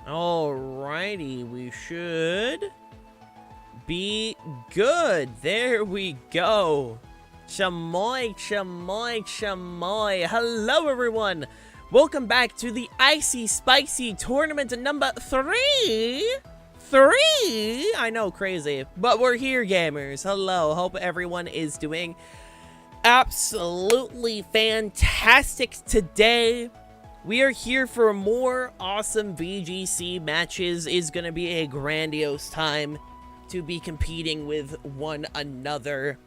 Alrighty, we should be good. There we go. Chamoy, chamoy, chamoy. Hello, everyone. Welcome back to the Icy Spicy Tournament number 3. I know, crazy. But we're here, gamers. Hello. Hope everyone is doing absolutely fantastic today. We are here for more awesome VGC matches. It's going to be a grandiose time to be competing with one another.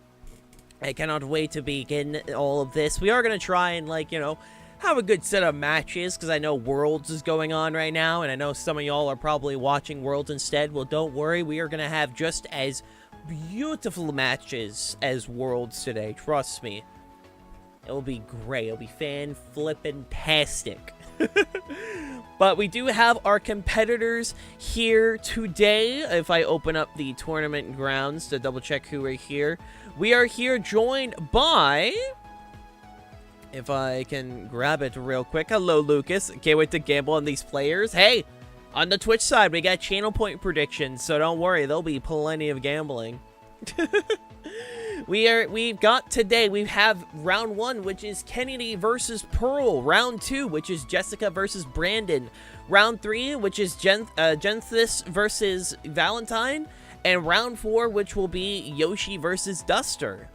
I cannot wait to begin all of this. We are going to try and, have a good set of matches, because I know Worlds is going on right now, and I know some of y'all are probably watching Worlds instead. Well, don't worry. We are going to have just as beautiful matches as Worlds today. Trust me. It'll be great. It'll be fan-flippin-tastic. But we do have our competitors here today. If I open up the tournament grounds to double-check who are here. We are here joined by... If I can grab it real quick. Hello, Lucas. Can't wait to gamble on these players. Hey, on the Twitch side, we got channel point predictions, so don't worry. There'll be plenty of gambling. We have round 1, which is Kennedy versus Pearl. Round 2, which is Jessica versus Brandon. Round 3, which is Genthis versus Valentine. And round 4, which will be Yoshi versus Duster.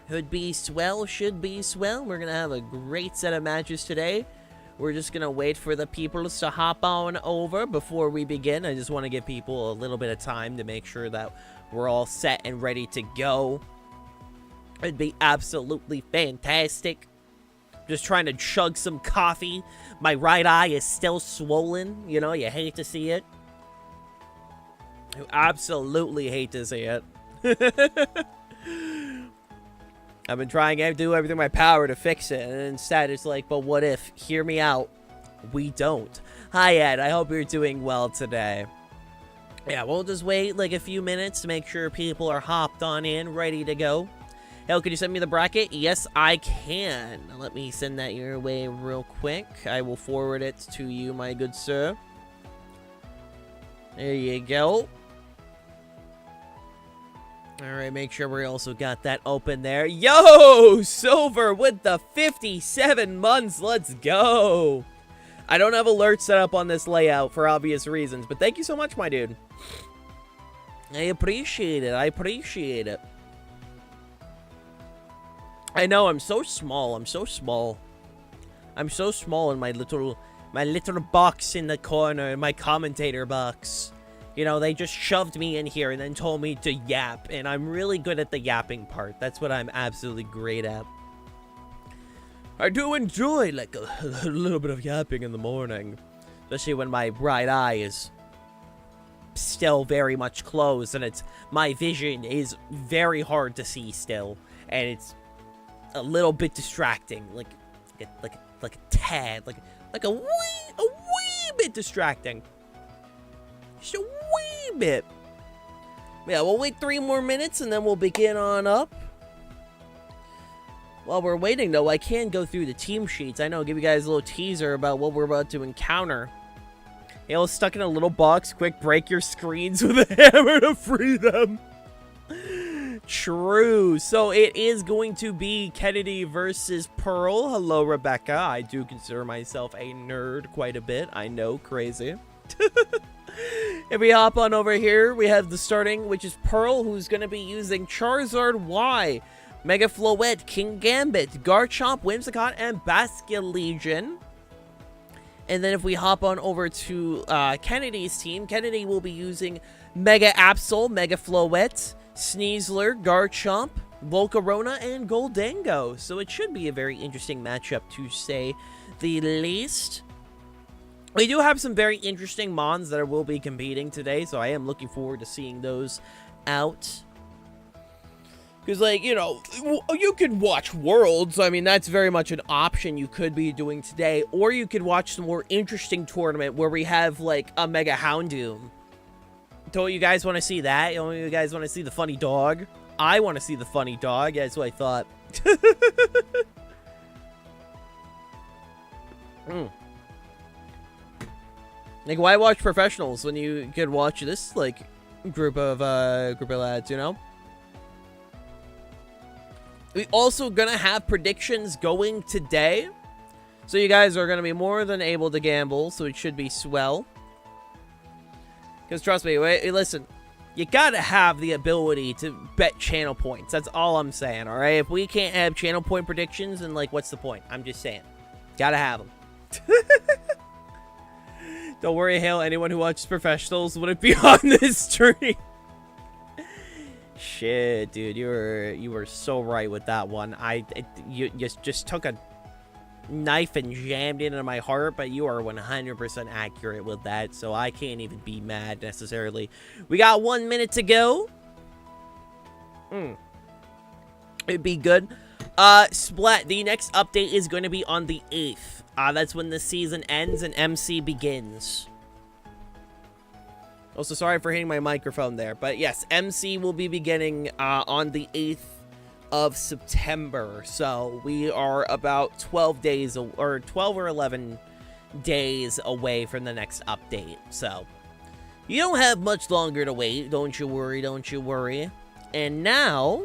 Could be swell, should be swell. We're going to have a great set of matches today. We're just going to wait for the people to hop on over before we begin. I just want to give people a little bit of time to make sure that we're all set and ready to go. It'd be absolutely fantastic. Just trying to chug some coffee. My right eye is still swollen. You know, you hate to see it. You absolutely hate to see it. I've been trying to do everything in my power to fix it, and instead it's like, but what if? Hear me out. We don't. Hi, Ed. I hope you're doing well today. Yeah, we'll just wait like a few minutes to make sure people are hopped on in, ready to go. Hell, can you send me the bracket? Yes, I can. Let me send that your way real quick. I will forward it to you, my good sir. There you go. Alright, make sure we also got that open there. Yo! Silver with the 57 months. Let's go! I don't have alerts set up on this layout for obvious reasons, but thank you so much, my dude. I appreciate it. I appreciate it. I know, I'm so small. I'm so small. I'm so small in my little box in the corner, in my commentator box. You know, they just shoved me in here and then told me to yap, and I'm really good at the yapping part. That's what I'm absolutely great at. I do enjoy, like, a little bit of yapping in the morning. Especially when my right eye is still very much closed, and my vision is very hard to see still. And it's a little bit distracting. Like a tad. Like a wee bit distracting. Just a wee bit. Yeah, we'll wait 3 more minutes and then we'll begin on up. While we're waiting, though, I can go through the team sheets. I know, give you guys a little teaser about what we're about to encounter. Hail stuck in a little box. Quick, break your screens with a hammer to free them. True. So it is going to be Kennedy versus Pearl. Hello, Rebecca. I do consider myself a nerd quite a bit. I know, crazy. If we hop on over here, we have the starting, which is Pearl, who's going to be using Charizard Y, Mega Floette, King Gambit, Garchomp, Whimsicott, and Basculegion. And then if we hop on over to Kennedy's team, Kennedy will be using Mega Absol, Mega Floette, Sneasler, Garchomp, Volcarona, and Goldango. So it should be a very interesting matchup, to say the least. We do have some very interesting mons that will be competing today, so I am looking forward to seeing those out. Because, like, you know, you could watch Worlds. I mean, that's very much an option you could be doing today. Or you could watch some more interesting tournament where we have, like, a Mega Houndoom. Don't you guys want to see that? Don't you guys want to see the funny dog? I want to see the funny dog. That's what I thought. Like, why watch professionals when you could watch this, like, group of lads, you know? We also gonna have predictions going today. So you guys are gonna be more than able to gamble, so it should be swell. Because trust me, wait, listen, you gotta have the ability to bet channel points. That's all I'm saying, alright? If we can't have channel point predictions, then, like, what's the point? I'm just saying. Gotta have them. Don't worry, Hale. Anyone who watches professionals wouldn't be on this stream. Shit, dude, you were so right with that one. You just took a knife and jammed it into my heart, but you are 100% accurate with that, so I can't even be mad necessarily. We got 1 minute to go. It'd be good. Splat, the next update is going to be on the 8th. That's when the season ends and MC begins. Also, sorry for hitting my microphone there. But yes, MC will be beginning on the 8th of September. So we are about 12 days, or 12 or 11 days away from the next update. So you don't have much longer to wait. Don't you worry, don't you worry. And now...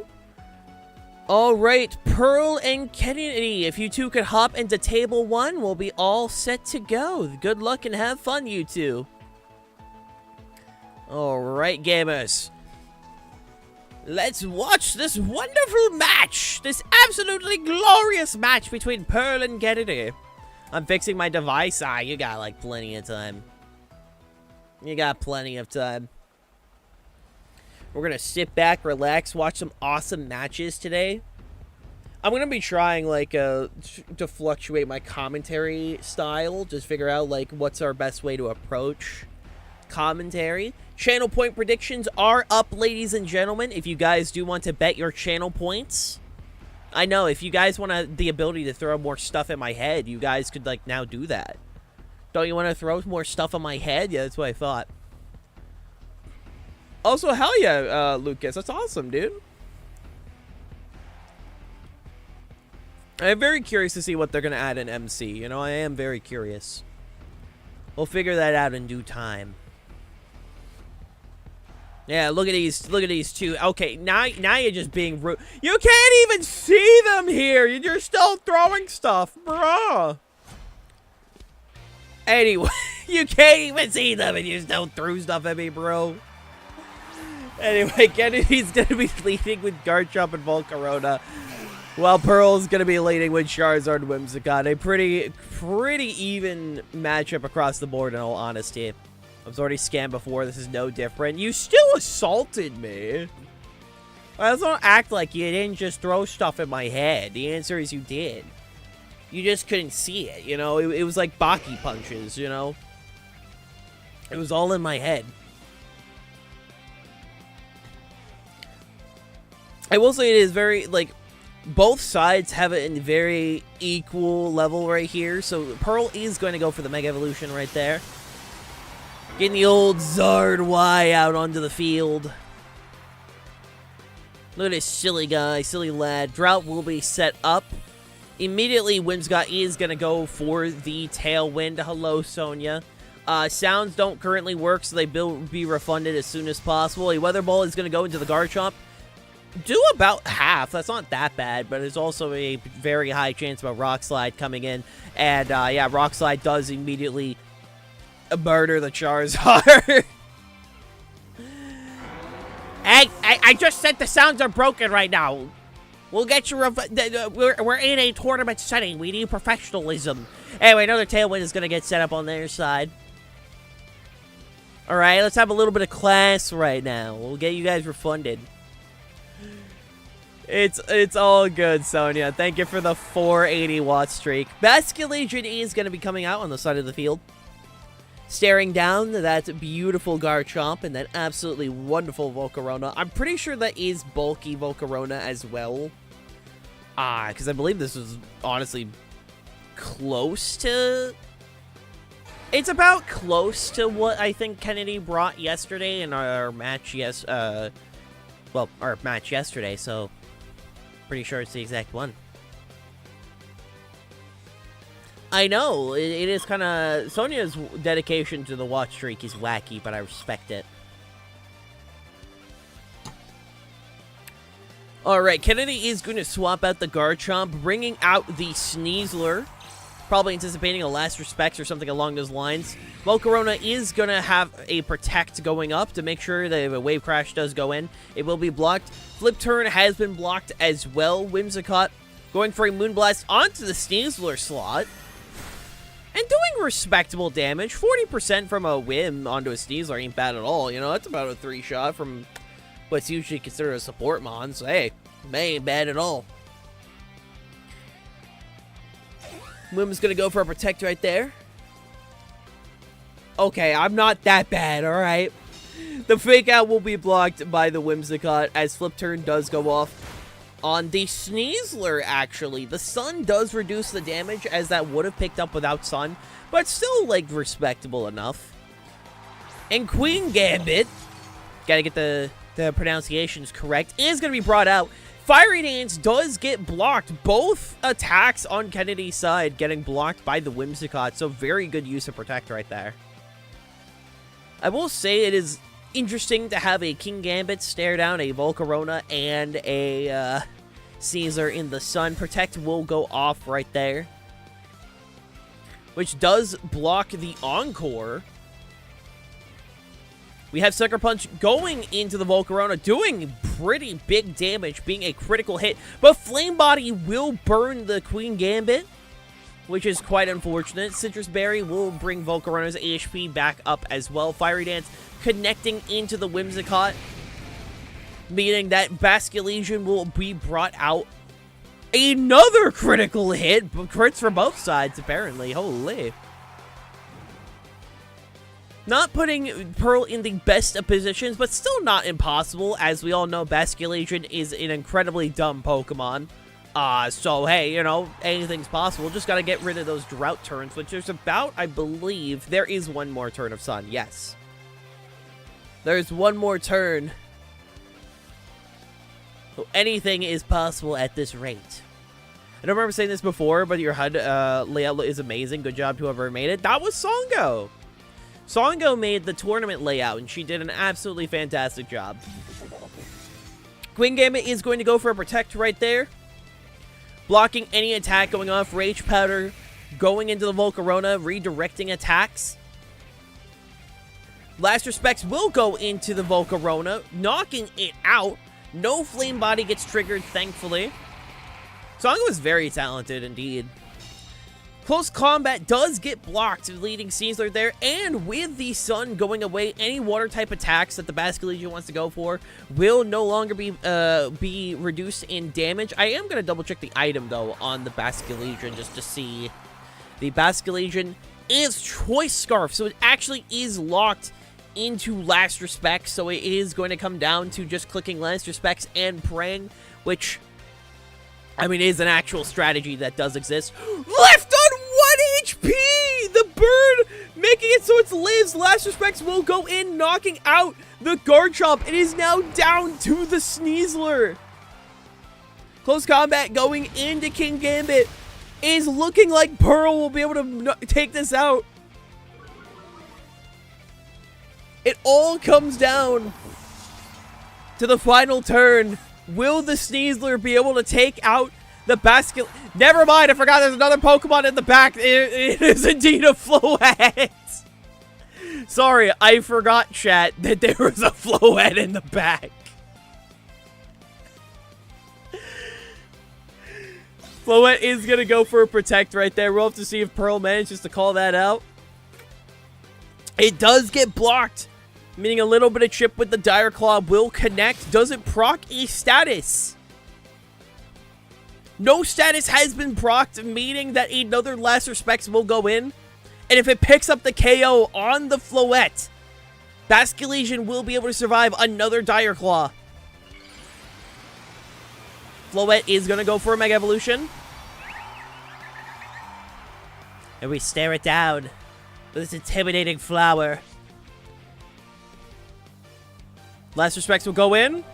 Alright, Pearl and Kennedy, if you two could hop into table 1, we'll be all set to go. Good luck and have fun, you two. Alright, gamers. Let's watch this wonderful match. This absolutely glorious match between Pearl and Kennedy. I'm fixing my device. You got, like, plenty of time. You got plenty of time. We're going to sit back, relax, watch some awesome matches today. I'm going to be trying, like, to fluctuate my commentary style. Just figure out, like, what's our best way to approach commentary. Channel point predictions are up, ladies and gentlemen. If you guys do want to bet your channel points. I know, if you guys want the ability to throw more stuff in my head, you guys could, like, now do that. Don't you want to throw more stuff on my head? Yeah, that's what I thought. Also, hell yeah, Lucas. That's awesome, dude. I'm very curious to see what they're going to add in MC. You know, I am very curious. We'll figure that out in due time. Yeah, look at these two. Okay, now you're just being rude. You can't even see them here. You're still throwing stuff, bruh. Anyway, you can't even see them and you still threw stuff at me, bro. Anyway, Kennedy's going to be leading with Garchomp and Volcarona, while Pearl's going to be leading with Charizard and Whimsicott. A pretty even matchup across the board, in all honesty. I was already scammed before. This is no different. You still assaulted me. Let's not act like you didn't just throw stuff at my head. The answer is you did. You just couldn't see it, you know? It was like Baki punches, you know? It was all in my head. I will say it is very, like, both sides have it in very equal level right here. So Pearl is going to go for the Mega Evolution right there. Getting the old Zard Y out onto the field. Look at this silly guy, silly lad. Drought will be set up. Immediately, Whimsicott is going to go for the Tailwind. Hello, Sonia. Sounds don't currently work, so they will be refunded as soon as possible. A Weather Ball is going to go into the Garchomp. Do about half. That's not that bad, but there's also a very high chance of a Rock Slide coming in. And, yeah, Rock Slide does immediately murder the Charizard. I just said the sounds are broken right now. We'll get you... We're in a tournament setting. We need professionalism. Anyway, another Tailwind is going to get set up on their side. Alright, let's have a little bit of class right now. We'll get you guys refunded. It's all good, Sonia. Thank you for the 480-watt streak. Basculation is going to be coming out on the side of the field. Staring down that beautiful Garchomp and that absolutely wonderful Volcarona. I'm pretty sure that is bulky Volcarona as well. Because I believe this is honestly close to... It's about close to what I think Kennedy brought yesterday in our match, well, our match yesterday, so... Pretty sure it's the exact one. I know, it is kind of... Sonya's dedication to the watch streak is wacky, but I respect it. Alright, Kennedy is going to swap out the Garchomp, bringing out the Sneasler. Probably anticipating a last respects or something along those lines. Volcarona is going to have a protect going up to make sure that if a Wave Crash does go in, it will be blocked. Flip Turn has been blocked as well. Whimsicott going for a Moonblast onto the Sneasler slot. And doing respectable damage. 40% from a Whim onto a Sneasler ain't bad at all. You know, that's about a 3-shot from what's usually considered a support mon. So, hey, ain't bad at all. Whim's gonna go for a protect right there. Okay, I'm not that bad, alright. The fake out will be blocked by the Whimsicott as Flip Turn does go off on the Sneasler, actually. The Sun does reduce the damage as that would have picked up without Sun, but still, like, respectable enough. And Queen Gambit, gotta get the pronunciations correct, is gonna be brought out. Fiery Dance does get blocked. Both attacks on Kennedy's side getting blocked by the Whimsicott, so very good use of Protect right there. I will say it is interesting to have a King Gambit stare down a Volcarona and a Caesar in the Sun. Protect will go off right there, which does block the Encore. We have Sucker Punch going into the Volcarona, doing pretty big damage, being a critical hit. But Flame Body will burn the Queen Gambit, which is quite unfortunate. Citrus Berry will bring Volcarona's HP back up as well. Fiery Dance connecting into the Whimsicott, meaning that Basculegion will be brought out. Another critical hit. Crits for both sides, apparently. Holy. Not putting Pearl in the best of positions, but still not impossible. As we all know, Basculegion is an incredibly dumb Pokemon. So, hey, you know, anything's possible. Just gotta get rid of those Drought turns, which there's about, I believe, there is one more turn of Sun. Yes. There's one more turn. So anything is possible at this rate. I don't remember saying this before, but your HUD layout is amazing. Good job to whoever made it. That was Songo. Songo made the tournament layout, and she did an absolutely fantastic job. Queen Gambit is going to go for a Protect right there, blocking any attack going off. Rage Powder going into the Volcarona, redirecting attacks. Last Respects will go into the Volcarona, knocking it out. No Flame Body gets triggered, thankfully. Songo is very talented indeed. Close Combat does get blocked, leading Caesar there, and with the Sun going away, any Water-type attacks that the Basculegion wants to go for will no longer be reduced in damage. I am going to double-check the item, though, on the Basculegion, just to see. The Basculegion is Choice Scarf, so it actually is locked into Last Respects, so it is going to come down to just clicking Last Respects and praying, which, I mean, is an actual strategy that does exist. Left on 1 HP! The bird making it so it lives. Last Respects will go in, knocking out the Garchomp. It is now down to the Sneasler. Close Combat going into King Gambit. It is looking like Pearl will be able to take this out. It all comes down to the final turn. Will the Sneasler be able to take out the Basket? Never mind, I forgot there's another Pokemon in the back. It is indeed a Floette. Sorry, I forgot, chat, that there was a Floette in the back. Floette is going to go for a Protect right there. We'll have to see if Pearl manages to call that out. It does get blocked, meaning a little bit of chip with the Dire Claw will connect. Does it proc a status? No status has been procced, meaning that another Last Respects will go in. And if it picks up the KO on the Floette, Basculegion will be able to survive another Dire Claw. Floette is going to go for a Mega Evolution. And we stare it down with this intimidating flower. Last Respects will go in. And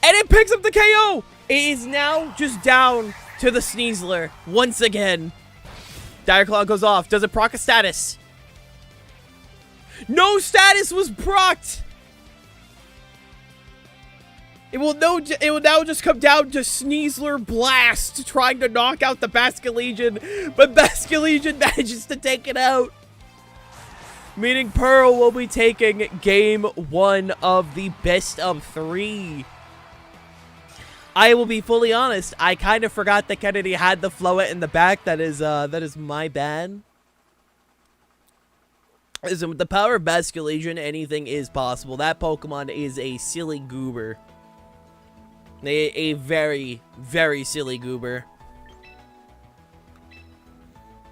it picks up the KO! It is now just down to the Sneasler once again. Dire Claw goes off. Does it proc a status? No status was procced! It will now just come down to Sneasler Blast trying to knock out the Basculegion, but Basculegion manages to take it out. Meaning Pearl will be taking game 1 of the best of 3. I will be fully honest, I kind of forgot that Kennedy had the Floette in the back. That is my bad. Listen, with the power of Basculegion, anything is possible. That Pokemon is a silly goober. A very, very silly goober.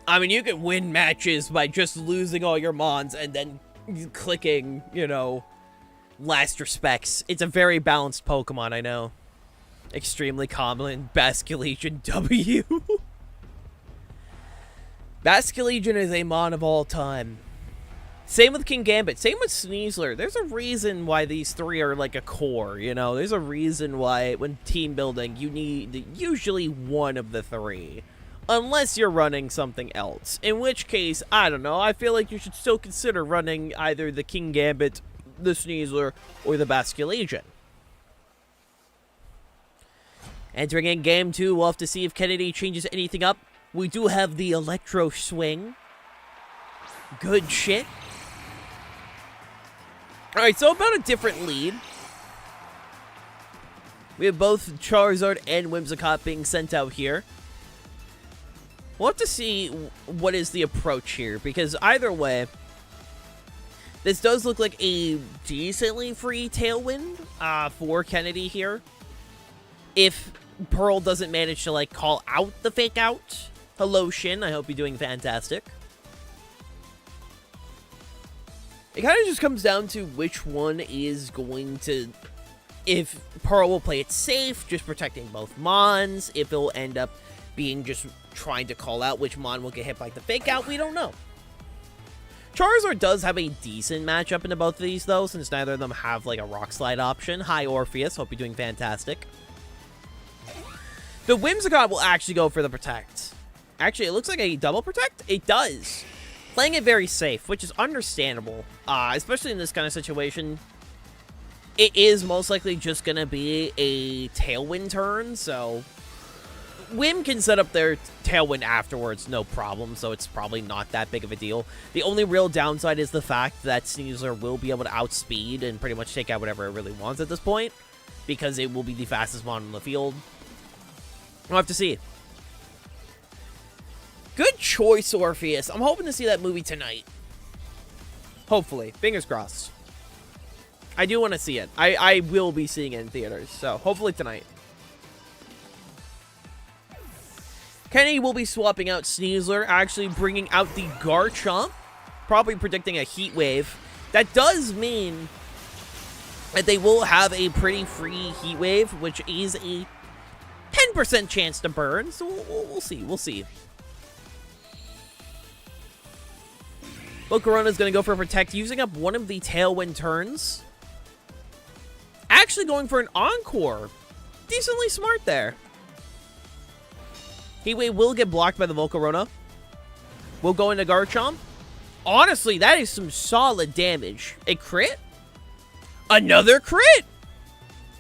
I mean, you can win matches by just losing all your Mons and then clicking, you know, last respects. It's a very balanced Pokemon, I know. Extremely common, Basculegion W. Basculegion is a Mon of all time. Same with King Gambit. Same with Sneasler. There's a reason why these three are like a core, you know? There's a reason why when team building, you need usually one of the three. Unless you're running something else. In which case, I don't know, I feel like you should still consider running either the King Gambit, the Sneasler, or the Basculegion. Entering in game 2, we'll have to see if Kennedy changes anything up. We do have the Electro Swing. Good shit. Alright, so about a different lead. We have both Charizard and Whimsicott being sent out here. We'll have to see what is the approach here, because either way, this does look like a decently free Tailwind for Kennedy here. If Pearl doesn't manage to, like, call out the Fake Out. Hello, Shin. I hope you're doing fantastic. It kind of just comes down to which one is going to... If Pearl will play it safe, just protecting both Mons. If it'll end up being just trying to call out which Mon will get hit by the Fake Out, we don't know. Charizard does have a decent matchup into both of these, though, since neither of them have, like, a Rock Slide option. Hi, Orpheus. Hope you're doing fantastic. The Whimsicott will actually go for the Protect. Actually, it looks like a double Protect. It does. Playing it very safe, which is understandable. Especially in this kind of situation. It is most likely just going to be a Tailwind turn, so... Whim can set up their Tailwind afterwards, no problem, so it's probably not that big of a deal. The only real downside is the fact that Sneasler will be able to outspeed and pretty much take out whatever it really wants at this point, because it will be the fastest Mon on the field. We'll have to see. Good choice, Orpheus. I'm hoping to see that movie tonight. Hopefully. Fingers crossed. I do want to see it. I will be seeing it in theaters, so hopefully tonight. Kenny will be swapping out Sneasler, actually bringing out the Garchomp, probably predicting a Heat Wave. That does mean that they will have a pretty free Heat Wave, which is a 10% chance to burn, so we'll see. We'll see. Volcarona's going to go for a Protect, using up one of the Tailwind turns. Actually going for an Encore. Decently smart there. Heatwave will get blocked by the Volcarona. We'll go into Garchomp. Honestly, that is some solid damage. A crit? Another crit!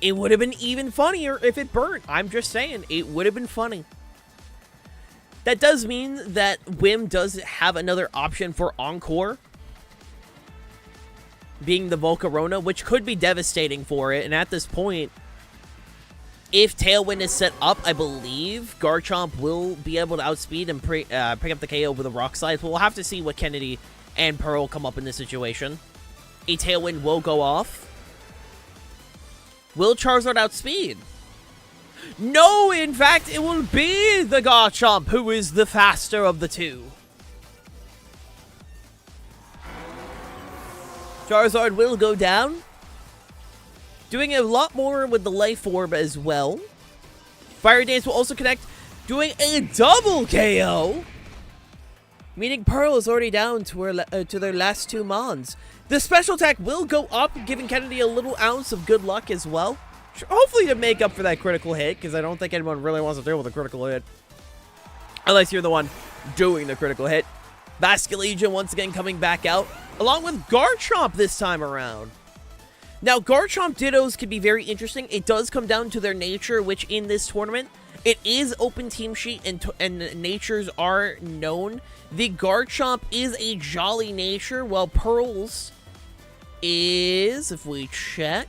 It would have been even funnier if it burnt. I'm just saying, it would have been funny. That does mean that Whim does have another option for Encore, being the Volcarona, which could be devastating for it. And at this point, if Tailwind is set up, I believe Garchomp will be able to outspeed and pick up the KO with a Rock Slide. We'll have to see what Kennedy and Pearl come up in this situation. A Tailwind will go off. Will Charizard outspeed? No, in fact, it will be the Garchomp who is the faster of the two. Charizard will go down. Doing a lot more with the Life Orb as well. Fire Dance will also connect, doing a double KO. Meaning Pearl is already down to their last two Mons. The special attack will go up, giving Kennedy a little ounce of good luck as well. Hopefully to make up for that critical hit, because I don't think anyone really wants to deal with a critical hit. Unless you're the one doing the critical hit. Basculegion once again coming back out, along with Garchomp this time around. Now, Garchomp Dittos can be very interesting. It does come down to their nature, which in this tournament, it is open team sheet and natures are known. The Garchomp is a jolly nature, while Pearls is, if we check,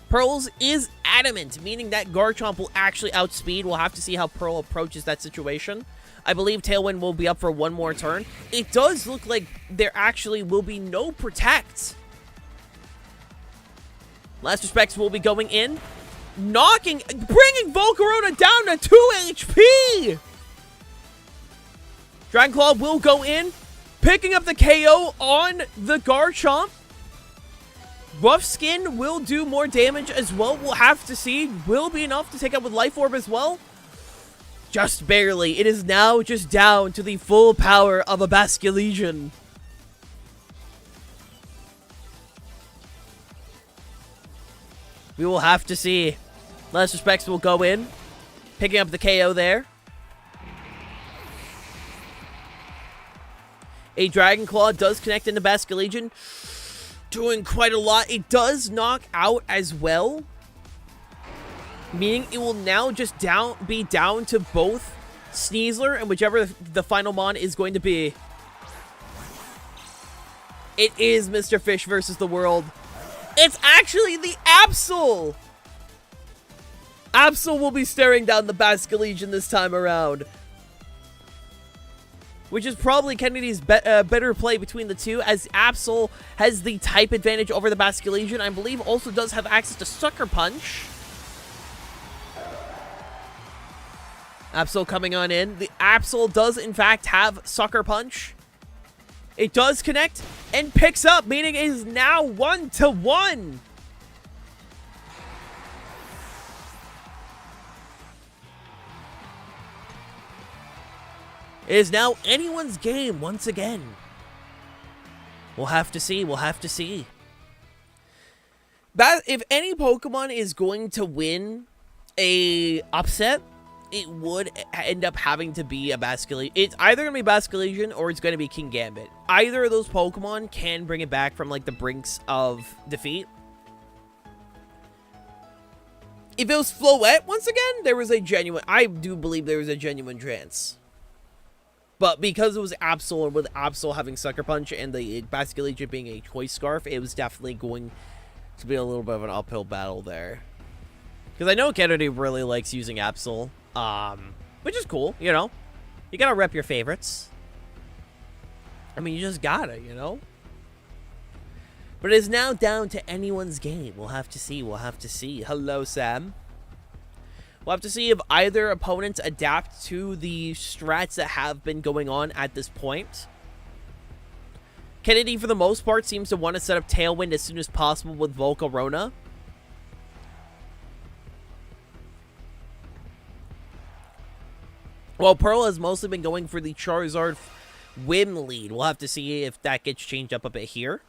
Pearls is adamant, meaning that Garchomp will actually outspeed. We'll have to see how Pearl approaches that situation. I believe Tailwind will be up for one more turn. It does look like there actually will be no Protect. Last Respects will be going in. Bringing Volcarona down to 2 HP! Dragon Claw will go in, picking up the KO on the Garchomp. Rough Skin will do more damage as well. We'll have to see. Will be enough to take out with Life Orb as well. Just barely. It is now just down to the full power of a Basculegion. We will have to see. Last Respects will go in, picking up the KO there. A Dragon Claw does connect into Basculegion, doing quite a lot. It does knock out as well, meaning it will now just be down to both Sneasler and whichever the final mon is going to be. It is Mr. Fish versus the world. It's actually the Absol! Absol will be staring down the Basculegion this time around, which is probably Kennedy's better play between the two, as Absol has the type advantage over the Basculegion. I believe also does have access to Sucker Punch. Absol coming on in. The Absol does, in fact, have Sucker Punch. It does connect and picks up, meaning it is now 1-1. It is now anyone's game once again. We'll have to see. We'll have to see. If any Pokemon is going to win a upset, it would end up having to be a Basculegion. It's either going to be Basculegion or it's going to be King Gambit. Either of those Pokemon can bring it back from, like, the brinks of defeat. If it was Floette, once again, there was a genuine... I do believe there was a genuine chance. But because it was Absol, and with Absol having Sucker Punch and the Basculegion being a Choice Scarf, it was definitely going to be a little bit of an uphill battle there. Because I know Kennedy really likes using Absol. Which is cool, you know. You gotta rep your favorites. I mean, you just gotta, you know. But it is now down to anyone's game. We'll have to see. We'll have to see. Hello, Sam. We'll have to see if either opponents adapt to the strats that have been going on at this point. Kennedy, for the most part, seems to want to set up Tailwind as soon as possible with Volcarona. Well, Pearl has mostly been going for the Charizard Whim lead. We'll have to see if that gets changed up a bit here.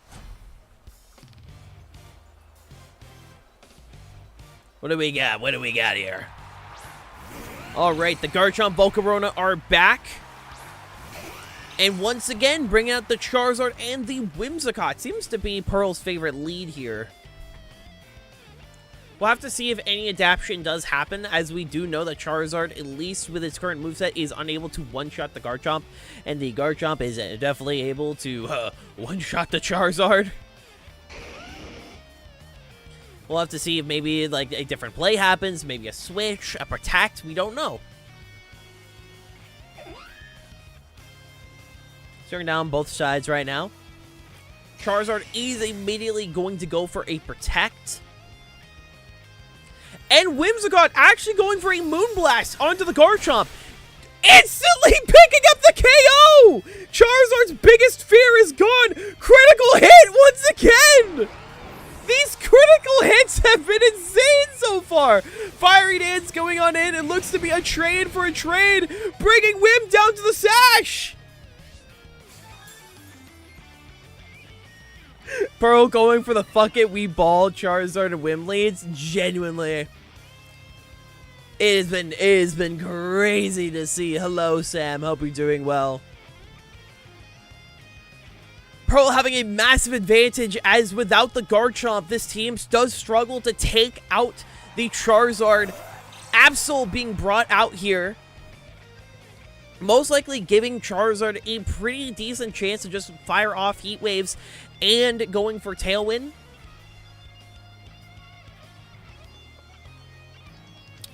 What do we got? What do we got here? Alright, the Garchomp Volcarona are back. And once again, bringing out the Charizard and the Whimsicott. Seems to be Pearl's favorite lead here. We'll have to see if any adaptation does happen, as we do know that Charizard, at least with its current moveset, is unable to one-shot the Garchomp, and the Garchomp is definitely able to one-shot the Charizard. We'll have to see if maybe like a different play happens, maybe a switch, a protect, we don't know. Staring down both sides right now. Charizard is immediately going to go for a protect. And Whimsicott actually going for a Moonblast onto the Garchomp. Instantly picking up the KO! Charizard's biggest fear is gone. Critical hit once again! These critical hits have been insane so far. Fiery Dance going on in. It looks to be a trade for a trade. Bringing Whim down to the sash. Pearl going for the fuck it, we ball Charizard and Whim leads. Genuinely. It has been crazy to see. Hello, Sam. Hope you're doing well. Pearl having a massive advantage, as without the Garchomp, this team does struggle to take out the Charizard. Absol being brought out here, most likely giving Charizard a pretty decent chance to just fire off Heat Waves and going for Tailwind.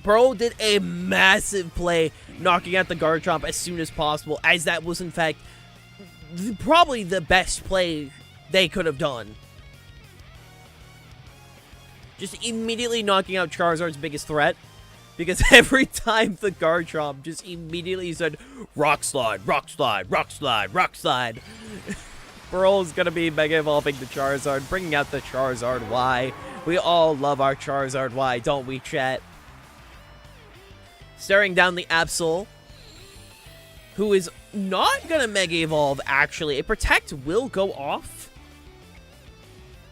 Pearl did a massive play, knocking out the Garchomp as soon as possible, as that was, in fact, probably the best play they could have done. Just immediately knocking out Charizard's biggest threat, because every time the Garchomp just immediately said, Rock Slide, Rock Slide, Rock Slide, Rock Slide. Pearl's gonna be Mega Evolving the Charizard, bringing out the Charizard Y. We all love our Charizard Y, don't we, chat? Staring down the Absol, who is not gonna Mega Evolve, actually. A Protect will go off.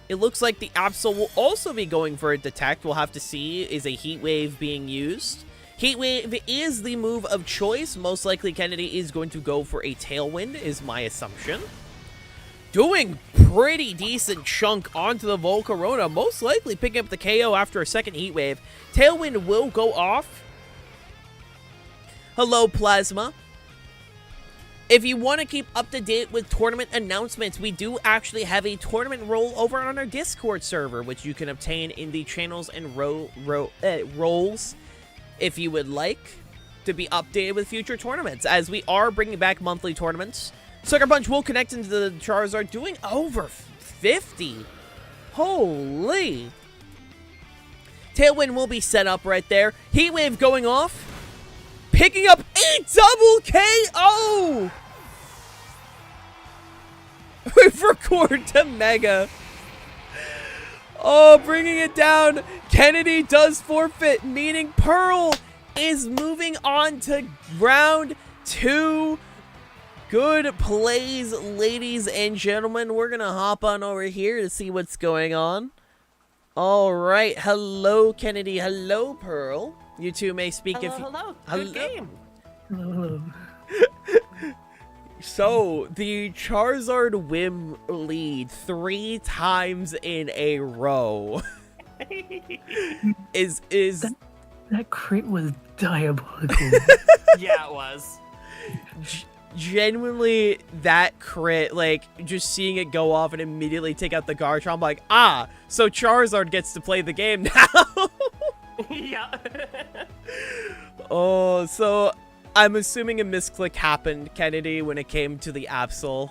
It looks like the Absol will also be going for a Detect. We'll have to see. Is a Heat Wave being used? Heat Wave is the move of choice. Most likely Kennedy is going to go for a Tailwind, is my assumption. Doing pretty decent chunk onto the Volcarona. Most likely picking up the KO after a second Heat Wave. Tailwind will go off. Hello, Plasma. If you want to keep up to date with tournament announcements, we do actually have a tournament roll over on our Discord server, which you can obtain in the channels and roles if you would like to be updated with future tournaments, as we are bringing back monthly tournaments. Sucker Punch will connect into the Charizard, doing over 50. Holy. Tailwind will be set up right there. Heat Wave going off. Picking up a double KO! We've recorded to Mega. Oh, bringing it down. Kennedy does forfeit, meaning Pearl is moving on to round 2. Good plays, ladies and gentlemen. We're going to hop on over here to see what's going on. All right. Hello, Kennedy. Hello, Pearl. You two may speak hello, if you... Hello, good game. Hello. So, the Charizard Whim lead 3 times in a row is... That crit was diabolical. Yeah, it was. Genuinely, that crit, like, just seeing it go off and immediately take out the Garchomp, I'm like, ah, so Charizard gets to play the game now. Yeah. Oh, so I'm assuming a misclick happened, Kennedy, when it came to the Absol.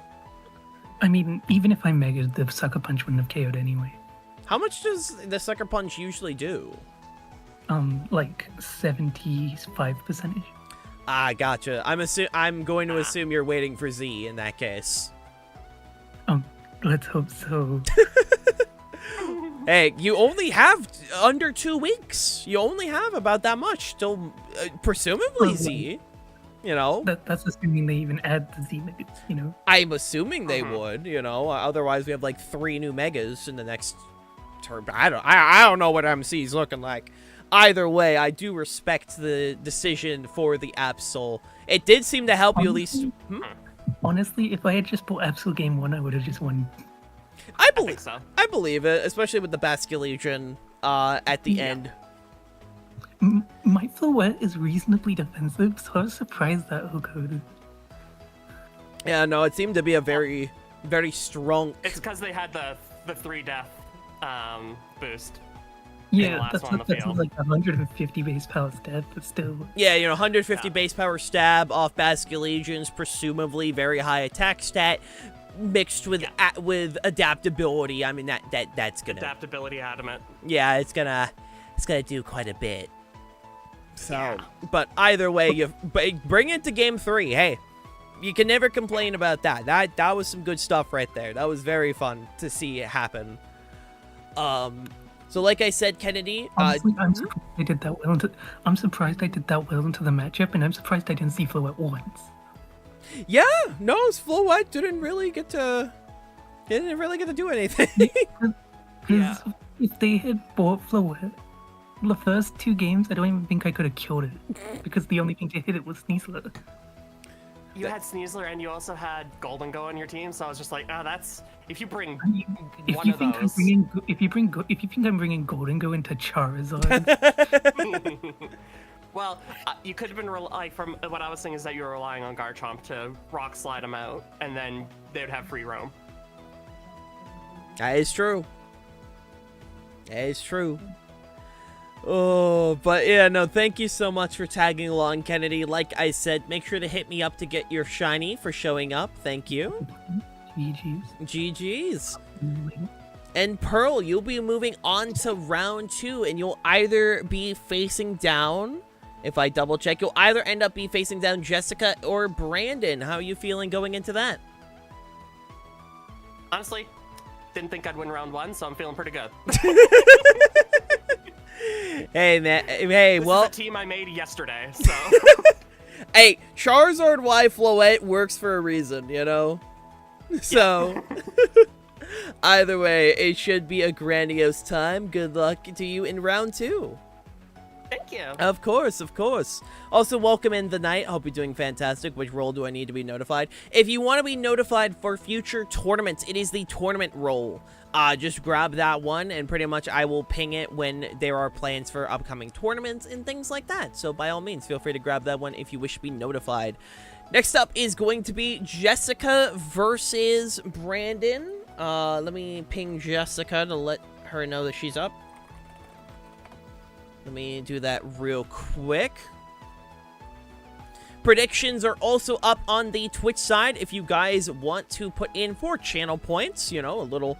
I mean, even if I megaed, the Sucker Punch wouldn't have KO'd anyway. How much does the Sucker Punch usually do? Like 75%. Ah, gotcha. I'm going to assume you're waiting for Z in that case. Let's hope so. Hey, you only have under 2 weeks. You only have about that much till, presumably Z. You know? That's assuming they even add the Z megas, you know? I'm assuming they would, you know? Otherwise, we have like 3 new megas in the next term. I don't know what MC's looking like. Either way, I do respect the decision for the Absol. It did seem to help you at least. Honestly, if I had just bought Absol Game 1, I would have just won. I think so. I believe it, especially with the Basculegion at the end. My Floette is reasonably defensive, so I was surprised that Hokode. Yeah, no, it seemed to be a very, very strong. It's because they had the 3 death boost. Yeah, that's like 150 base power stat, but still. Yeah, you know, 150 base power stab off Basculegions, presumably very high attack stat, mixed with with adaptability. I mean, that's gonna adaptability adamant. Yeah, it's gonna do quite a bit. So, but either way, you bring it to game 3. Hey, you can never complain about that. That was some good stuff right there. That was very fun to see it happen. So like I said, Kennedy, honestly, I'm surprised I did that well into the matchup, and I'm surprised I didn't see Floette once. Yeah, no, Floette didn't really get to do anything. If they had bought Floette, the first 2 games, I don't even think I could have killed it because the only thing to hit it was Sneasler. You had Sneasler and you also had Golden Go on your team, so I was just like, oh, that's if you bring I mean, if one you of think those. if you think I'm bringing Golden Go into Charizard, Well, you could have been like from what I was saying is that you were relying on Garchomp to rock slide him out, and then they would have free roam. That is true. That is true. Oh, but yeah, no, thank you so much for tagging along, Kennedy. Like I said, make sure to hit me up to get your shiny for showing up. Thank you. GG's. GG's. And Pearl, you'll be moving on to round 2, and you'll either be facing down, if I double check, you'll either end up be facing down Jessica or Brandon. How are you feeling going into that? Honestly, didn't think I'd win round 1, so I'm feeling pretty good. Hey, man. Hey, This well, is a team I made yesterday, so. hey, Charizard Y Floette works for a reason, you know? So, either way, it should be a grandiose time. Good luck to you in round 2. Thank you. Of course, of course. Also, welcome in the night. Hope you're doing fantastic. Which role do I need to be notified? If you want to be notified for future tournaments, it is the tournament role. Just grab that one, and pretty much I will ping it when there are plans for upcoming tournaments and things like that. So by all means, feel free to grab that one if you wish to be notified. Next up is going to be Jessica versus Brandon. Let me ping Jessica to let her know that she's up. Let me do that real quick. Predictions are also up on the Twitch side if you guys want to put in for channel points, you know, a little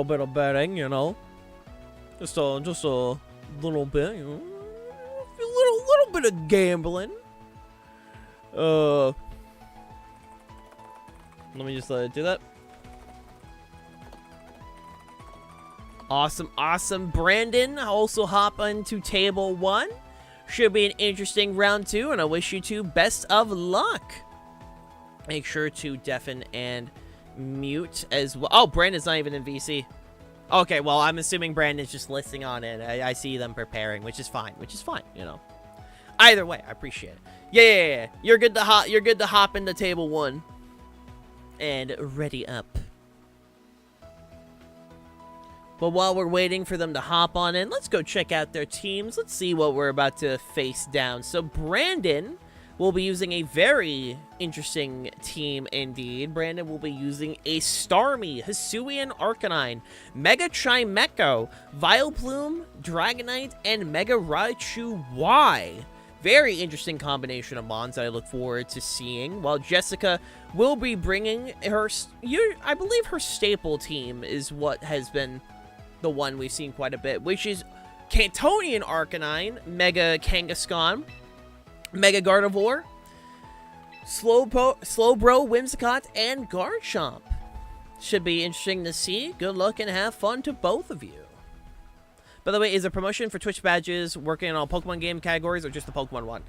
bit of betting, you know. Just a little bit, you know. A little bit of gambling. Let me just do that. Awesome. Brandon, also hop into table 1. Should be an interesting round 2, and I wish you 2 best of luck. Make sure to deafen and mute as well. Oh, Brandon's not even in VC. Okay, well, I'm assuming Brandon's just listening on it. I see them preparing, which is fine, you know. Either way, I appreciate it. Yeah. You're good to hop into table 1. And ready up. But while we're waiting for them to hop on in, let's go check out their teams. Let's see what we're about to face down. So Brandon will be using a very interesting team indeed. Brandon will be using a Starmie, Hisuian Arcanine, Mega Chimecho, Vileplume, Dragonite, and Mega Raichu Y. Very interesting combination of mons that I look forward to seeing. While Jessica will be bringing her, I believe her staple team is what has been the one we've seen quite a bit, which is Cantonian Arcanine, Mega Kangaskhan, Mega Gardevoir, Slowbro, Whimsicott, and Garchomp. Should be interesting to see. Good luck and have fun to both of you. By the way, is a promotion for Twitch badges working on all Pokemon game categories or just the Pokemon one?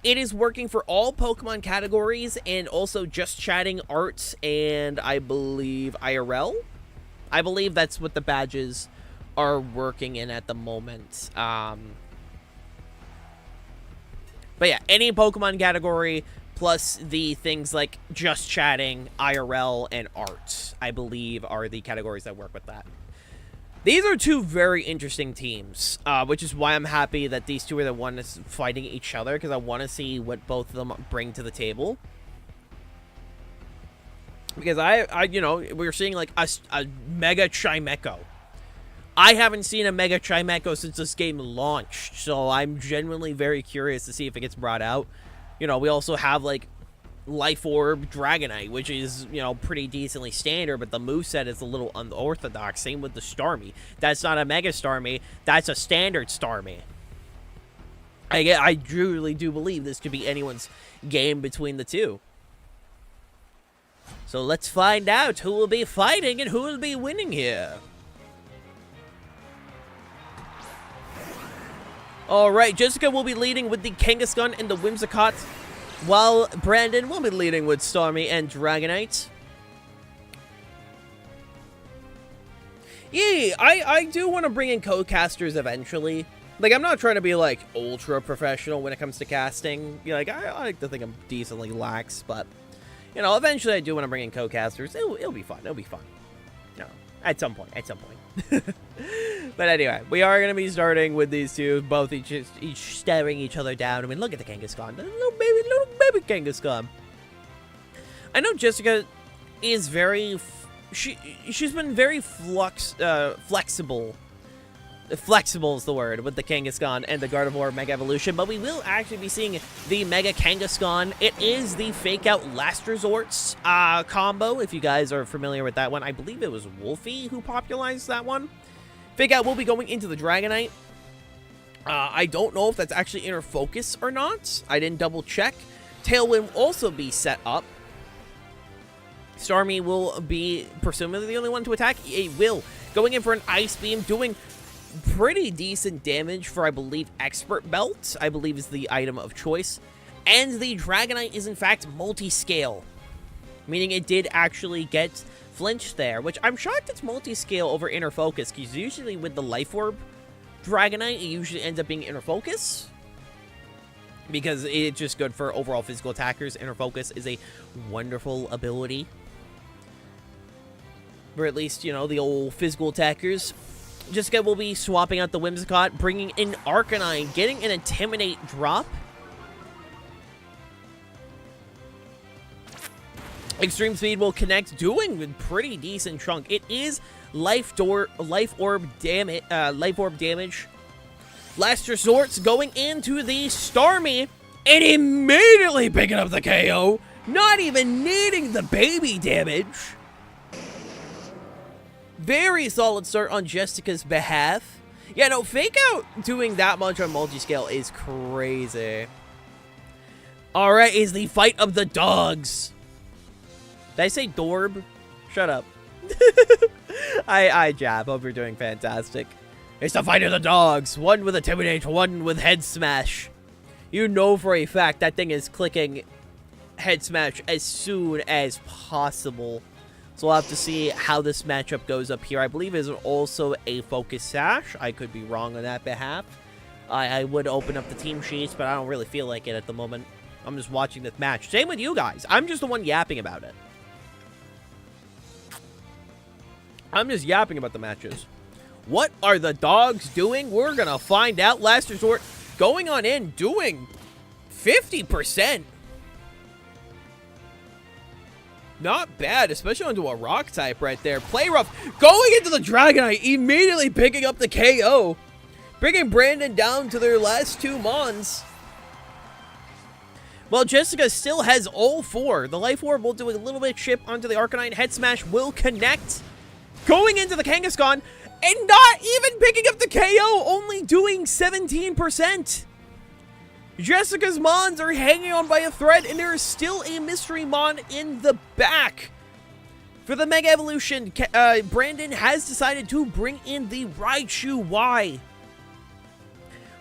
It is working for all Pokemon categories and also just chatting, arts, and I believe IRL. I believe that's what the badges are working in at the moment. But yeah, any Pokemon category plus the things like just chatting, IRL, and art, I believe are the categories that work with that. These are 2 very interesting teams, which is why I'm happy that these 2 are the ones fighting each other, because I want to see what both of them bring to the table. Because you know, we're seeing like a Mega Chimecho. I haven't seen a Mega Chimecho since this game launched, so I'm genuinely very curious to see if it gets brought out. You know, we also have like Life Orb Dragonite, which is, you know, pretty decently standard, but the moveset is a little unorthodox. Same with the Starmie. That's not a Mega Starmie, that's a standard Starmie. I truly do believe this could be anyone's game between the 2. So let's find out who will be fighting and who will be winning here. Alright, Jessica will be leading with the Kangaskhan and the Whimsicott, while Brandon will be leading with Starmie and Dragonite. Yeah, I do want to bring in co-casters eventually. Like, I'm not trying to be, like, ultra professional when it comes to casting. You know, like, I like to think I'm decently lax, but, you know, eventually I do want to bring in co-casters. It'll be fun. It'll be fun. You know, at some point. But anyway, we are going to be starting with these two, both each staring each other down. I mean, look at the Kangaskhan. Little baby Kangaskhan. I know Jessica is very... She's been very flexible. Flexible is the word, with the Kangaskhan and the Gardevoir Mega Evolution, but we will actually be seeing the Mega Kangaskhan. It is the Fake Out Last Resorts combo, if you guys are familiar with that one. I believe it was Wolfie who popularized that one. Fake Out will be going into the Dragonite. I don't know if that's actually Inner Focus or not. I didn't double check. Tailwind will also be set up. Starmie will be presumably the only one to attack. It will. Going in for an Ice Beam, doing pretty decent damage for, I believe, Expert Belt, I believe is the item of choice. And the Dragonite is, in fact, multi-scale, meaning it did actually get flinched there, which I'm shocked it's multi-scale over Inner Focus, because usually with the Life Orb Dragonite, it usually ends up being Inner Focus, because it's just good for overall physical attackers. Inner Focus is a wonderful ability for at least, you know, the old physical attackers. Jessica will be swapping out the Whimsicott, bringing in Arcanine, getting an Intimidate drop. Extreme Speed will connect, doing a pretty decent chunk. It is Life Orb damage. Last Resorts going into the Starmie, and immediately picking up the KO, not even needing the baby damage. Very solid start on Jessica's behalf. Yeah, no, Fake Out doing that much on multi-scale is crazy. Alright, is the fight of the dogs. Did I say Dorb? Shut up. I jab. Hope you're doing fantastic. It's the fight of the dogs. One with Intimidate, one with Head Smash. You know for a fact that thing is clicking Head Smash as soon as possible. So we'll have to see how this matchup goes up here. I believe it is also a Focus Sash. I could be wrong on that behalf. I would open up the team sheets, but I don't really feel like it at the moment. I'm just watching this match. Same with you guys. I'm just the one yapping about it. I'm just yapping about the matches. What are the dogs doing? We're going to find out. Last Resort going on in, doing 50%. Not bad, especially onto a rock type right there. Play rough, going into the Dragonite, immediately picking up the KO. Bringing Brandon down to their last two Mons. Well, Jessica still has all four. The Life Orb will do a little bit of chip onto the Arcanine. Head Smash will connect. Going into the Kangaskhan, and not even picking up the KO, only doing 17%. Jessica's Mons are hanging on by a thread, and there is still a Mystery Mon in the back. For the Mega Evolution, Brandon has decided to bring in the Raichu Y,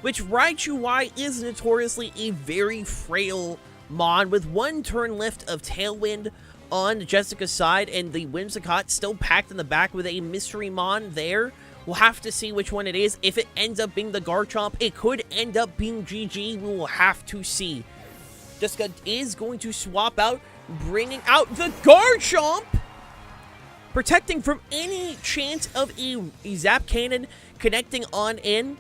which Raichu Y is notoriously a very frail Mon with one turn lift of Tailwind on Jessica's side, and the Whimsicott still packed in the back with a Mystery Mon there. We'll have to see which one it is. If it ends up being the Garchomp, it could end up being GG. We will have to see. Jessica is going to swap out, bringing out the Garchomp, protecting from any chance of a Zap Cannon connecting on in.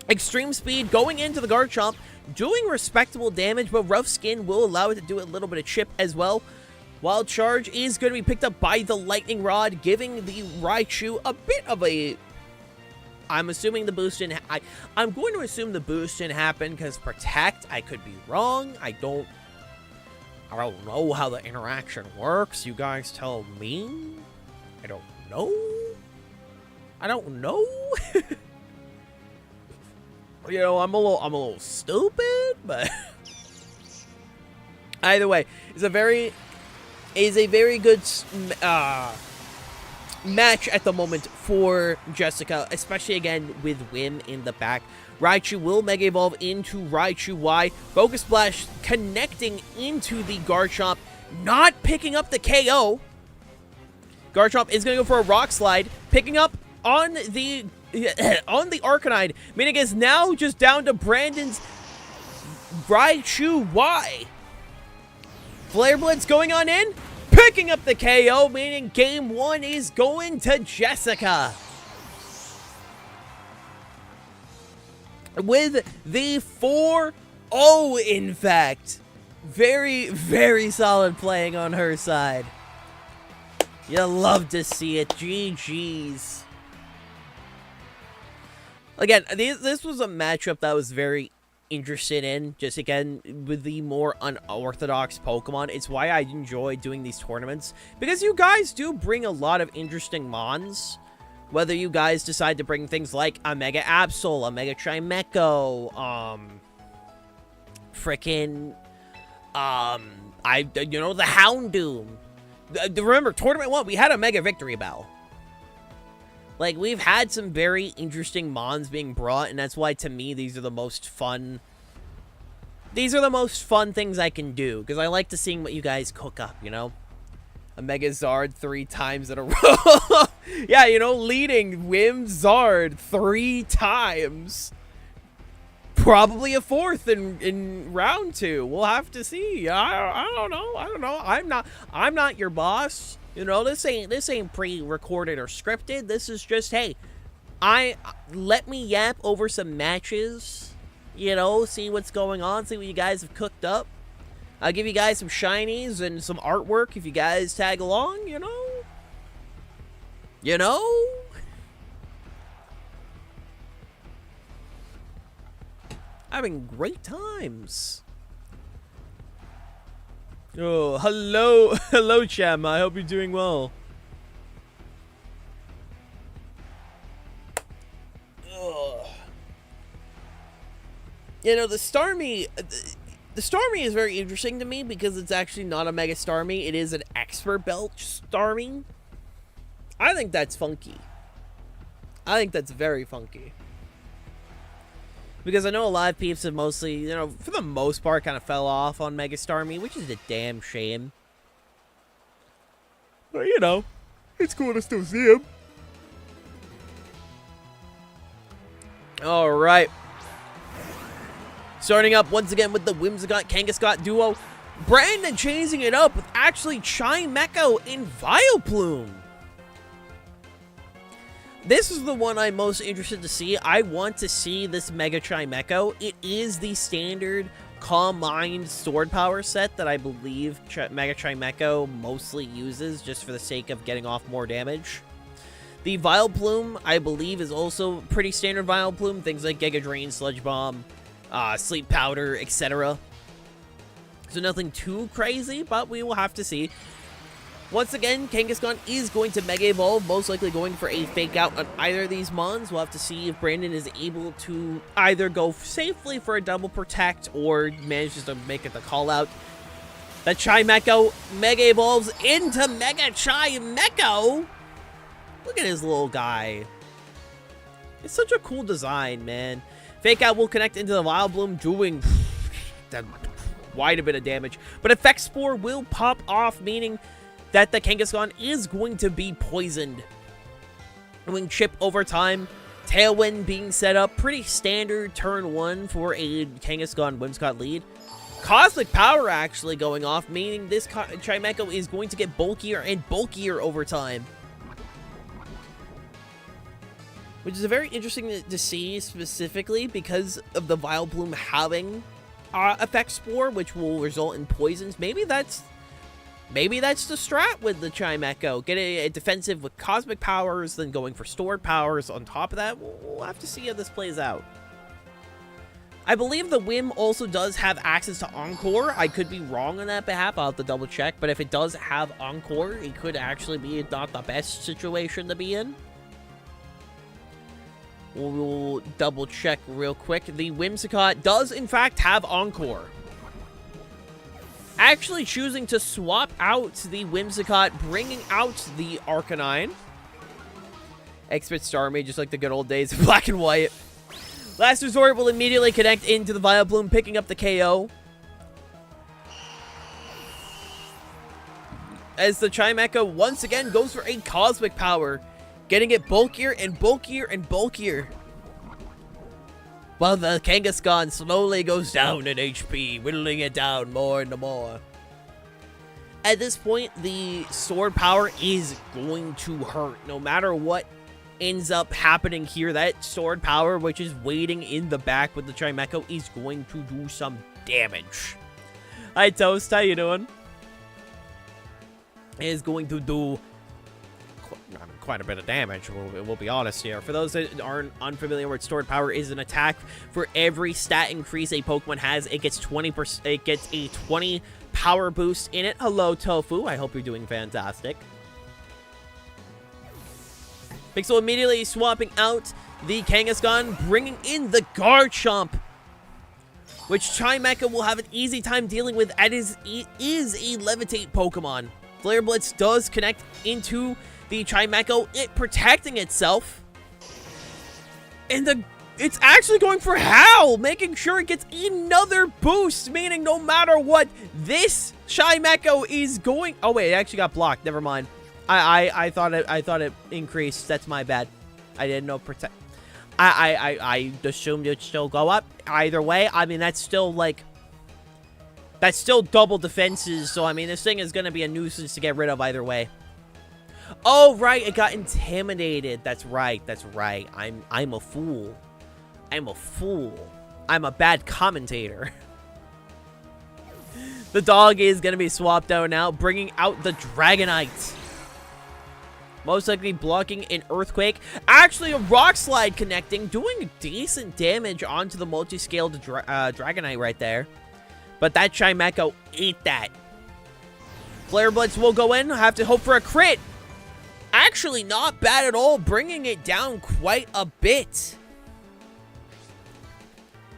Extreme Speed going into the Garchomp, doing respectable damage, but Rough Skin will allow it to do a little bit of chip as well. Wild Charge is going to be picked up by the Lightning Rod, giving the Raichu a bit of a... I'm assuming the boost didn't... I'm going to assume the boost didn't happen because Protect. I could be wrong. I don't know how the interaction works. You guys tell me. I don't know. You know, I'm a little stupid, but either way, it's a very good match at the moment for Jessica, especially again with Whim in the back. Raichu will Mega Evolve into Raichu Y. Focus Splash connecting into the Garchomp, not picking up the KO. Garchomp is going to go for a Rock Slide, picking up on the on the Arcanine, meaning it's now just down to Brandon's Raichu Y. Flare Blitz going on in, picking up the KO, meaning game 1 is going to Jessica. With the 4-0, in fact. Very, very solid playing on her side. You love to see it. GG's. Again, this was a matchup that I was very interested in. Just again, with the more unorthodox Pokemon. It's why I enjoy doing these tournaments. Because you guys do bring a lot of interesting mons. Whether you guys decide to bring things like a Mega Absol, a Mega Chimecho, frickin', the Houndoom. Remember, Tournament 1, we had a Mega Victory Bell. Like, we've had some very interesting mons being brought, and that's why, to me, these are the most fun. These are the most fun things I can do, because I like to see what you guys cook up, you know? A Mega Zard 3 times in a row. Yeah, leading Zard 3 times. Probably a 4th in round 2. We'll have to see. I don't know. I'm not your boss. This ain't pre-recorded or scripted. This is just, hey, let me yap over some matches. See what's going on. See what you guys have cooked up. I'll give you guys some shinies and some artwork if you guys tag along, Having great times. Oh, hello, Cham. I hope you're doing well. Ugh. The Starmie... The Starmie is very interesting to me because it's actually not a Mega Starmie. It is an Expert Belt Starmie. I think that's funky. I think that's very funky. Because I know a lot of peeps have mostly, for the most part, kind of fell off on Mega Starmie, which is a damn shame. But, it's cool to still see him. Alright. Starting up once again with the Whimsicott Kangaskhat duo. Brandon changing it up with actually Chimecho and Vileplume. This is the one I'm most interested to see. I want to see this Mega Chimecho. It is the standard Calm Mind Sword Power set that I believe Mega Chimecho mostly uses just for the sake of getting off more damage. The Vileplume, I believe, is also pretty standard Vileplume. Things like Giga Drain, Sludge Bomb, Sleep Powder, etc. So nothing too crazy, but we will have to see. Once again, Kangaskhan is going to Mega Evolve, most likely going for a Fake Out on either of these mons. We'll have to see if Brandon is able to either go safely for a Double Protect or manages to make it the call out. The Chimecho Mega Evolves into Mega Chimecho. Look at his little guy. It's such a cool design, man. Fake Out will connect into the Vileplume, doing quite a bit of damage. But Effect Spore will pop off, meaning that the Kangaskhan is going to be poisoned. Doing chip over time. Tailwind being set up. Pretty standard turn 1 for a Kangaskhan Whimsicott lead. Cosmic Power actually going off, meaning this Chimecho is going to get bulkier and bulkier over time. Which is very interesting to see specifically because of the Vileplume having Effect Spore, which will result in poisons. Maybe that's the strat with the Chimecho. Get a defensive with Cosmic Powers, then going for Stored Powers on top of that. We'll have to see how this plays out. I believe the Whim also does have access to Encore. I could be wrong on that behalf. I'll have to double check. But if it does have Encore, it could actually be not the best situation to be in. We'll double check real quick. The Whimsicott does, in fact, have Encore. Actually choosing to swap out the Whimsicott, bringing out the Arcanine. Expert Starmie, just like the good old days of Black and White. Last Resort will immediately connect into the Vileplume, picking up the KO. As the Chimecho once again goes for a Cosmic Power. getting it bulkier and bulkier and bulkier. While the Kangaskhan slowly goes down in HP, whittling it down more and more. At this point, the sword power is going to hurt. No matter what ends up happening here, that sword power, which is waiting in the back with the Chimecho, is going to do some damage. Hi, Toast. How you doing? It is going to do quite a bit of damage, we'll be honest here. For those that aren't unfamiliar with sword power, is an attack for every stat increase a Pokemon has. It gets 20%. It gets a 20 power boost in it. Hello, Tofu. I hope you're doing fantastic. Pixel immediately swapping out the Kangaskhan, bringing in the Garchomp, which Chimecho will have an easy time dealing with. It is a Levitate Pokemon. Flare Blitz does connect into the Chimecho, it protecting itself. And it's actually going for Howl, making sure it gets another boost, meaning no matter what, this Chimecho is going... Oh, wait, it actually got blocked. Never mind. I thought it increased. That's my bad. I didn't know protect... I assumed it'd still go up. Either way, I mean, that's still, like... That's still double defenses, so, I mean, this thing is going to be a nuisance to get rid of either way. Oh, right, it got intimidated. That's right, that's right. I'm a fool. I'm a fool. I'm a bad commentator. The dog is going to be swapped out now, bringing out the Dragonite. Most likely blocking an Earthquake. Actually, a Rock Slide connecting, doing decent damage onto the multi-scaled Dragonite right there. But that Chimecho ate that. Flare Blitz will go in. Have to hope for a crit. Actually, not bad at all, bringing it down quite a bit.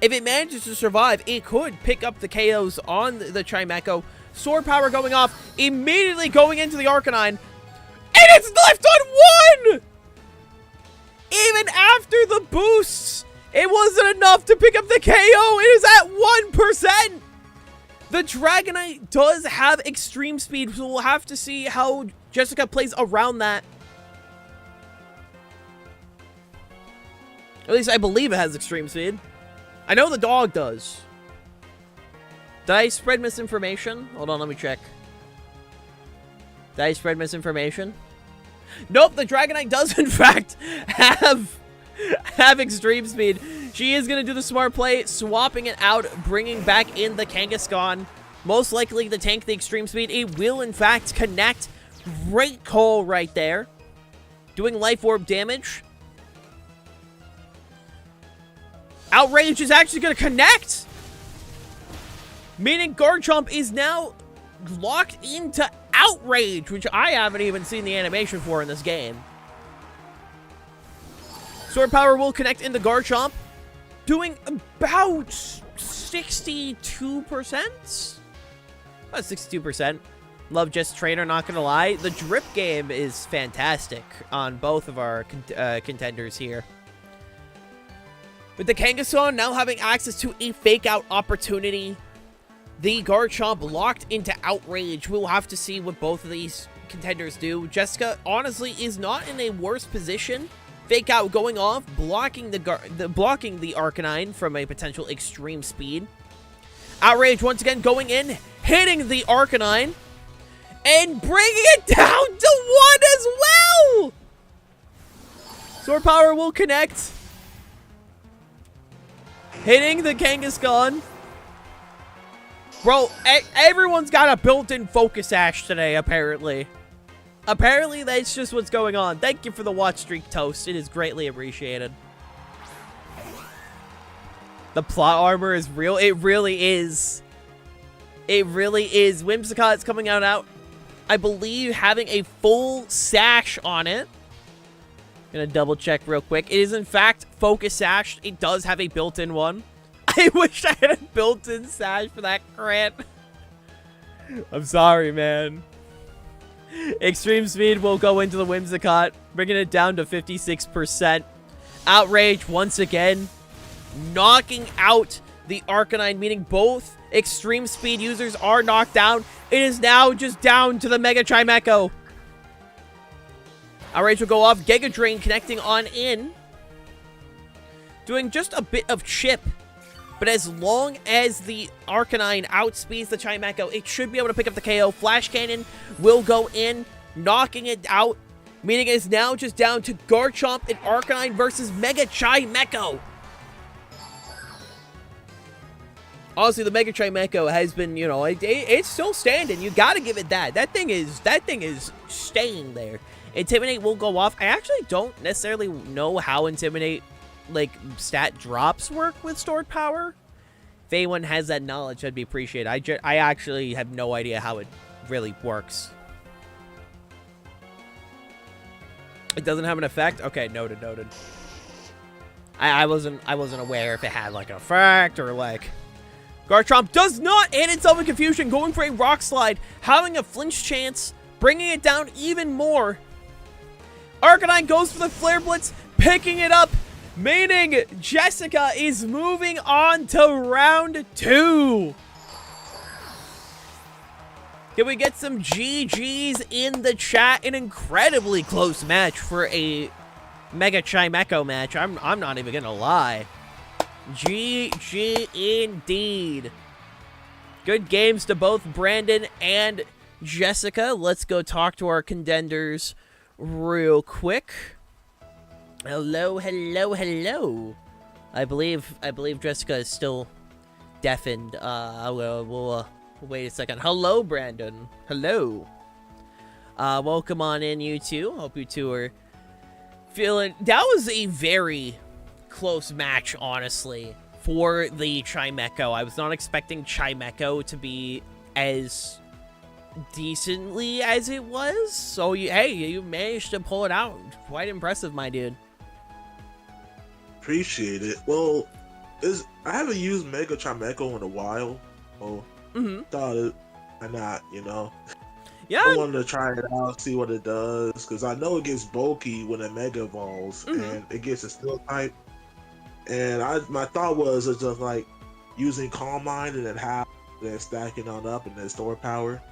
If it manages to survive, it could pick up the KOs on the Chimecho. Sword power going off, immediately going into the Arcanine. And it's left on 1! Even after the boosts, it wasn't enough to pick up the KO. It is at 1%. The Dragonite does have extreme speed, so we'll have to see how Jessica plays around that. At least I believe it has extreme speed. I know the dog does. Did I spread misinformation? Hold on, let me check. Did I spread misinformation? Nope, the Dragonite does in fact have extreme speed. She is going to do the smart play, swapping it out, bringing back in the Kangaskhan. Most likely to tank the extreme speed. It will, in fact, connect. Great call right there. Doing Life Orb damage. Outrage is actually going to connect. Meaning Garchomp is now locked into Outrage, which I haven't even seen the animation for in this game. Sword Power will connect into Garchomp. Doing about 62%? About 62%. Love Just Trainer, not gonna lie. The drip game is fantastic on both of our contenders here. With the Kangaskhan now having access to a fake out opportunity, the Garchomp locked into Outrage. We'll have to see what both of these contenders do. Jessica, honestly, is not in a worse position. Fake out going off, blocking the Arcanine from a potential extreme speed. Outrage once again going in, hitting the Arcanine, and bringing it down to 1 as well! Sword Power will connect. Hitting the Kangaskhan. Bro, everyone's got a built-in Focus Sash today, apparently. Apparently, that's just what's going on. Thank you for the watch streak, Toast. It is greatly appreciated. The plot armor is real. It really is. It really is. Whimsicott's coming out, I believe, having a full sash on it. Gonna double check real quick. It is, in fact, Focus Sash. It does have a built-in one. I wish I had a built-in sash for that crit. I'm sorry, man. Extreme Speed will go into the Whimsicott, bringing it down to 56%. Outrage, once again, knocking out the Arcanine, meaning both Extreme Speed users are knocked down. It is now just down to the Mega Chimecho. Outrage will go off. Giga Drain connecting on in. Doing just a bit of chip. But as long as the Arcanine outspeeds the Chimecho, it should be able to pick up the KO. Flash Cannon will go in, knocking it out. Meaning it is now just down to Garchomp and Arcanine versus Mega Chimecho. Honestly, the Mega Chimecho has been, you know, it's still standing. You gotta give it that. That thing is staying there. Intimidate will go off. I actually don't necessarily know how Intimidate, like, stat drops work with stored power. If anyone has that knowledge, that'd be appreciated. I actually have no idea how it really works. It doesn't have an effect? Okay, noted. I wasn't aware if it had, like, an effect or, like... Garchomp does not end itself in confusion, going for a Rock Slide, having a flinch chance, bringing it down even more. Arcanine goes for the Flare Blitz, picking it up, meaning Jessica is moving on to round 2. Can we get some GGs in the chat? An incredibly close match for a Mega Chimecho match. I'm not even gonna lie. GG indeed. Good games to both Brandon and Jessica. Let's go talk to our contenders real quick. Hello. I believe Jessica is still deafened. We'll wait a second. Hello, Brandon. Hello. Welcome on in, you two. Hope you two are feeling... That was a very close match, honestly, for the Chimecho. I was not expecting Chimecho to be as decently as it was. So, you managed to pull it out. Quite impressive, my dude. Appreciate it. Well, I haven't used Mega Chimecho in a while. So thought it, why not, you know? Yeah. I wanted to try it out, see what it does, because I know it gets bulky when it Mega Evolves, and it gets a Steel type. And my thought was it's just like using Calm Mind and then stacking on up and then store power.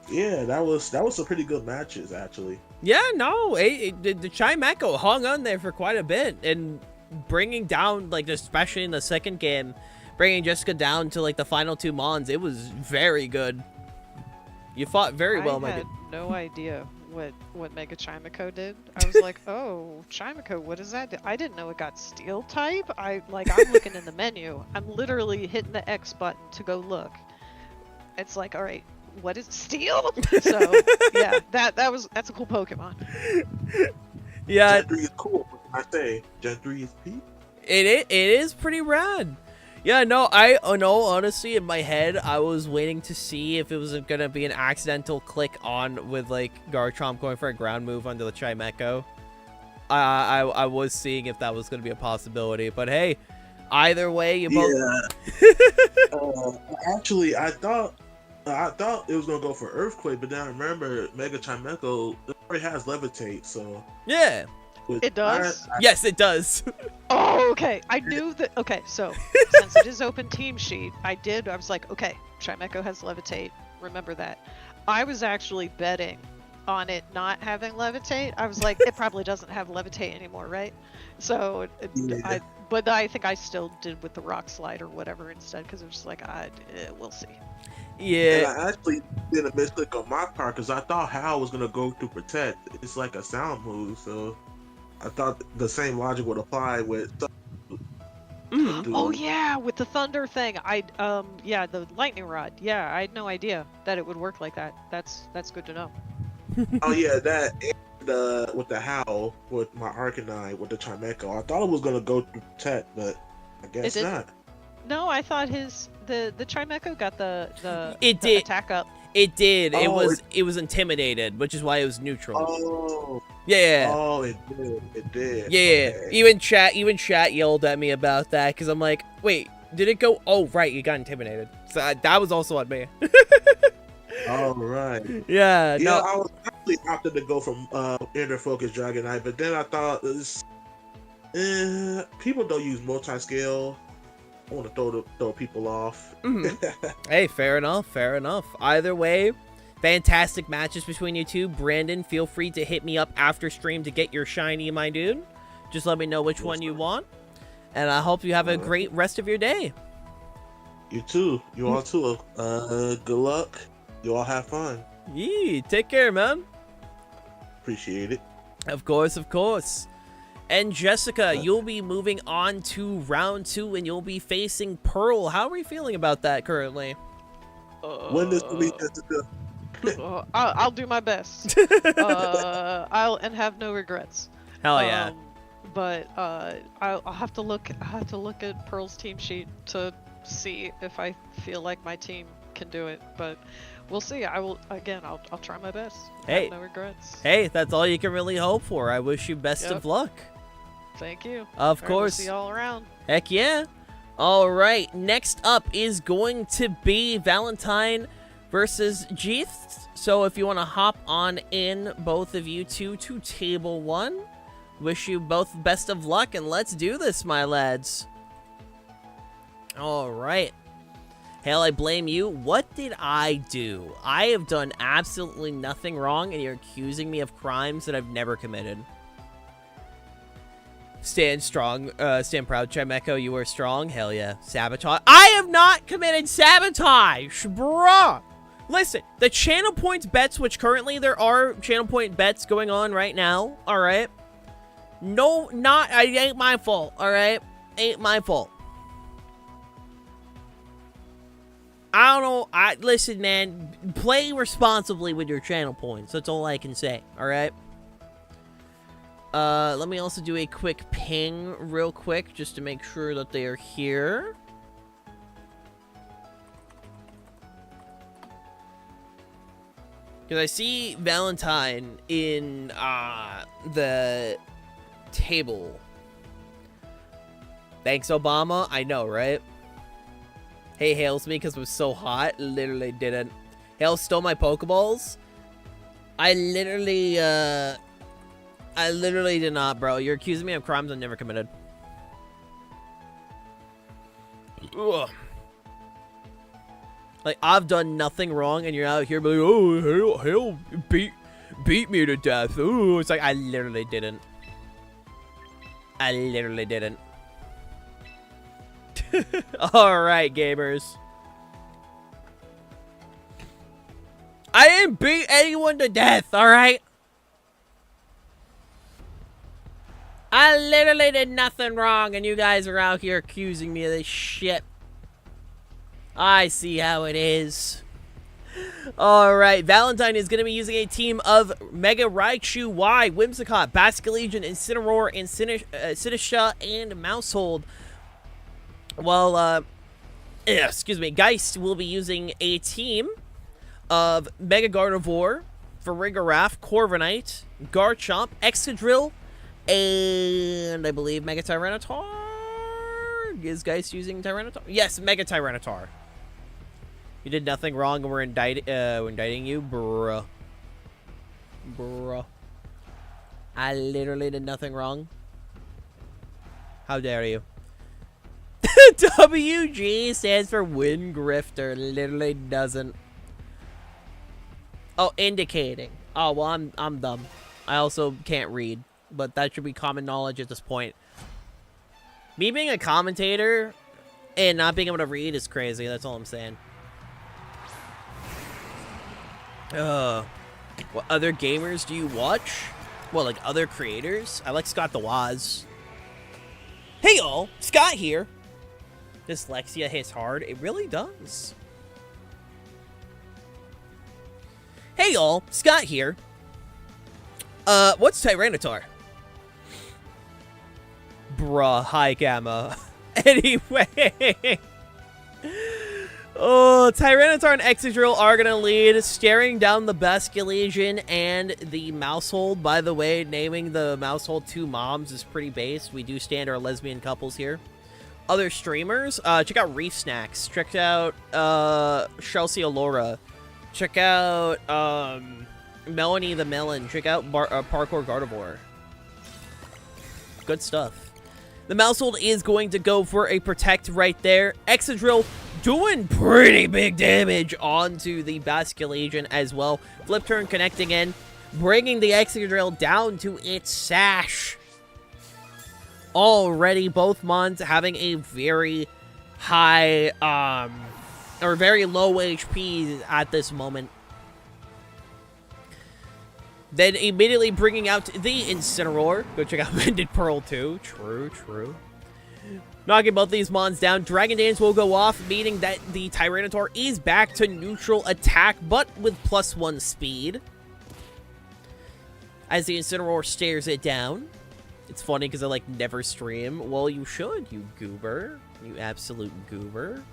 Yeah, that was some pretty good matches, actually. Yeah, no, the Chimecho hung on there for quite a bit, and bringing down, like, especially in the second game, bringing Jessica down to, like, the final 2 Mons, it was very good. You fought very well, my dude. I had no idea what Mega Chimecho did. I was like, oh, Chimecho, what does that do? I didn't know it got Steel type. I'm looking in the menu. I'm literally hitting the X button to go look. It's like, all right, what is Steel? So yeah, that's a cool Pokemon. Yeah, Gen 3 is cool. I say Gen 3 is peak. It is pretty rad. Yeah, no, honestly, in my head, I was waiting to see if it was gonna be an accidental click on with, like, Garchomp going for a ground move onto the Chimecho. I was seeing if that was gonna be a possibility, but hey, either way, you both... Yeah. Actually, I thought it was gonna go for Earthquake, but then I remember Mega Chimecho already has Levitate, so... Yeah. It does? Yes, it does. Oh, okay. I knew that. Okay, so since it is open team sheet, I was like, okay, Chimecho has Levitate. Remember that. I was actually betting on it not having Levitate. I was like, it probably doesn't have Levitate anymore, right? So, but I think I still did with the Rock Slide or whatever instead, because it was just like, we'll see. Yeah. And I actually did a mistake on my part, because I thought Hal was going to go through Protect. It's like a sound move, so... I thought the same logic would apply with. Oh yeah, with the thunder thing. Yeah, the lightning rod. Yeah, I had no idea that it would work like that. That's good to know. Oh yeah, that and with the Howl with my Arcanine with the Chimecho. I thought it was gonna go through Protect, but I guess not. No, I thought the Chimecho got the attack up. It did. Oh, it was intimidated, which is why it was neutral. Oh. Yeah. Oh, it did. It did. Yeah. Okay. Even chat yelled at me about that because I'm like, wait, did it go? Oh, right, you got intimidated. So that was also on me. All right. Yeah. Yeah, No. I was actually opted to go from Inner Focus Dragonite, but then I thought people don't use multi-scale. I want to throw people off. Hey, fair enough. Either way, Fantastic matches between you two. Brandon, feel free to hit me up after stream to get your shiny, my dude. Just let me know which one you want. And I hope you have a great rest of your day. You too. You all too. Good luck. You all have fun. Yee, take care, man. Appreciate it. Of course, of course. And Jessica, you'll be moving on to round 2, and you'll be facing Pearl. How are we feeling about that currently? When this will be Jessica? I'll do my best. I'll have no regrets. Hell yeah. But I'll have to look. I have to look at Pearl's team sheet to see if I feel like my team can do it. But we'll see. I will again. I'll try my best. Hey, have no regrets. Hey, that's all you can really hope for. I wish you best of luck. Thank you. Of All course. Right, we'll see you all around. Heck yeah. All right. Next up is going to be Valentine versus Jeeth. So if you want to hop on in, both of you two, to table 1. Wish you both best of luck, and let's do this, my lads. All right. Hell, I blame you. What did I do? I have done absolutely nothing wrong, and you're accusing me of crimes that I've never committed. Stand strong. Stand proud, Chimeco. You are strong. Hell yeah. Sabotage. I have not committed sabotage, bruh. Listen, the channel points bets, which currently there are channel point bets going on right now, alright? No, it ain't my fault, alright? Ain't my fault. I don't know, listen, man, play responsibly with your channel points, that's all I can say, alright? Let me also do a quick ping real quick, just to make sure that they are here. Because I see Valentine in, the table. Thanks, Obama. I know, right? Hey, hails me because it was so hot. Literally didn't. Hail stole my Pokeballs. I literally did not, bro. You're accusing me of crimes I never committed. Ugh. Like, I've done nothing wrong, and you're out here like, oh, hell, beat me to death. Ooh, it's like, I literally didn't. I literally didn't. Alright, gamers. I didn't beat anyone to death, alright? I literally did nothing wrong, and you guys are out here accusing me of this shit. I see how it is. Alright, Valentine is going to be using a team of Mega Raichu Y, Whimsicott, Basculegion, Incineroar, and Sinisha, and Mousehold. Well, excuse me, Geist will be using a team of Mega Gardevoir, Farigiraf, Corviknight, Garchomp, Excadrill, and I believe Mega Tyranitar. Is Geist using Tyranitar? Yes, Mega Tyranitar. You did nothing wrong, and we're indicting you, bruh. Bruh. I literally did nothing wrong. How dare you? WG stands for Wind Grifter. Literally doesn't. Oh, indicating. Oh, well, I'm dumb. I also can't read, but that should be common knowledge at this point. Me being a commentator and not being able to read is crazy. That's all I'm saying. What other gamers do you watch? Well, like other creators? I like Scott the Woz. Hey y'all, Scott here. Dyslexia hits hard. It really does. Hey y'all, Scott here. What's Tyranitar? Bruh, hi Gamma. Anyway. Oh, Tyranitar and Excadrill are going to lead, staring down the Basculegion and the Mousehold. By the way, naming the Mousehold 2 moms is pretty based. We do stand our lesbian couples here. Other streamers, check out Reef Snacks. Check out Chelsea Alora. Check out Melanie the Melon. Check out Parkour Gardevoir. Good stuff. The Mousehold is going to go for a Protect right there. Excadrill doing pretty big damage onto the Basculegion as well. Flip turn connecting in, bringing the Excadrill down to its sash. Already, both Mons having a very high, or very low HP at this moment. Then immediately bringing out the Incineroar. Go check out Mended Pearl too. True. Knocking both these Mons down. Dragon Dance will go off, meaning that the Tyranitar is back to neutral attack, but with +1 speed. As the Incineroar stares it down. It's funny because I, like, never stream. Well, you should, you goober. You absolute goober.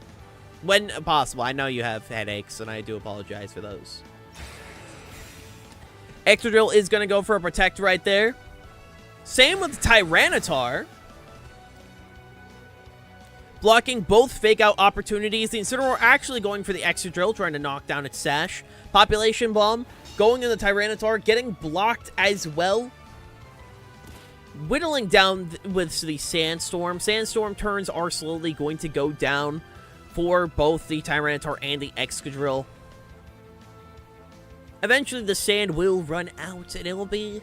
When possible. I know you have headaches, and I do apologize for those. Excadrill is going to go for a Protect right there. Same with Tyranitar. Blocking both Fake Out opportunities. The Incineroar actually going for the Excadrill, trying to knock down its sash. Population Bomb going in the Tyranitar, getting blocked as well. Whittling down with the Sandstorm. Sandstorm turns are slowly going to go down for both the Tyranitar and the Excadrill. Eventually, the sand will run out, and it will be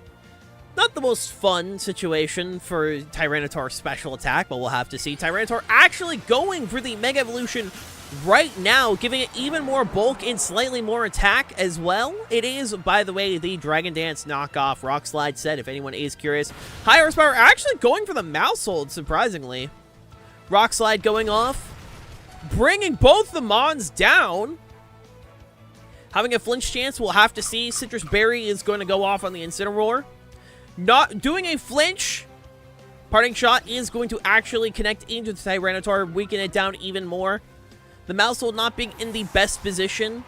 not the most fun situation for Tyranitar's special attack, but we'll have to see. Tyranitar actually going for the Mega Evolution right now, giving it even more bulk and slightly more attack as well. It is, by the way, the Dragon Dance knockoff Rock Slide set, if anyone is curious. High Horsepower actually going for the Maushold, surprisingly. Rock Slide going off, bringing both the Mons down. Having a flinch chance, we'll have to see. Citrus Berry is going to go off on the Incineroar. Not doing a flinch. Parting Shot is going to actually connect into the Tyranitar, weaken it down even more. The Maushold not being in the best position.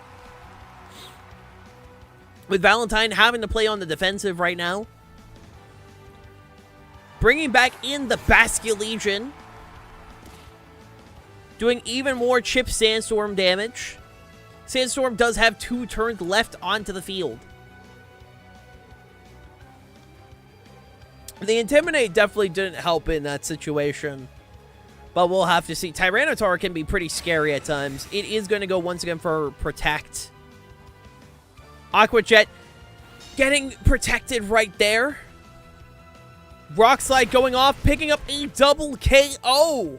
With Valentine having to play on the defensive right now. Bringing back in the Basculegion. Doing even more Chip Sandstorm damage. Sandstorm does have 2 turns left onto the field. The Intimidate definitely didn't help in that situation. But we'll have to see. Tyranitar can be pretty scary at times. It is going to go once again for Protect. Aqua Jet getting protected right there. Rock Slide going off, picking up a double KO.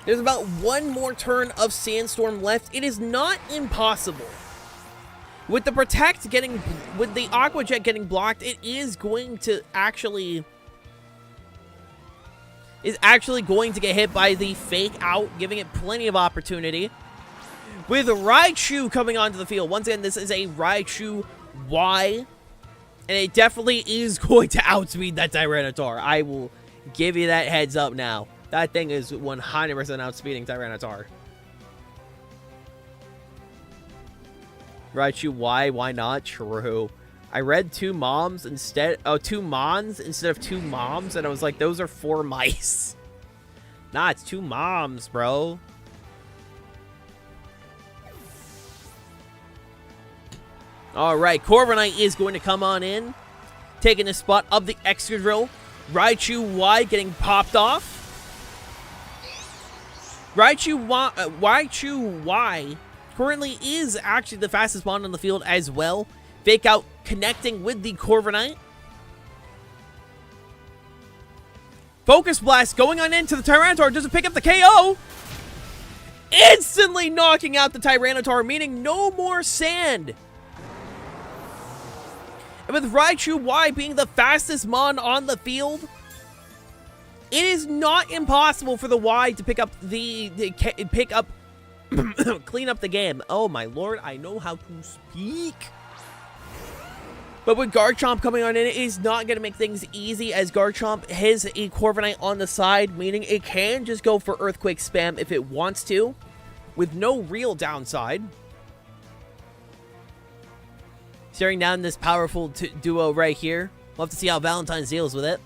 There's about 1 more turn of Sandstorm left. It is not impossible. With the Protect getting, with the Aqua Jet getting blocked, it is going to actually, going to get hit by the Fake Out, giving it plenty of opportunity. With Raichu coming onto the field. Once again, this is a Raichu Y. And it definitely is going to outspeed that Tyranitar. I will give you that heads up now. That thing is 100% outspeeding Tyranitar. Raichu Y, why not? True. I read 2 moms instead, 2 mons instead of 2 moms, and I was like, those are 4 mice. Nah, it's 2 moms, bro. Alright, Corviknight is going to come on in, taking the spot of the Excadrill. Raichu Y getting popped off. Raichu Y currently is actually the fastest Mon on the field as well. Fake Out connecting with the Corviknight. Focus Blast going on into the Tyranitar. Doesn't pick up the KO. Instantly knocking out the Tyranitar, meaning no more sand. And with Raichu Y being the fastest Mon on the field, it is not impossible for the Y to pick up clean up the game. Oh my lord, I know how to speak. But with Garchomp coming on in, it is not going to make things easy, as Garchomp has a Corviknight on the side, meaning it can just go for Earthquake spam if it wants to, with no real downside. Staring down this powerful duo right here. We'll have to see how Valentine deals with it.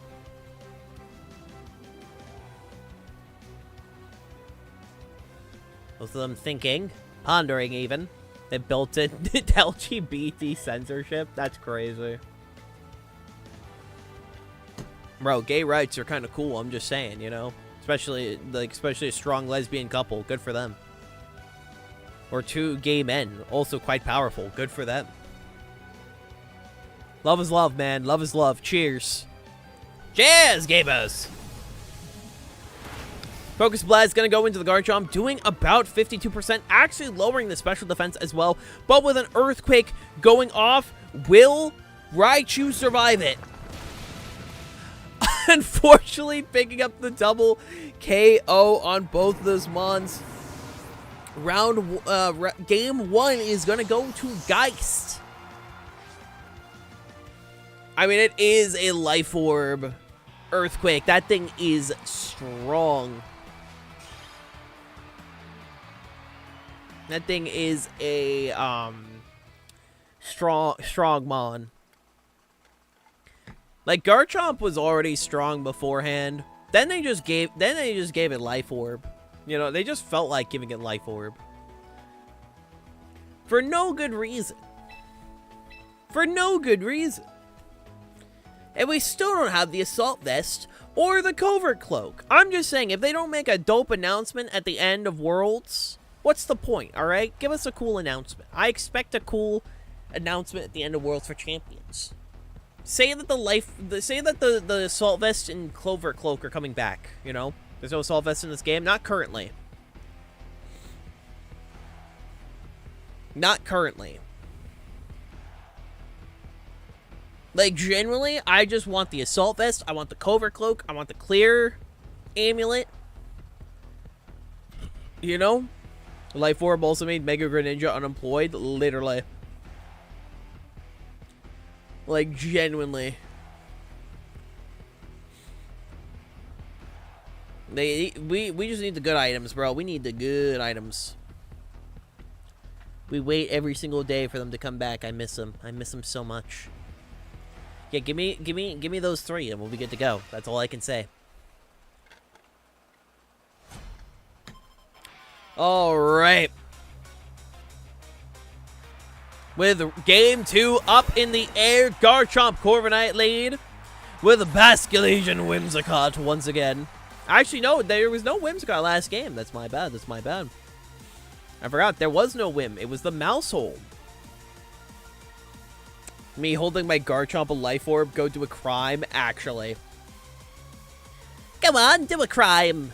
Both of them thinking, pondering even. They built it LGBT censorship. That's crazy. Bro, gay rights are kind of cool. I'm just saying, you know. Especially a strong lesbian couple. Good for them. Or 2 gay men, also quite powerful. Good for them. Love is love, man. Love is love. Cheers. Cheers, gamers! Focus Blast is going to go into the Garchomp, doing about 52%, actually lowering the special defense as well. But with an Earthquake going off, will Raichu survive it? Unfortunately, picking up the double KO on both of those Mons. Game 1 is going to go to Geist. I mean, it is a Life Orb Earthquake. That thing is strong. That thing is a strong Mon. Like, Garchomp was already strong beforehand. Then they just gave it Life Orb. You know, they just felt like giving it Life Orb. For no good reason. For no good reason. And we still don't have the Assault Vest or the Covert Cloak. I'm just saying, if they don't make a dope announcement at the end of Worlds, what's the point, alright? Give us a cool announcement. I expect a cool announcement at the end of Worlds for Champions. Say that the Assault Vest and Covert Cloak are coming back, you know? There's no Assault Vest in this game. Not currently. Not currently. Like, generally, I just want the Assault Vest. I want the Covert Cloak. I want the Clear Amulet. You know? Life Orb also made Mega Greninja unemployed. Literally. Like, genuinely. We just need the good items, bro. We need the good items. We wait every single day for them to come back. I miss them. I miss them so much. Yeah, give me those 3 and we'll be good to go. That's all I can say. All right. With game 2 up in the air, Garchomp Corviknight lead with Basculation Whimsicott once again. Actually, no, there was no Whimsicott last game. That's my bad. That's my bad. I forgot. There was no Whim. It was the Maushold. Me holding my Garchomp a Life Orb, go do a crime, actually. Come on, do a crime.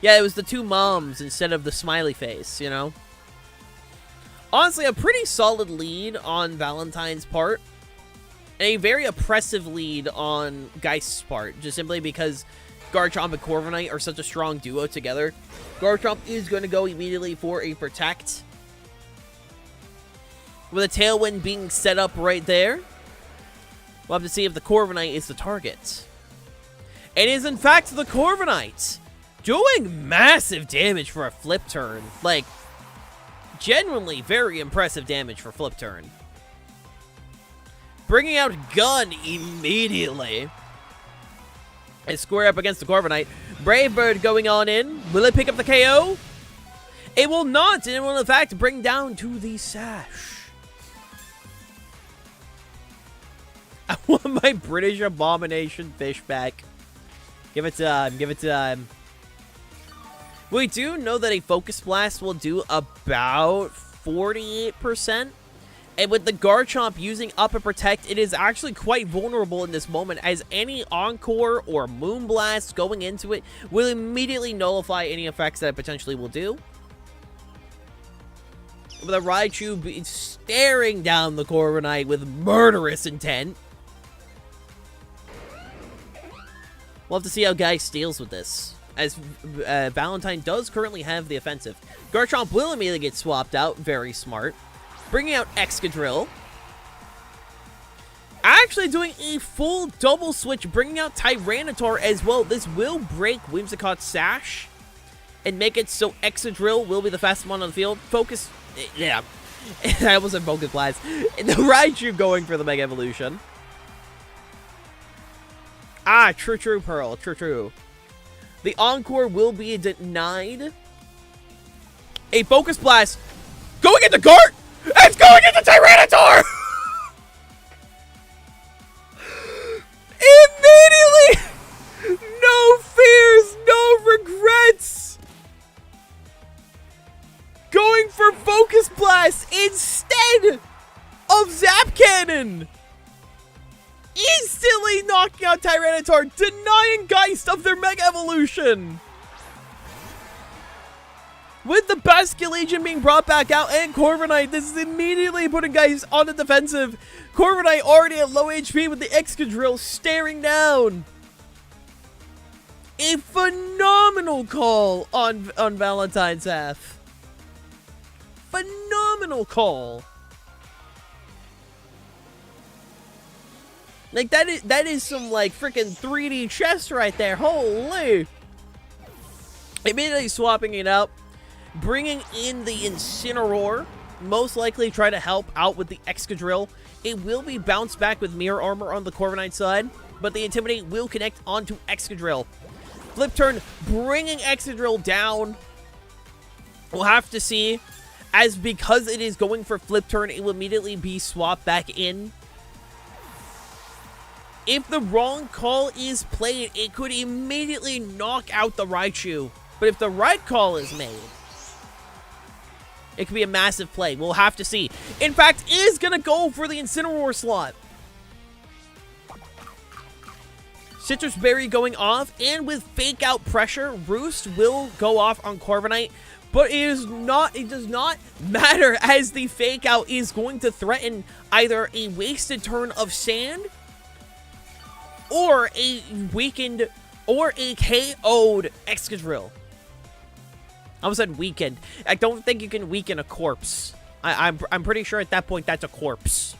Yeah, it was the 2 moms instead of the smiley face, you know? Honestly, a pretty solid lead on Valentine's part. And a very oppressive lead on Geist's part, just simply because Garchomp and Corviknight are such a strong duo together. Garchomp is going to go immediately for a Protect. With a Tailwind being set up right there. We'll have to see if the Corviknight is the target. It is, in fact, the Corviknight. Doing massive damage for a flip turn. Like, genuinely very impressive damage for flip turn. Bringing out Gun immediately. And square up against the Corviknight. Brave Bird going on in. Will it pick up the KO? It will not, and it will in fact bring down to the Sash. I want my British Abomination fish back. Give it time. Give it time. We do know that a Focus Blast will do about 48%. And with the Garchomp using Up and Protect, it is actually quite vulnerable in this moment, as any Encore or Moonblast going into it will immediately nullify any effects that it potentially will do. With a Raichu staring down the Corviknight with murderous intent. We'll have to see how Geist deals with this, as Valentine does currently have the offensive. Garchomp will immediately get swapped out. Very smart. Bringing out Excadrill. Actually doing a full double switch, bringing out Tyranitar as well. This will break Whimsicott's Sash and make it so Excadrill will be the fastest one on the field. Focus, yeah. I almost said Focus Blast. The Raichu going for the Mega Evolution. Ah, true, Pearl. True. The Encore will be denied. A Focus Blast going into Gart! It's going into Tyranitar! Immediately! No fears, Zap Cannon! Instantly knocking out Tyranitar, denying Geist of their Mega Evolution! With the Basculegion being brought back out and Corviknight, this is immediately putting Geist on the defensive. Corviknight already at low HP with the Excadrill staring down. A phenomenal call on Valentine's half. Phenomenal call. Like, that is some, like, freaking 3D chess right there. Holy. Immediately swapping it out. Bringing in the Incineroar. Most likely try to help out with the Excadrill. It will be bounced back with Mirror Armor on the Corviknight side. But the Intimidate will connect onto Excadrill. Flip turn, bringing Excadrill down. We'll have to see. As because it is going for flip turn, it will immediately be swapped back in. If the wrong call is played, it could immediately knock out the Raichu. But if the right call is made, it could be a massive play. We'll have to see. In fact, is going to go for the Incineroar slot. Citrus Berry going off, and with Fake Out pressure, Roost will go off on Corviknight. But it does not matter, as the Fake Out is going to threaten either a wasted turn of Sand or a weakened or a KO'd Excadrill. I almost said weakened. I don't think you can weaken a corpse. I'm pretty sure at that point that's a corpse.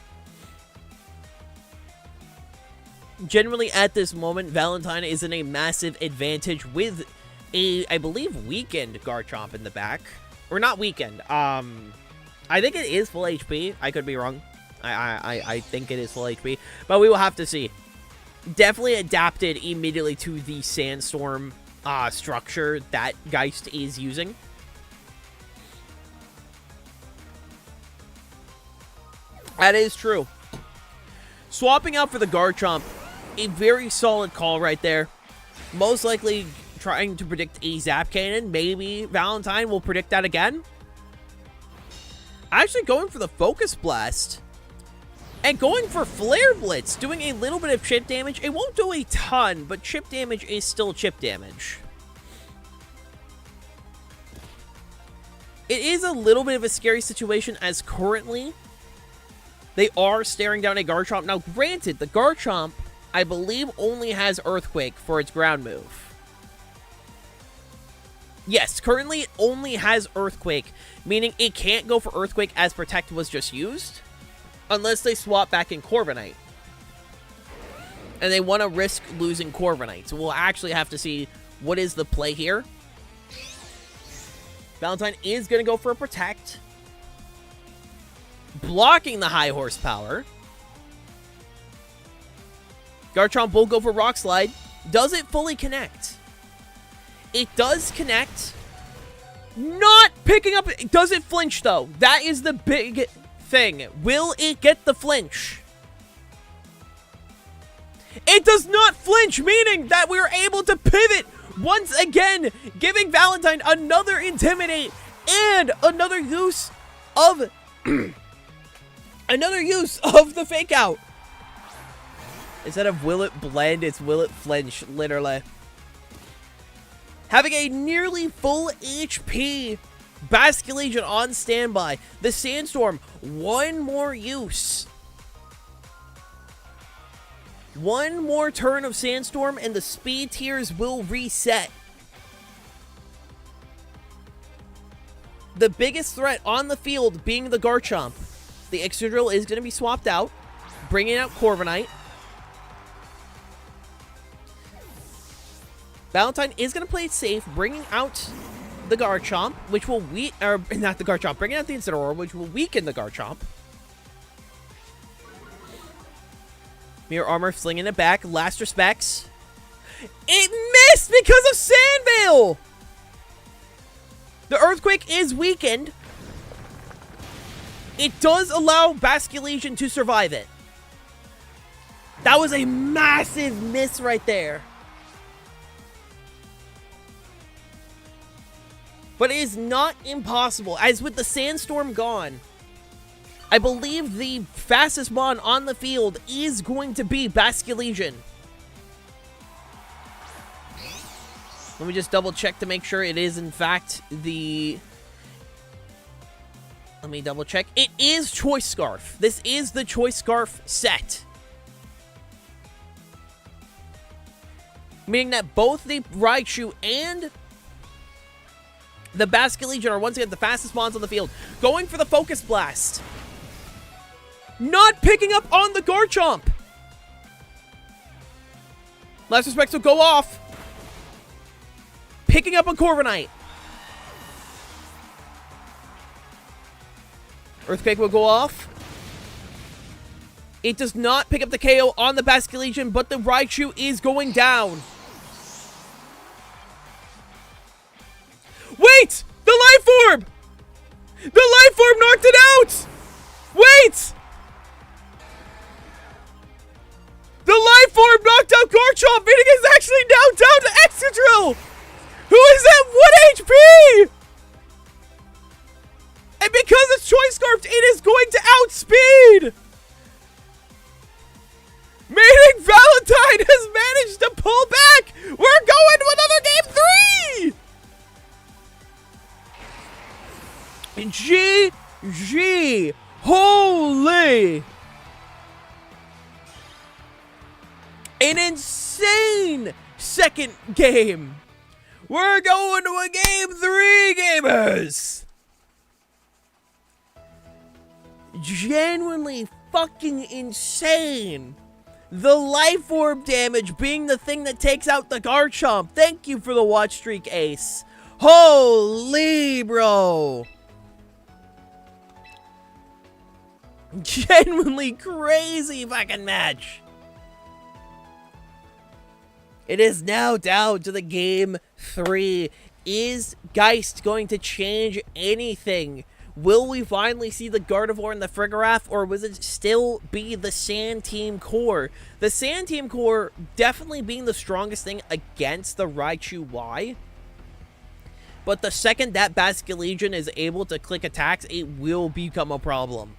Generally at this moment, Valentine is in a massive advantage with a, I believe, weakened Garchomp in the back. Or not weakened. I think it is full HP. I could be wrong. I think it is full HP. But we will have to see. Definitely adapted immediately to the Sandstorm structure that Geist is using. That is true. Swapping out for the Garchomp, a very solid call right there. Most likely trying to predict a Zap Cannon. Maybe Valentine will predict that again. Actually going for the Focus Blast. And going for Flare Blitz, doing a little bit of chip damage. It won't do a ton, but chip damage is still chip damage. It is a little bit of a scary situation, as currently they are staring down a Garchomp. Now, granted, the Garchomp, I believe, only has Earthquake for its ground move. Yes, currently it only has Earthquake, meaning it can't go for Earthquake as Protect was just used. Unless they swap back in Corviknight. And they want to risk losing Corviknight. So we'll actually have to see what is the play here. Valentine is going to go for a Protect. Blocking the high horsepower. Garchomp will go for Rock Slide. Does it fully connect? It does connect. Not picking up. Does it flinch, though? That is the big thing. Will it get the flinch? It does not flinch, meaning that we're able to pivot once again, giving Valentine another Intimidate and another use of the Fake Out. Instead of will it blend, it's will it flinch, literally. Having a nearly full HP Basculegion on standby. The Sandstorm, one more use. One more turn of Sandstorm and the speed tiers will reset. The biggest threat on the field being the Garchomp. The Excadrill is going to be swapped out, bringing out Corviknight. Valentine is going to play it safe, bringing out the Garchomp, which will bringing out the Incineroar, which will weaken the Garchomp. Mirror Armor slinging it back. Last respects. It missed because of Sand Veil! The Earthquake is weakened. It does allow Basculegion to survive it. That was a massive miss right there. But it is not impossible, as with the Sandstorm gone, I believe the fastest mon on the field is going to be Basculegion. Let me just double check to make sure it is in fact the... Let me double check. It is Choice Scarf. This is the Choice Scarf set. Meaning that both the Raichu and the Basculegion are once again the fastest mons on the field. Going for the Focus Blast. Not picking up on the Garchomp. Last Respect will go off. Picking up on Corviknight. Earthquake will go off. It does not pick up the KO on the Basculegion, but the Raichu is going down. Wait! The Life Orb! The Life Orb knocked it out! Wait! The Life Orb knocked out Garchomp, meaning it's actually now down to Excadrill! Who is at 1 HP! And because it's Choice Scarfed, it is going to outspeed! Meaning Valentine has managed to pull back! We're going to another game 3! GG! Holy! An insane second game! We're going to a game 3, gamers! Genuinely fucking insane! The Life Orb damage being the thing that takes out the Garchomp. Thank you for the watch streak, Ace. Holy, bro. Genuinely crazy fucking match. It is now down to the game 3. Is Geist going to change anything? Will we finally see the Gardevoir and the Frigoraph, or will it still be the Sand Team core? The Sand Team core definitely being the strongest thing against the Raichu Y. But the second that Basculegion is able to click attacks, it will become a problem.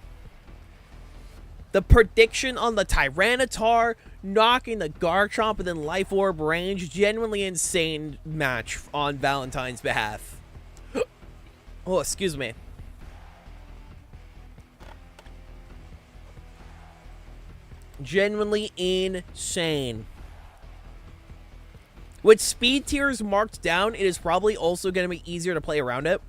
The prediction on the Tyranitar, knocking the Garchomp and then Life Orb range, genuinely insane match on Valentine's behalf. Oh, excuse me. Genuinely insane. With speed tiers marked down, it is probably also going to be easier to play around it.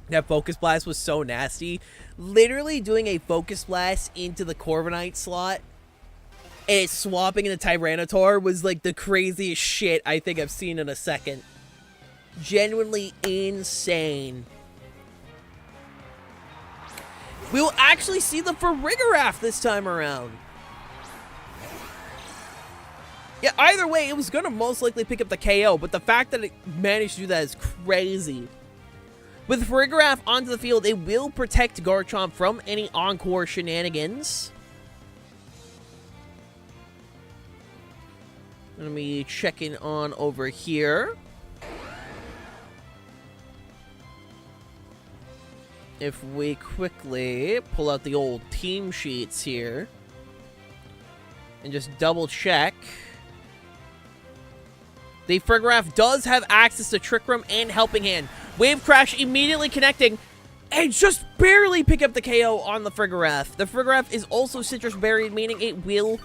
That Focus Blast was so nasty. Literally doing a Focus Blast into the Corviknight slot and swapping into Tyranitar was like the craziest shit I think I've seen in a second. Genuinely insane. We will actually see the Farigiraf this time around. Yeah, either way, it was going to most likely pick up the KO, but the fact that it managed to do that is crazy. With Farigiraf onto the field, it will protect Garchomp from any Encore shenanigans. Let me check in on over here. If we quickly pull out the old team sheets here and just double check. The Farigiraf does have access to Trick Room and Helping Hand. Wave Crash immediately connecting and just barely pick up the KO on the Farigiraf. The Farigiraf is also Citrus Berry, meaning it will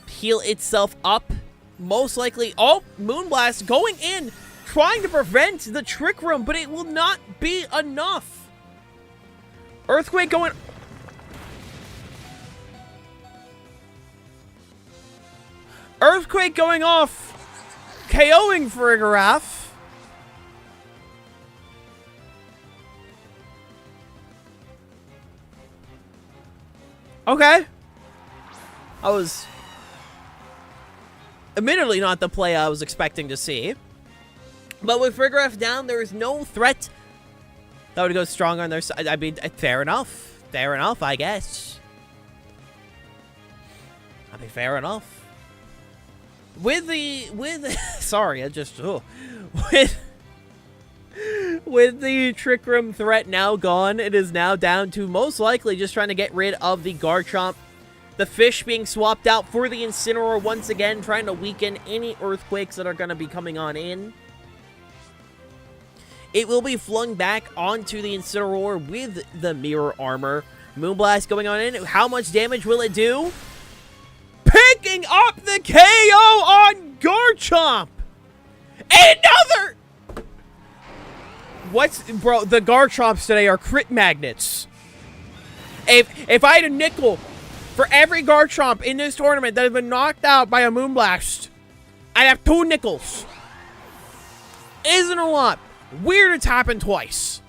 heal itself up. Most likely, oh, Moonblast going in, trying to prevent the Trick Room, but it will not be enough. Earthquake going... Earthquake going off. KOing Farigiraf. Okay. I was admittedly not the play I was expecting to see. But with Farigiraf down, there is no threat that would go strong on their side. I mean, fair enough. Fair enough, I guess. I mean, fair enough. With sorry, I just, with With the Trick Room threat now gone, it is now down to most likely just trying to get rid of the Garchomp. The fish being swapped out for the Incineroar once again, trying to weaken any Earthquakes that are going to be coming on in. It will be flung back onto the Incineroar with the Mirror Armor. Moonblast going on in. How much damage will it do? Picking up the KO on Garchomp! Another! Bro, the Garchomps today are crit magnets. If I had a nickel for every Garchomp in this tournament that has been knocked out by a Moonblast, I'd have 2 nickels. Isn't a lot. Weird it's happened twice.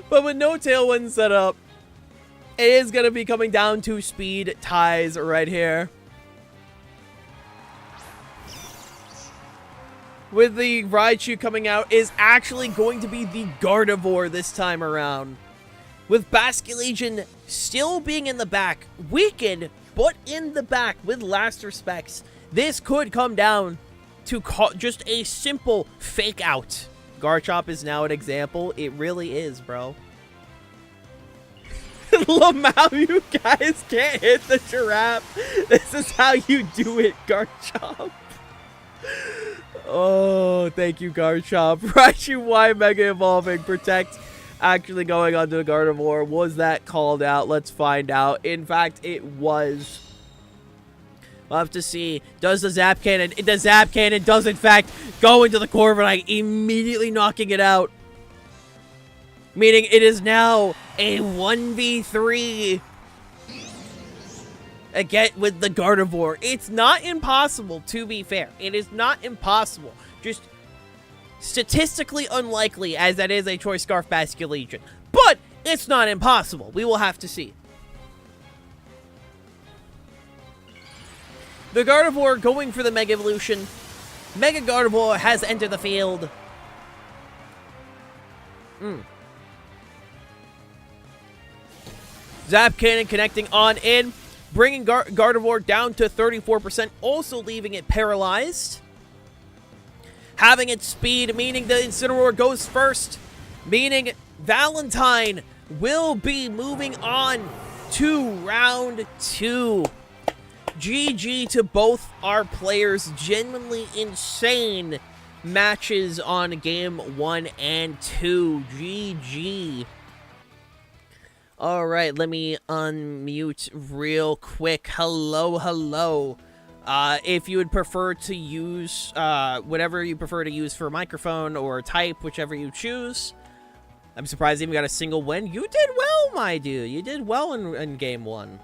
But with no Tailwind set up, it is going to be coming down to speed ties right here. With the Raichu coming out, is actually going to be the Gardevoir this time around. With Basculegion still being in the back, weakened, but in the back with last respects, this could come down to just a simple fake out. Garchomp is now an example. It really is, bro. Lamau, you guys can't hit the giraffe. This is how you do it, Garchomp. Oh, thank you, Garchomp. Raichu Y Mega Evolving. Protect actually going onto the Gardevoir. Was that called out? Let's find out. In fact, it was. We'll have to see. Does the Zap Cannon? The Zap Cannon does, in fact, go into the Corviknight, immediately knocking it out. Meaning it is now a 1v3 again with the Gardevoir. It's not impossible, to be fair. It is not impossible. Just statistically unlikely, as that is a Choice Scarf Basculegion. But it's not impossible. We will have to see. The Gardevoir going for the Mega Evolution. Mega Gardevoir has entered the field. Zap Cannon connecting on in, bringing Gardevoir down to 34%, also leaving it paralyzed. Having its speed, meaning the Incineroar goes first, meaning Valentine will be moving on to round 2. GG to both our players. Genuinely insane matches on game 1 and 2. GG. Alright, let me unmute real quick. Hello, hello. If you would prefer to use whatever you prefer to use for microphone or type, whichever you choose. I'm surprised you even got a single win. You did well, my dude. You did well in game 1.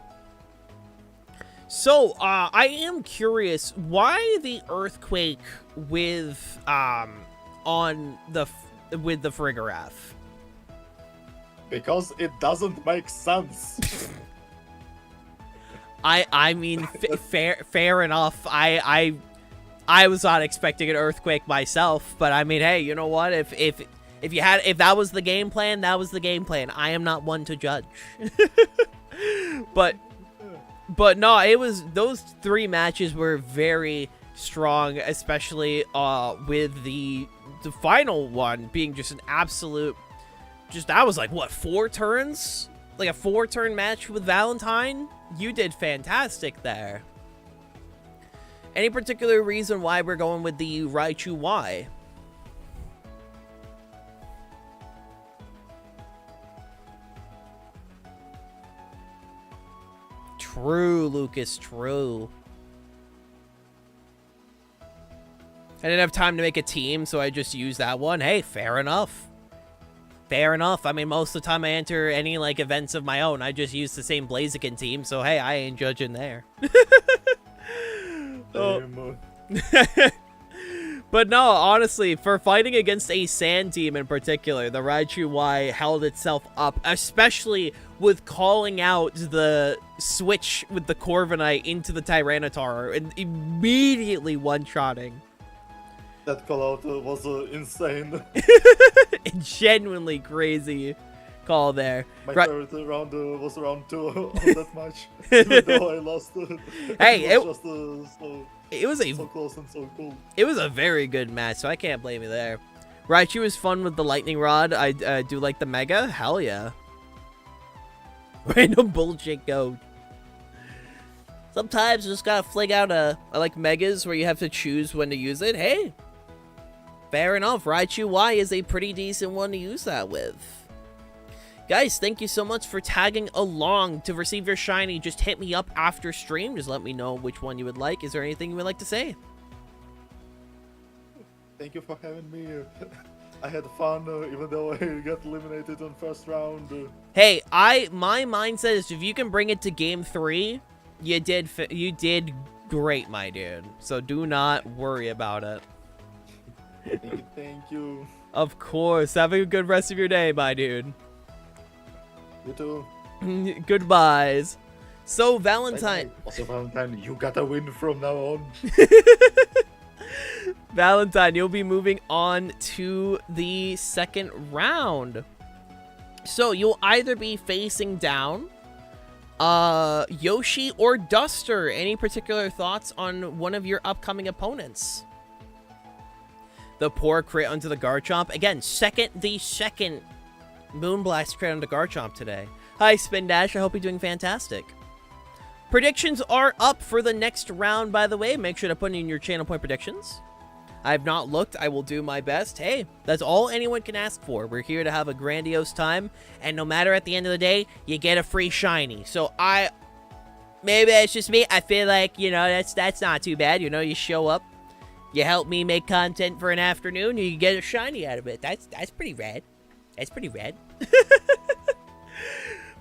So, I am curious, why the Earthquake with the Farigiraf? Because it doesn't make sense. I mean, fair enough. I was not expecting an Earthquake myself, but I mean, hey, you know what? If that was the game plan, that was the game plan. I am not one to judge. But no, it was, those 3 matches were very strong, especially with the final one being just an absolute, that was like, what, 4 turns? Like a 4-turn match with Valentine? You did fantastic there. Any particular reason why we're going with the Raichu Y? True, Lucas, true. I didn't have time to make a team, so I just used that one. Hey, fair enough. Fair enough. I mean, most of the time I enter any, like, events of my own, I just use the same Blaziken team, so hey, I ain't judging there. Oh. But no, honestly, for fighting against a sand team in particular, the Raichu Y held itself up, especially with calling out the switch with the Corviknight into the Tyranitar and immediately one-shotting. That call out was insane. Genuinely crazy call there. My Right. favorite round was round 2 of that match. Even though I lost. Hey, it was just It was so close and so cool. It was a very good match, so I can't blame you there. Raichu was fun with the lightning rod. I do like the mega. Hell yeah. Random bullshit go. Sometimes you just gotta fling out I like megas where you have to choose when to use it. Hey, fair enough. Raichu Y is a pretty decent one to use that with. Guys, thank you so much for tagging along. To receive your shiny, just hit me up after stream. Just let me know which one you would like. Is there anything you would like to say? Thank you for having me. I had fun, even though I got eliminated on first round. Hey, my mindset is if you can bring it to game 3, you did great, my dude. So do not worry about it. Thank you. Of course. Have a good rest of your day, my dude. You too. Goodbyes. So, Valentine. Bye-bye. Also, Valentine, you gotta win from now on. Valentine, you'll be moving on to the second round. So, you'll either be facing down Yoshi or Duster. Any particular thoughts on one of your upcoming opponents? The poor crit onto the Garchomp. Again, the second Moonblast crit onto Garchomp today. Hi, Spin Dash. I hope you're doing fantastic. Predictions are up for the next round, by the way. Make sure to put in your channel point predictions. I have not looked. I will do my best. Hey, that's all anyone can ask for. We're here to have a grandiose time, and no matter at the end of the day, you get a free shiny. So maybe it's just me. I feel like, you know, that's not too bad. You know, you show up, you help me make content for an afternoon, you get a shiny out of it. That's pretty rad. That's pretty rad.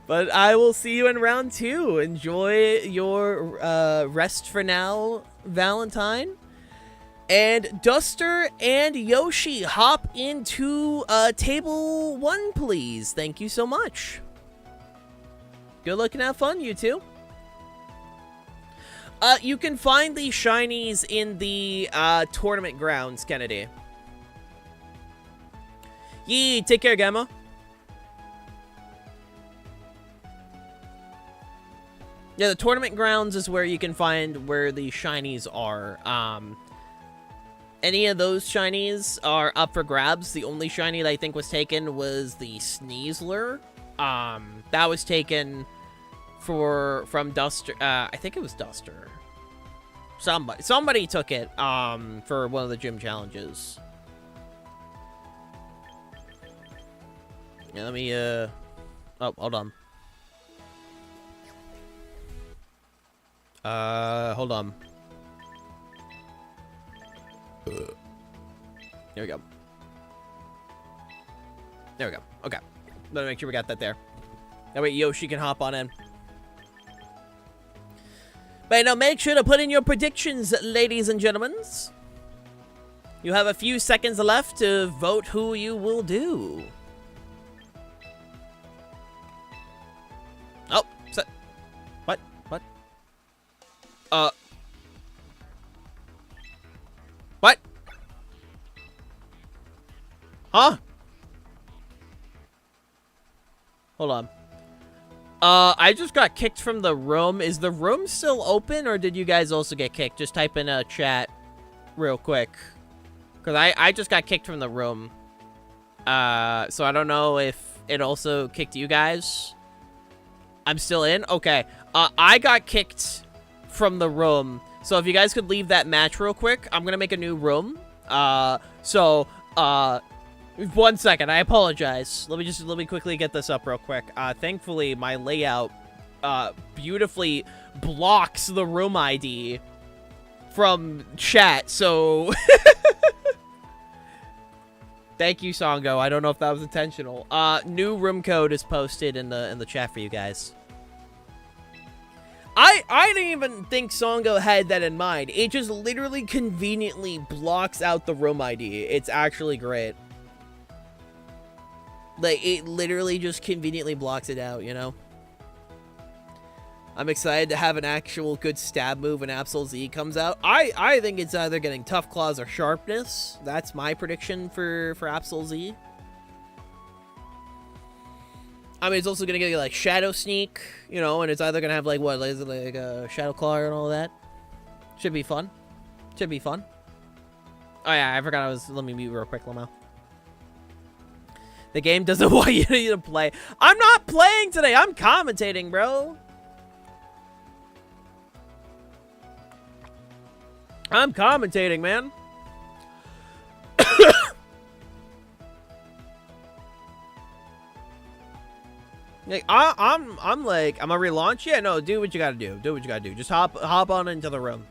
But I will see you in round 2. Enjoy your rest for now, Valentine. And Duster and Yoshi, hop into table 1, please. Thank you so much. Good luck and have fun, you two. You can find the shinies in the tournament grounds, Kennedy. Yee, take care, Gamma. Yeah, the tournament grounds is where you can find where the shinies are. Any of those shinies are up for grabs. The only shiny that I think was taken was the Sneasler. That was taken from Duster. I think it was Duster. Somebody took it for one of the gym challenges. Yeah, let me oh, hold on. Hold on. There we go. There we go. Okay. Let me make sure we got that there. That way Yoshi can hop on in. But now make sure to put in your predictions, ladies and gentlemen. You have a few seconds left to vote who you will do. Oh, what? What? What? Huh? Hold on. I just got kicked from the room. Is the room still open, or did you guys also get kicked? Just type in a chat real quick. Because I just got kicked from the room. So I don't know if it also kicked you guys. I'm still in? Okay. I got kicked from the room. So if you guys could leave that match real quick, I'm going to make a new room. 1 second. I apologize. Let me quickly get this up real quick. Thankfully, my layout beautifully blocks the room ID from chat. So thank you, Songo. I don't know if that was intentional. New room code is posted in the chat for you guys. I didn't even think Songo had that in mind. It just literally conveniently blocks out the room ID. It's actually great. Like, it literally just conveniently blocks it out, you know? I'm excited to have an actual good stab move when Absol Z comes out. I think it's either getting Tough Claws or Sharpness. That's my prediction for Absol Z. I mean, it's also gonna get like Shadow Sneak, you know, and it's either gonna have like what, is it like Shadow Claw and all that. Should be fun. Should be fun. Oh yeah, I forgot let me mute real quick, Lamau. The game doesn't want you to play. I'm not playing today. I'm commentating, bro. I'm commentating, man. Like, I'm gonna relaunch. Yeah, no, do what you gotta do. Do what you gotta do. Just hop on into the room.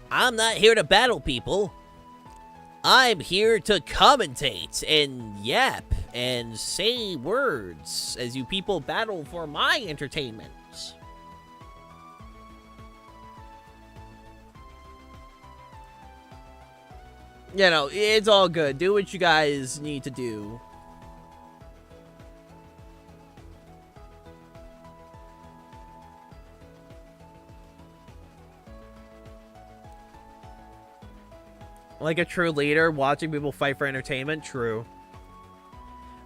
I'm not here to battle people. I'm here to commentate and yap and say words as you people battle for my entertainment. You know, it's all good. Do what you guys need to do. Like a true leader, watching people fight for entertainment? True.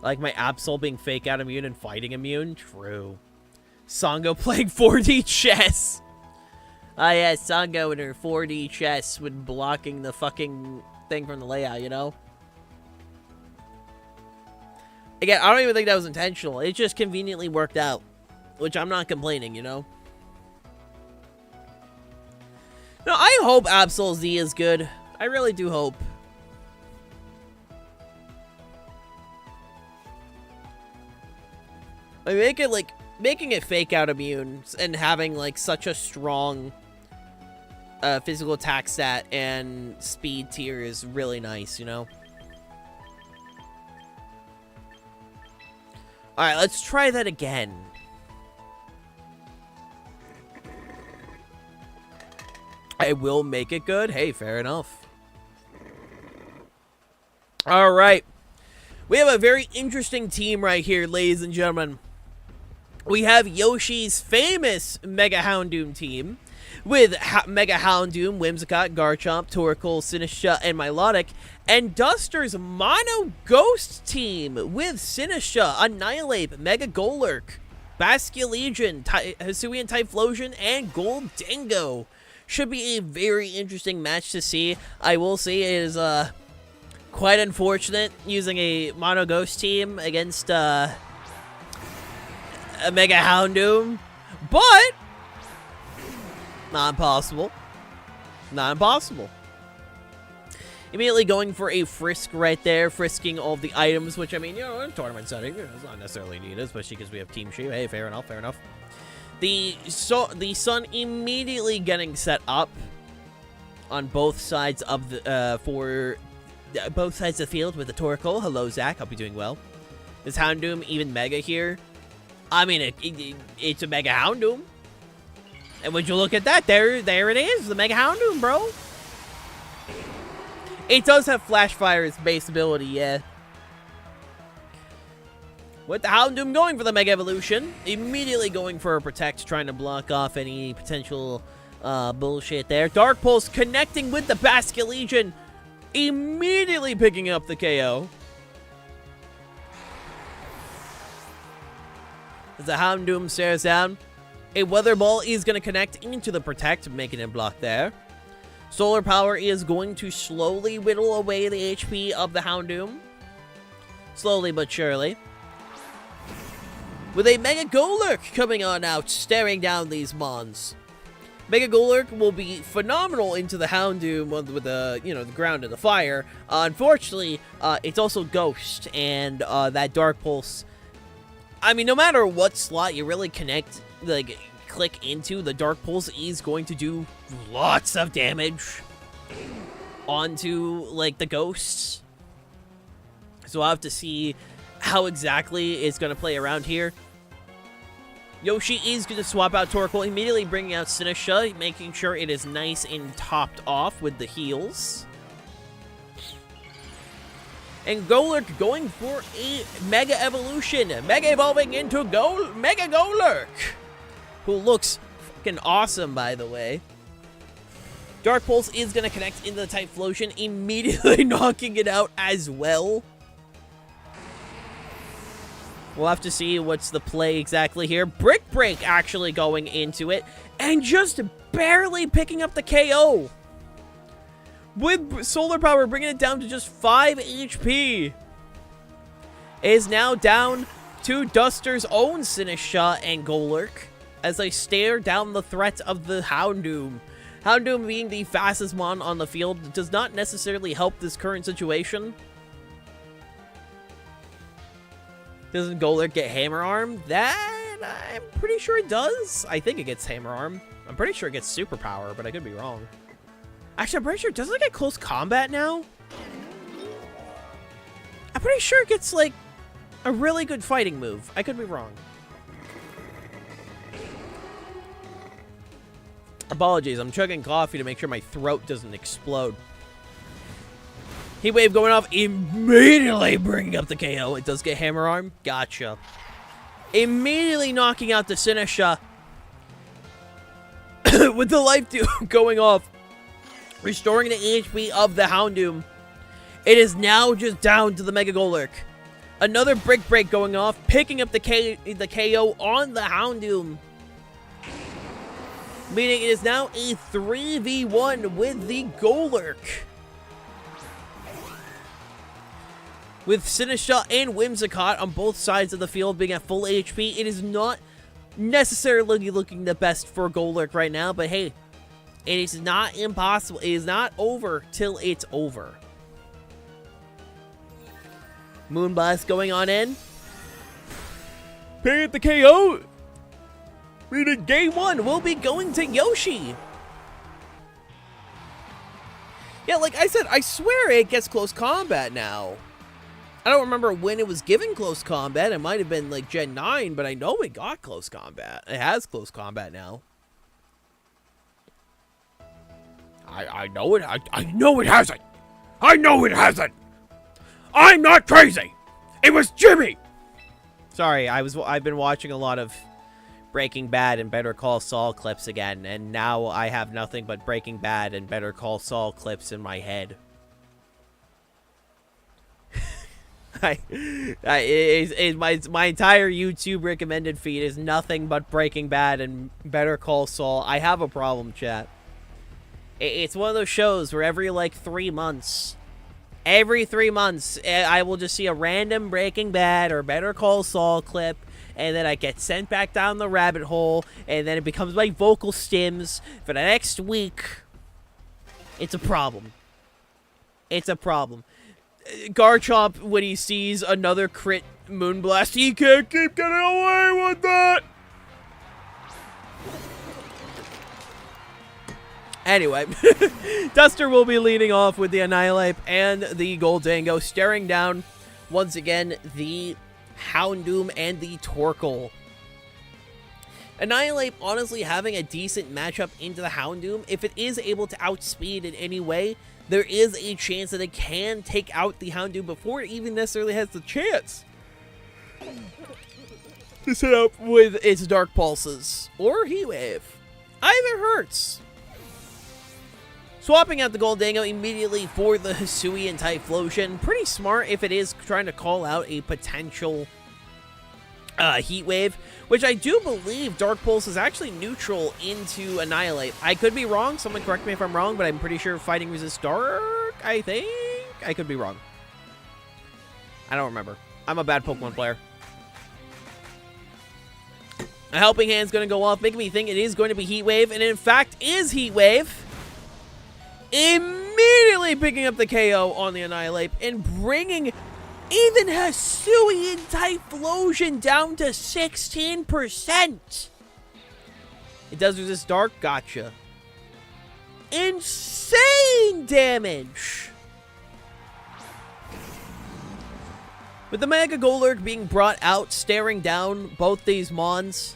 Like my Absol being fake out immune and fighting immune? True. Sango playing 4D chess. Ah, yeah, Sango in her 4D chess when blocking the fucking thing from the layout, you know? Again, I don't even think that was intentional. It just conveniently worked out. Which I'm not complaining, you know? No, I hope Absol Z is good. I really do hope. I make it like making it fake out immune and having like such a strong physical attack stat and speed tier is really nice, you know? Alright, let's try that again. I will make it good. Hey, fair enough. Alright. We have a very interesting team right here, ladies and gentlemen. We have Yoshi's famous Mega Houndoom team with Mega Houndoom, Whimsicott, Garchomp, Torkoal, Sinistra, and Milotic, and Duster's Mono Ghost team with Sinistra, Annihilate, Mega Golurk, Basculegion, Hisuian Typhlosion, and Gold Dingo. Should be a very interesting match to see. I will say it is quite unfortunate using a Mono Ghost team against a Mega Houndoom, but not impossible. Not impossible. Immediately going for a frisk right there, frisking all of the items, which, I mean, you know, in tournament setting, you know, it's not necessarily needed, especially because we have Team Sheep. Hey, fair enough, fair enough. The sun immediately getting set up on both sides of the, both sides of the field with the Torkoal. Hello, Zach. Hope you're doing well. Is Houndoom even Mega here? I mean, it's a Mega Houndoom. And would you look at that? There it is. The Mega Houndoom, bro. It does have Flash Fire's base ability, yeah. With the Houndoom going for the Mega Evolution. Immediately going for a Protect, trying to block off any potential bullshit there. Dark Pulse connecting with the Basculegion. Immediately picking up the KO. As the Houndoom stares down, a Weather Ball is going to connect into the Protect, making it block there. Solar Power is going to slowly whittle away the HP of the Houndoom. Slowly but surely. With a Mega Golurk coming on out, staring down these mons. Mega Golurk will be phenomenal into the Houndoom with the, you know, the ground and the fire. Unfortunately, it's also Ghost, and that Dark Pulse. I mean, no matter what slot you really connect, like, click into, the Dark Pulse is going to do lots of damage onto, like, the Ghosts. So I'll have to see how exactly it's going to play around here. Yoshi is going to swap out Torkoal, immediately bringing out Sinistra, making sure it is nice and topped off with the heals. And Golurk going for a Mega Evolution, Mega Evolving into Mega Golurk, who looks fucking awesome, by the way. Dark Pulse is going to connect into the Typhlosion, immediately knocking it out as well. We'll have to see what's the play exactly here. Brick Break actually going into it and just barely picking up the KO. With Solar Power bringing it down to just 5 HP. It is now down to Duster's own Sinisha and Golurk as they stare down the threat of the Houndoom. Houndoom being the fastest mon on the field does not necessarily help this current situation. Doesn't Golurk get Hammer Arm? That, I'm pretty sure it does. I think it gets Hammer Arm. I'm pretty sure it gets Superpower, but I could be wrong. Actually, I'm pretty sure, doesn't it get Close Combat now? I'm pretty sure it gets, like, a really good fighting move. I could be wrong. Apologies, I'm chugging coffee to make sure my throat doesn't explode. Heat Wave going off, immediately bringing up the KO. It does get Hammer Arm. Gotcha. Immediately knocking out the Sinisha. With the Life Dew going off. Restoring the HP of the Houndoom. It is now just down to the Mega Golurk. Another Brick Break going off, picking up the KO on the Houndoom. Meaning it is now a 3v1 with the Golurk. With Sinisha and Whimsicott on both sides of the field being at full HP, it is not necessarily looking the best for Golurk right now, but hey, it is not impossible. It is not over till it's over. Moonblast going on in. Paying the KO. Meaning game 1 will be going to Yoshi. Yeah, like I said, I swear it gets Close Combat now. I don't remember when it was given Close Combat. It might have been like Gen 9, but I know it got Close Combat. It has Close Combat now. I know it. I know it hasn't. I know it hasn't. I'm not crazy. It was Jimmy. Sorry, I've been watching a lot of Breaking Bad and Better Call Saul clips again, and now I have nothing but Breaking Bad and Better Call Saul clips in my head. My entire YouTube recommended feed is nothing but Breaking Bad and Better Call Saul. I have a problem, chat. It's one of those shows where every, like, 3 months, I will just see a random Breaking Bad or Better Call Saul clip, and then I get sent back down the rabbit hole, and then it becomes my vocal stims for the next week. It's a problem. It's a problem. Garchomp, when he sees another crit Moonblast, he can't keep getting away with that! Anyway, Duster will be leading off with the Annihilate and the Goldango, staring down, once again, the Houndoom and the Torkoal. Annihilate honestly having a decent matchup into the Houndoom. If it is able to outspeed in any way, there is a chance that it can take out the Houndoom before it even necessarily has the chance to set up with its Dark Pulses or Heat Wave. Either hurts. Swapping out the Goldango immediately for the Hisuian Typhlosion. Pretty smart if it is trying to call out a potential Heat Wave, which I do believe Dark Pulse is actually neutral into Annihilate. I could be wrong. Someone correct me if I'm wrong, but I'm pretty sure Fighting Resist Dark, I think? I could be wrong. I don't remember. I'm a bad Pokemon player. A Helping Hand's going to go off, making me think it is going to be Heat Wave, and in fact is Heat Wave. Immediately picking up the KO on the Annihilate and bringing even Hisuian Typhlosion down to 16%. It does resist Dark. Gotcha. Insane damage. With the Mega Golurk being brought out, staring down both these Mons,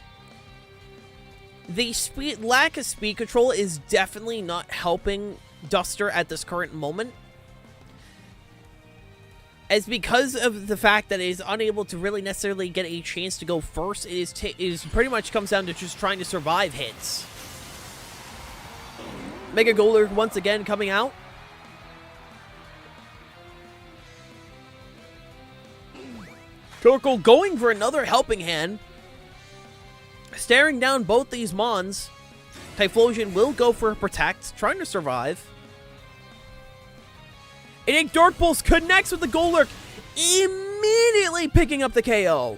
the lack of speed control is definitely not helping Duster at this current moment. As because of the fact that it is unable to really necessarily get a chance to go first, it is pretty much comes down to just trying to survive hits. Mega Golurk once again coming out. Torkoal going for another helping hand. Staring down both these Mons. Typhlosion will go for a protect, trying to survive. And Dark Pulse connects with the Golurk, immediately picking up the KO.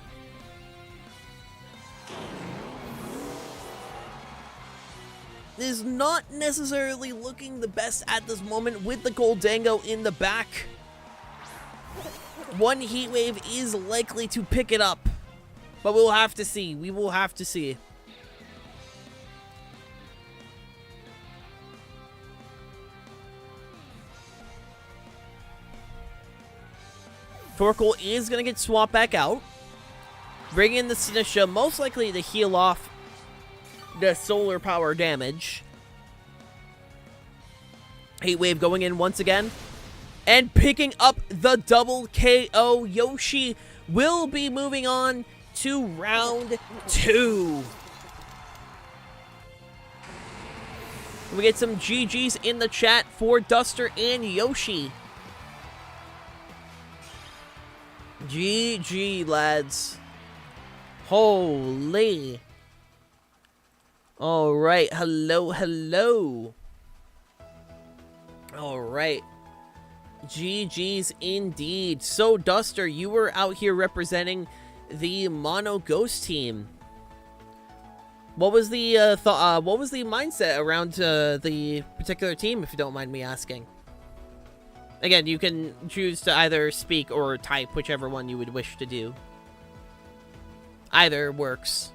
Is not necessarily looking the best at this moment with the Goldango in the back. One Heat Wave is likely to pick it up, but we'll have to see. We will have to see. Torkoal is going to get swapped back out. Bring in the Sinisha, most likely to heal off the solar power damage. Heat Wave going in once again. And picking up the double KO. Yoshi will be moving on to round 2. We get some GGs in the chat for Duster and Yoshi. GG, lads. Holy. Alright, hello, hello. Alright. GG's indeed. So, Duster, you were out here representing the Mono Ghost team. What was the what was the mindset around the particular team, if you don't mind me asking? Again, you can choose to either speak or type, whichever one you would wish to do. Either works.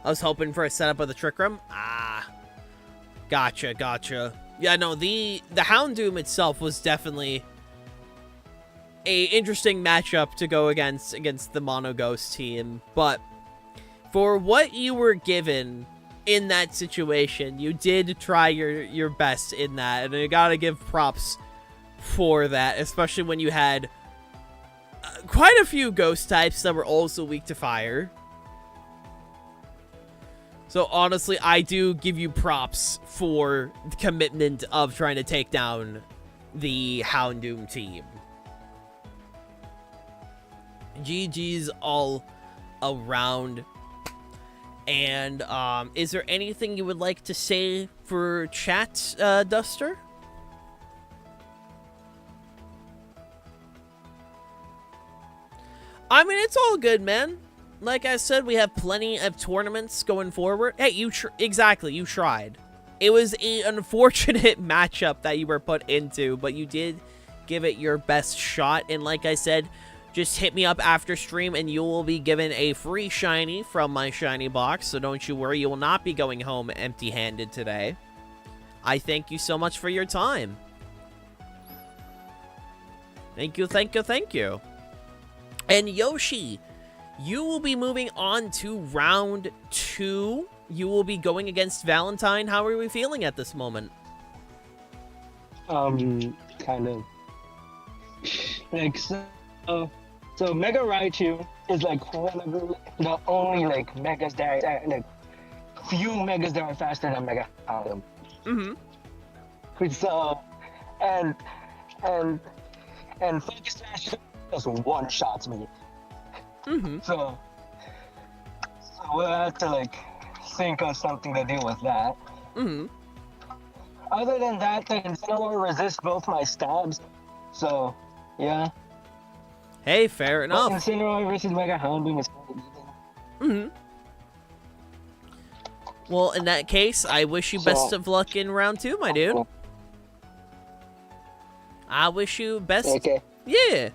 I was hoping for a setup of the Trick Room. Ah. Gotcha, gotcha. Yeah, no, the Houndoom itself was definitely a interesting matchup to go against the Mono Ghost team, but for what you were given in that situation, you did try your best in that, and I gotta give props for that, especially when you had quite a few ghost types that were also weak to fire. So honestly, I do give you props for the commitment of trying to take down the Houndoom team. GG's all around. And is there anything you would like to say for chat, Duster? I mean, it's all good, man. Like I said, we have plenty of tournaments going forward. Hey, you tried. It was an unfortunate matchup that you were put into, but you did give it your best shot. And like I said, just hit me up after stream and you will be given a free shiny from my shiny box. So don't you worry, you will not be going home empty-handed today. I thank you so much for your time. Thank you, thank you, thank you. And Yoshi, you will be moving on to round 2. You will be going against Valentine. How are we feeling at this moment? Kind of. Like, so Mega Raichu is like one of the only like megas that are, like few megas that are faster than Mega Houndoom. Mm-hmm. So, and Focus Sash just one-shots me. Mm-hmm. So we'll have to like think of something to do with that. Mm-hmm. Other than that, they can still resist both my stabs. So, yeah. Hey, fair enough. Incineroar versus Mega Houndoom is kind of even. Mm-hmm. Well, in that case, I wish you best of luck in round 2, my dude. I wish you best. Okay. Yeah.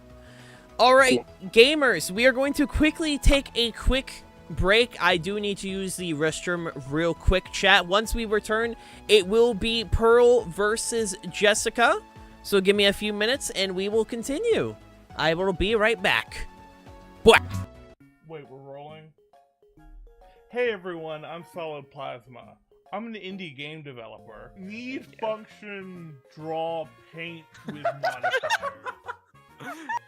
All right, gamers, we are going to quickly take a quick break. I do need to use the restroom real quick, chat. Once we return, it will be Pearl versus Jessica. So give me a few minutes and we will continue. I will be right back. What? Wait, we're rolling? Hey everyone, I'm Solid Plasma. I'm an indie game developer. Need function, draw, paint with modifiers.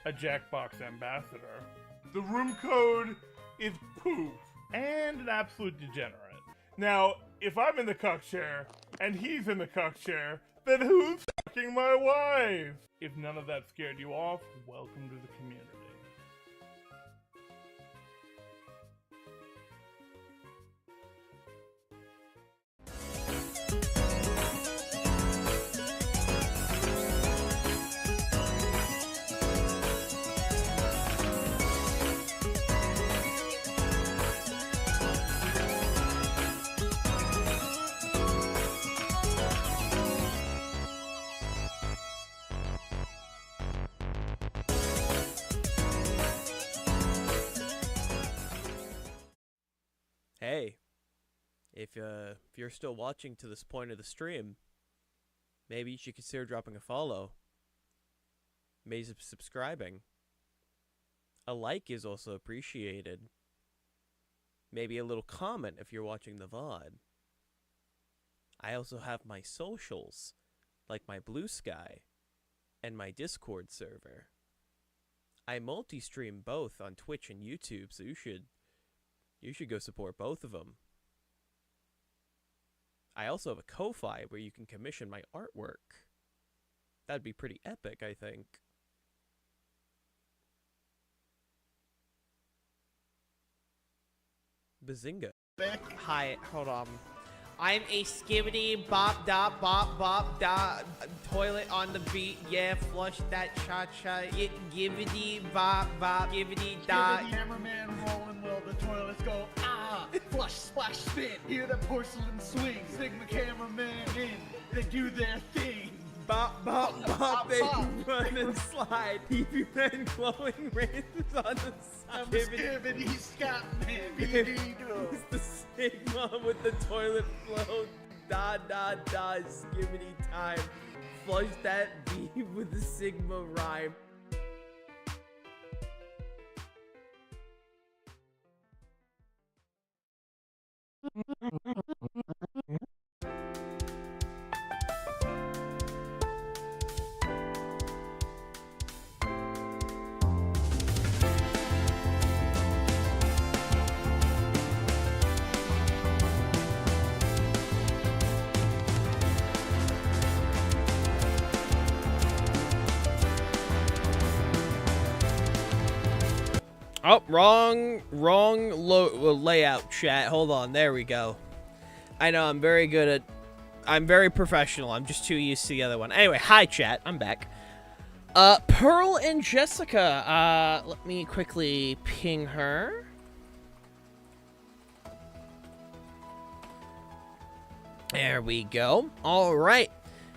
A Jackbox ambassador. The room code is poof, and an absolute degenerate. Now, if I'm in the cuck chair, and he's in the cuck chair, Then who's fucking my wife? If none of that scared you off, welcome to the community. Hey, if you're still watching to this point of the stream, maybe you should consider dropping a follow. Maybe subscribing. A like is also appreciated. Maybe a little comment if you're watching the VOD. I also have my socials, like my Blue Sky and my Discord server. I multi-stream both on Twitch and YouTube, so you should go support both of them. I also have a Ko-Fi where you can commission my artwork. That'd be pretty epic, I think. Bazinga. Hi, hold on. I'm a skibbity bop da toilet on the beat, yeah, flush that cha-cha, it gibbity bop gibbity da. Cameraman rolling while the toilets go, ah, flush, splash, spin, hear the porcelain swing, Sigma cameraman in, they do their thing. Bop, they run and slide, TV man glowing rays on the side. Skibbity Scatman, BD go. It's the Sigma with the toilet flow, da, skibbity time. Flush that B with the Sigma rhyme. Oh, wrong layout, chat. Hold on, there we go. I know, I'm very professional. I'm just too used to the other one. Anyway, hi, chat. I'm back. Pearl and Jessica. Let me quickly ping her. There we go. All right.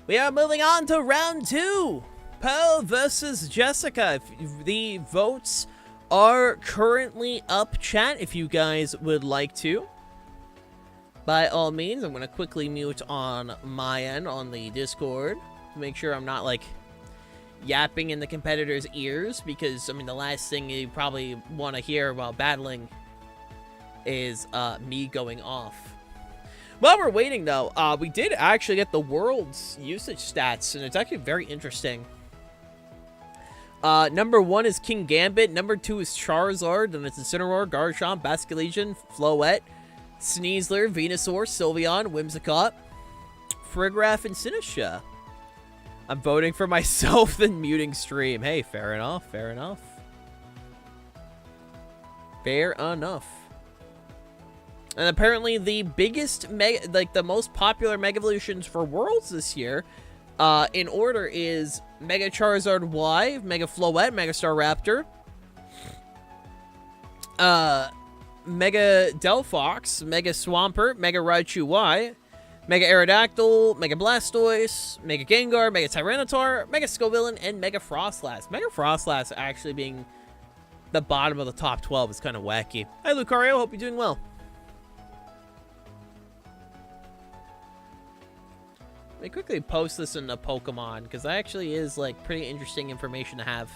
We are moving on to round 2. Pearl versus Jessica. The votes are currently up, chat, if you guys would like to. By all means, I'm going to quickly mute on my end on the Discord to make sure I'm not, like, yapping in the competitor's ears, because, I mean, the last thing you probably want to hear while battling is me going off. While we're waiting, though, we did actually get the world's usage stats, and it's actually very interesting. Number 1 is King Gambit, number 2 is Charizard, then it's Incineroar, Garchomp, Basculegion, Floette, Sneasler, Venusaur, Sylveon, Whimsicott, Friggraff, and Sinistcha. I'm voting for myself, then muting stream. Hey, fair enough, fair enough. Fair enough. And apparently the biggest, the most popular Mega Evolutions for Worlds this year, in order is Mega Charizard Y, Mega Floette, Mega Staraptor, Mega Delphox, Mega Swampert, Mega Raichu Y, Mega Aerodactyl, Mega Blastoise, Mega Gengar, Mega Tyranitar, Mega Scovillain, and Mega Frostlass. Mega Frostlass actually being the bottom of the top 12 is kind of wacky. Hi, Lucario. Hope you're doing well. Let me quickly post this in the Pokemon, because that actually is, like, pretty interesting information to have.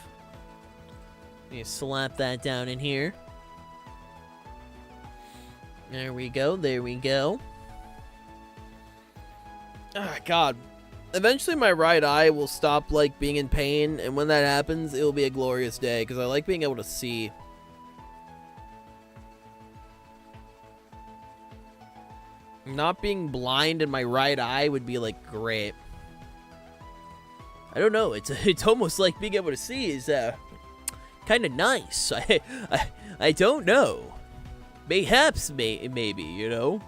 Let me slap that down in here. There we go, there we go. Ah, God. Eventually my right eye will stop, like, being in pain, and when that happens, it will be a glorious day, because I like being able to see. Not being blind in my right eye would be, like, great. I don't know. It's almost like being able to see is kind of nice. I don't know. Mayhaps, maybe, you know.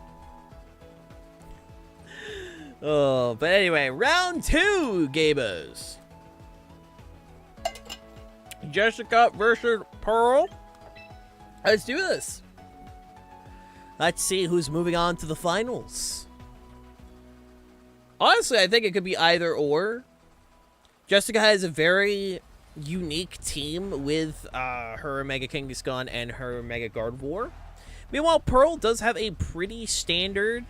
Oh, but anyway, round 2, gamers. Jessica versus Pearl. Let's do this. Let's see who's moving on to the finals. Honestly, I think it could be either or. Jessica has a very unique team with her Mega Kangaskhan and her Mega Gardevoir. Meanwhile, Pearl does have a pretty standard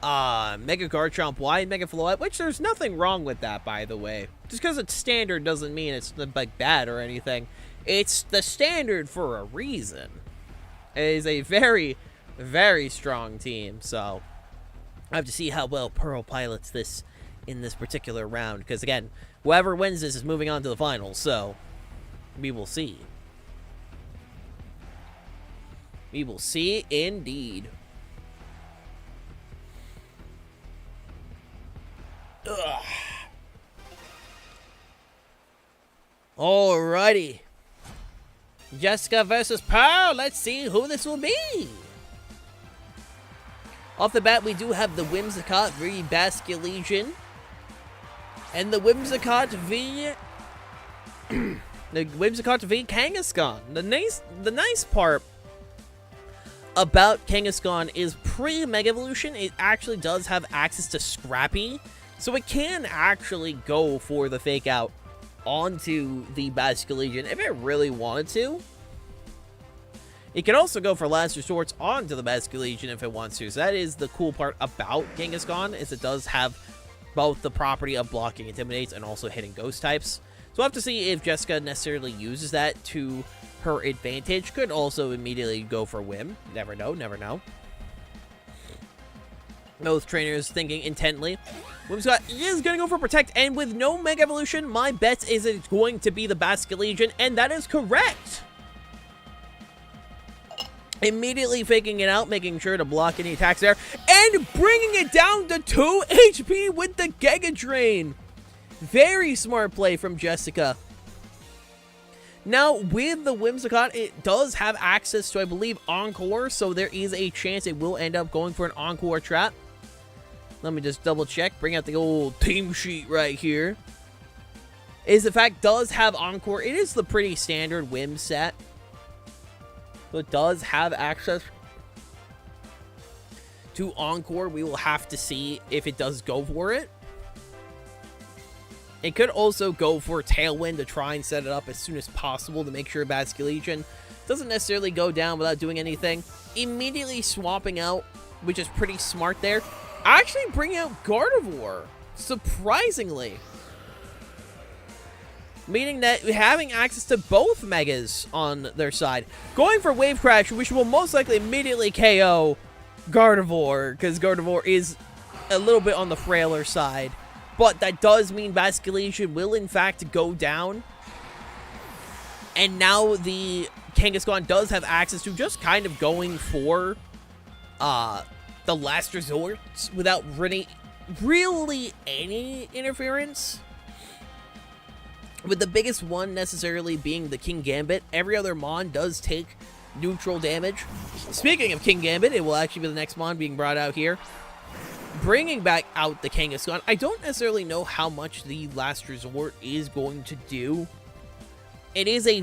Mega Garchomp Y and Mega Floette, which there's nothing wrong with that, by the way. Just because it's standard doesn't mean it's like bad or anything. It's the standard for a reason. It is a very, very strong team, so I have to see how well Pearl pilots this in this particular round, because again, whoever wins this is moving on to the finals, so we will see. We will see indeed. Ugh. Alrighty. Jessica versus Pearl. Let's see who this will be. Off the bat, we do have the Whimsicott v Basculegion. And the Whimsicott v... the Whimsicott v Kangaskhan. The nice part about Kangaskhan is pre-Mega Evolution, it actually does have access to Scrappy. So it can actually go for the Fake Out onto the Basculegion if it really wanted to. It can also go for Last Resorts onto the Basculegion if it wants to. So that is the cool part about Kangaskhan, is it does have both the property of blocking Intimidates and also hitting Ghost types. So we'll have to see if Jessica necessarily uses that to her advantage. Could also immediately go for Whim. Never know, never know. Both trainers thinking intently. Whimsicott is going to go for Protect, and with no Mega Evolution, my bet is it's going to be the Basculegion, and that is correct! Immediately faking it out, making sure to block any attacks there, and bringing it down to 2 HP with the Giga Drain! Very smart play from Jessica. Now, with the Whimsicott, it does have access to, I believe, Encore, so there is a chance it will end up going for an Encore trap. Let me just double check, bring out the old team sheet right here. In fact, does have Encore. It is the pretty standard Whim set. So it does have access to Encore. We will have to see if it does go for it. It could also go for Tailwind to try and set it up as soon as possible to make sure Basculegion doesn't necessarily go down without doing anything. Immediately swapping out, which is pretty smart there. Actually bringing out Gardevoir, surprisingly. Meaning that having access to both Megas on their side. Going for Wave Crash, which will most likely immediately KO Gardevoir, because Gardevoir is a little bit on the frailer side. But that does mean Basculegion will in fact go down. And now the Kangaskhan does have access to just kind of going for the Last Resort without really any interference. With the biggest one necessarily being the King Gambit. Every other Mon does take neutral damage. Speaking of King Gambit, it will actually be the next Mon being brought out here. Bringing back out the Kangaskhan. I don't necessarily know how much the Last Resort is going to do. It is a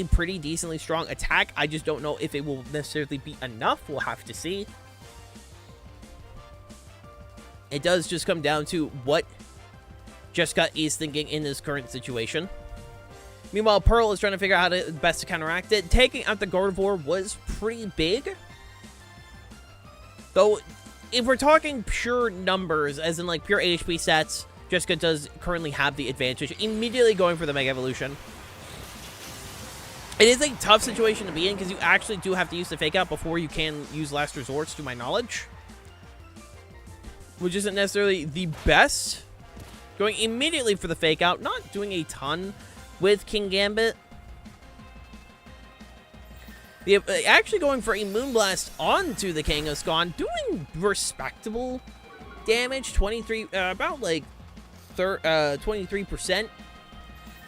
pretty decently strong attack. I just don't know if it will necessarily be enough. We'll have to see. It does just come down to what Jessica is thinking in this current situation. Meanwhile, Pearl is trying to figure out how to best to counteract it. Taking out the Gardevoir was pretty big. Though, if we're talking pure numbers, as in like pure HP stats, Jessica does currently have the advantage. Immediately going for the Mega Evolution. It is a tough situation to be in because you actually do have to use the Fake Out before you can use Last Resorts, to my knowledge. Which isn't necessarily the best. Going immediately for the Fake Out, not doing a ton with King Gambit. Actually going for a Moonblast onto the Kangaskhan, doing respectable damage, 23, about like 23%.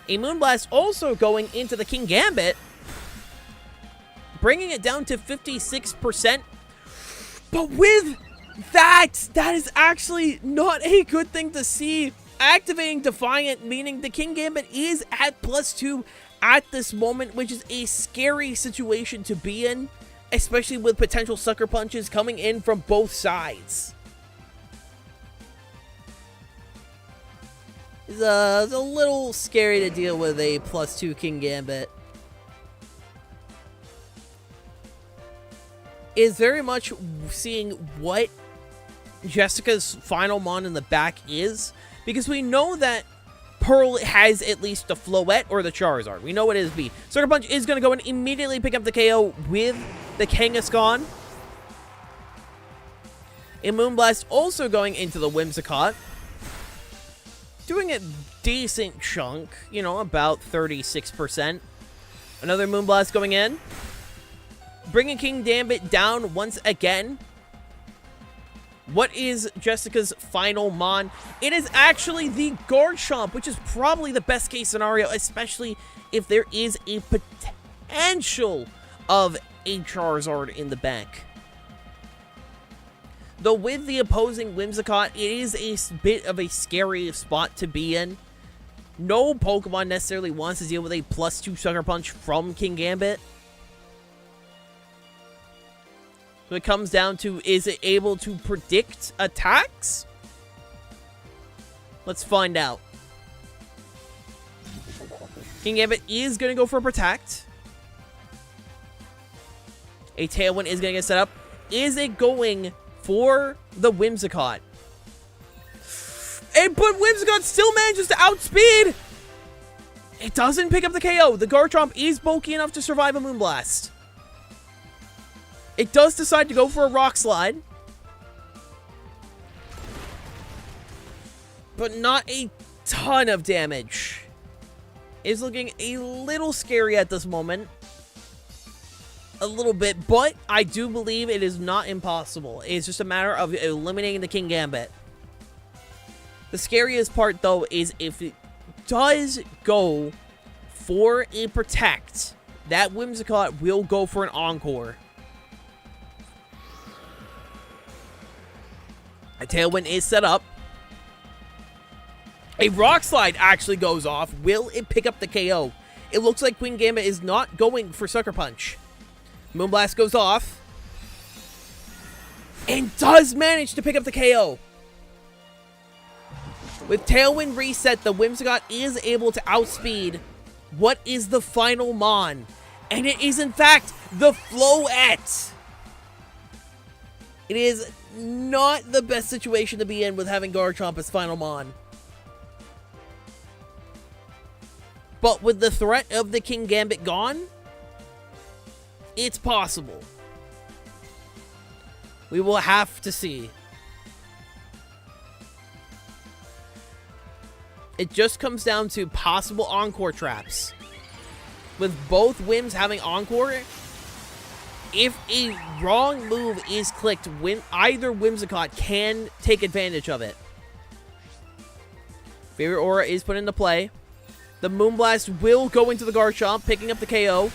A Moonblast also going into the King Gambit, bringing it down to 56%. But with that is actually not a good thing to see. Activating Defiant, meaning the King Gambit is at +2 at this moment, which is a scary situation to be in, especially with potential sucker punches coming in from both sides. It's a little scary to deal with a +2 King Gambit. Is very much seeing what Jessica's final mon in the back is, because we know that Pearl has at least the Floette or the Charizard. We know what it is B. Sucker Punch is going to go and immediately pick up the KO with the Kangaskhan. A Moonblast also going into the Whimsicott, doing a decent chunk, you know, about 36%. Another Moonblast going in, bringing King Gambit down once again. What is Jessica's final mon? It is actually the Garchomp, which is probably the best case scenario, especially if there is a potential of a Charizard in the back. Though with the opposing Whimsicott, it is a bit of a scary spot to be in. No Pokemon necessarily wants to deal with a +2 Sucker Punch from King Gambit. So it comes down to, is it able to predict attacks? Let's find out. King Gambit is going to go for Protect. A Tailwind is going to get set up. Is it going for the Whimsicott? But Whimsicott still manages to outspeed. It doesn't pick up the KO. The Garchomp is bulky enough to survive a Moonblast. It does decide to go for a Rock Slide, but not a ton of damage. It's looking a little scary at this moment. A little bit, but I do believe it is not impossible. It's just a matter of eliminating the King Gambit. The scariest part, though, is if it does go for a Protect, that Whimsicott will go for an Encore. A Tailwind is set up. A Rock Slide actually goes off. Will it pick up the KO? It looks like Queen Gambit is not going for Sucker Punch. Moonblast goes off. And does manage to pick up the KO. With Tailwind reset, the Whimsicott is able to outspeed what is the final mon. And it is, in fact, the Floette. It is not the best situation to be in with having Garchomp as final mon. But with the threat of the King Gambit gone, it's possible. We will have to see. It just comes down to possible Encore traps. With both Whims having Encore, if a wrong move is clicked, either Whimsicott can take advantage of it. Favorite Aura is put into play. The Moonblast will go into the Garchomp, picking up the KO.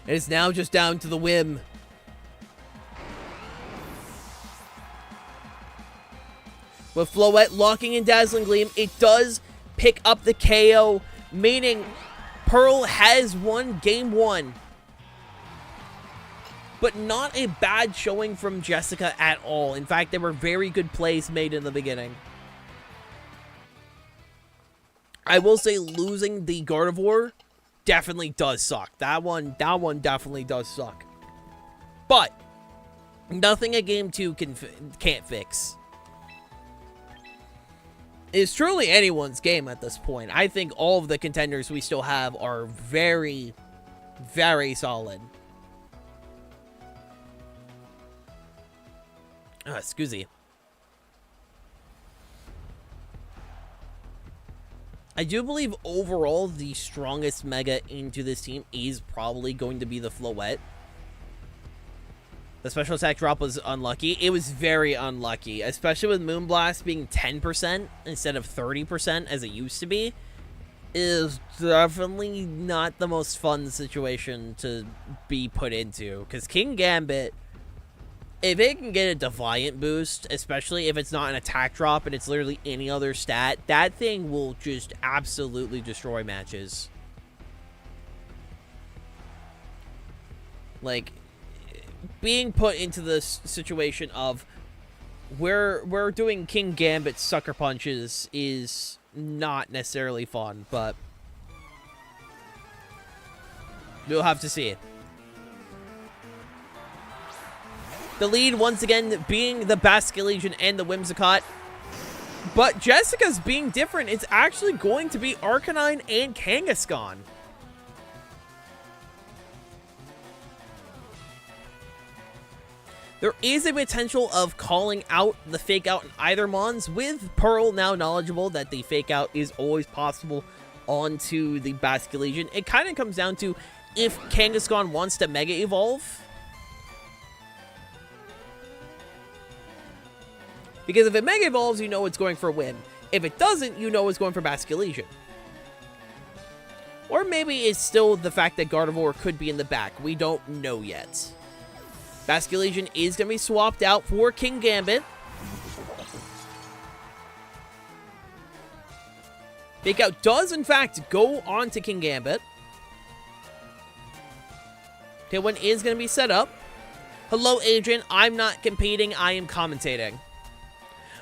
And it's now just down to the Whim. With Floette locking in Dazzling Gleam, it does pick up the KO, meaning Pearl has won game 1. But not a bad showing from Jessica at all. In fact, there were very good plays made in the beginning. I will say losing the Gardevoir definitely does suck. That one definitely does suck. But nothing a game 2 can't fix. It's truly anyone's game at this point. I think all of the contenders we still have are very, very solid. Excuse me. I do believe overall the strongest Mega into this team is probably going to be the Floette. The special attack drop was unlucky. It was very unlucky, especially with Moonblast being 10% instead of 30% as it used to be. Is definitely not the most fun situation to be put into, because King Gambit, if it can get a Defiant boost, especially if it's not an attack drop and it's literally any other stat, that thing will just absolutely destroy matches. Like, being put into this situation of we're doing King Gambit sucker punches is not necessarily fun, but we'll have to see it. The lead, once again, being the Basculegion and the Whimsicott. But Jessica's being different. It's actually going to be Arcanine and Kangaskhan. There is a potential of calling out the fake out in either Mons, with Pearl now knowledgeable that the fake out is always possible onto the Basculegion. It kind of comes down to if Kangaskhan wants to Mega Evolve. Because if it Mega Evolves, you know it's going for a win. If it doesn't, you know it's going for Basculegion. Or maybe it's still the fact that Gardevoir could be in the back. We don't know yet. Basculegion is going to be swapped out for King Gambit. Fake out does, in fact, go on to King Gambit. Tailwind is going to be set up. Hello, Agent. I'm not competing. I am commentating.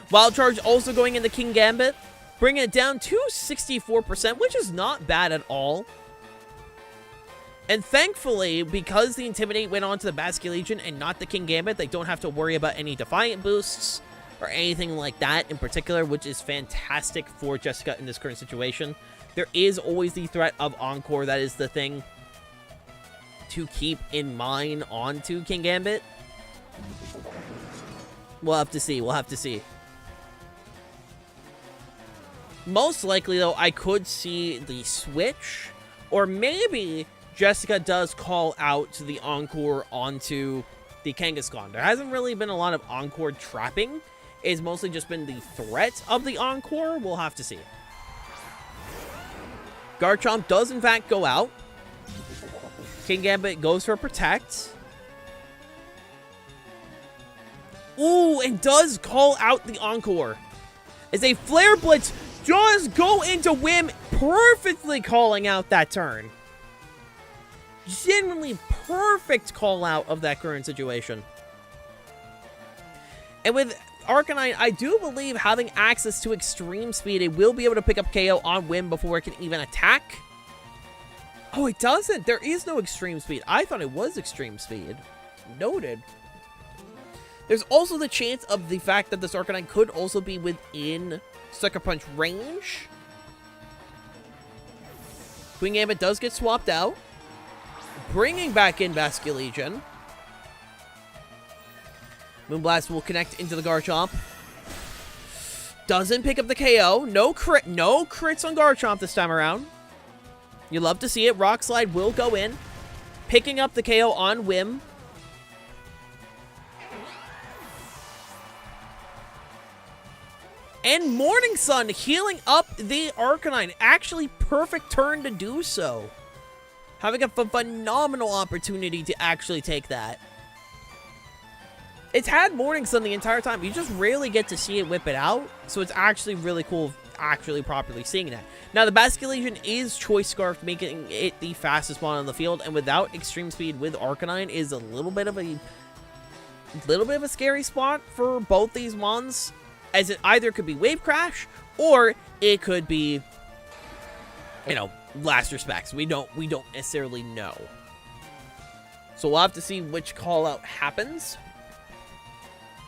Wild Charge also going into King Gambit, bringing it down to 64%, which is not bad at all. And thankfully, because the Intimidate went on to the Basculegion and not the King Gambit, they don't have to worry about any Defiant boosts or anything like that in particular, which is fantastic for Jessica in this current situation. There is always the threat of Encore. That is the thing to keep in mind onto King Gambit. We'll have to see. We'll have to see. Most likely, though, I could see the switch, or maybe Jessica does call out to the Encore onto the Kangaskhan. There hasn't really been a lot of Encore trapping. It's mostly just been the threat of the Encore. We'll have to see. Garchomp does, in fact, go out. King Gambit goes for Protect. Ooh, and does call out the Encore. As a Flare Blitz does go into Whim, perfectly calling out that turn. Genuinely perfect call out of that current situation. And with Arcanine, I do believe having access to Extreme Speed, it will be able to pick up KO on Whim before it can even attack. Oh, it doesn't. There is no Extreme Speed. I thought it was Extreme Speed. Noted. There's also the chance of the fact that this Arcanine could also be within Sucker Punch range. Queen Gambit does get swapped out, bringing back in Basculegion. Moonblast will connect into the Garchomp. Doesn't pick up the KO. No crits on Garchomp this time around. You love to see it. Rock Slide will go in, picking up the KO on Whim. And Morning Sun healing up the Arcanine. Actually, perfect turn to do so. Having a phenomenal opportunity to actually take that. It's had Morning Sun the entire time. You just rarely get to see it whip it out. So it's actually really cool actually properly seeing that. Now, the Basculegion is Choice Scarf, making it the fastest one on the field. And without Extreme Speed with Arcanine is a little bit of a scary spot for both these Mons. As it either could be Wave Crash, or it could be, you know, Last Respects. We don't necessarily know. So we'll have to see which call out happens.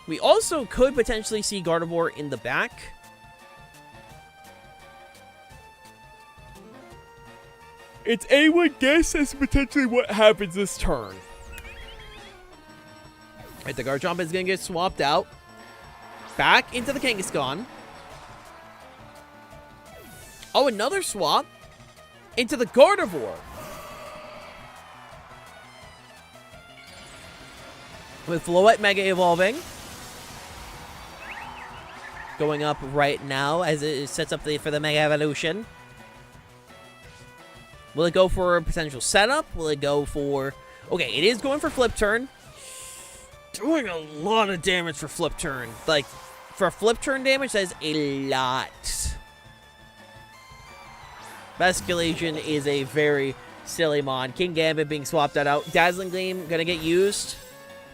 We also could potentially see Gardevoir in the back. It's anyone guess as potentially what happens this turn. Right, the Garchomp is going to get swapped out. Back into the Kangaskhan. Oh, another swap into the Gardevoir. With Floette Mega evolving. Going up right now as it sets up for the Mega Evolution. Will it go for a potential setup? Will it go for... Okay, it is going for flip turn. Doing a lot of damage for flip turn. Like, for flip turn damage, that is a lot. Basculation is a very silly mod. King Gambit being swapped out. Dazzling Gleam gonna get used.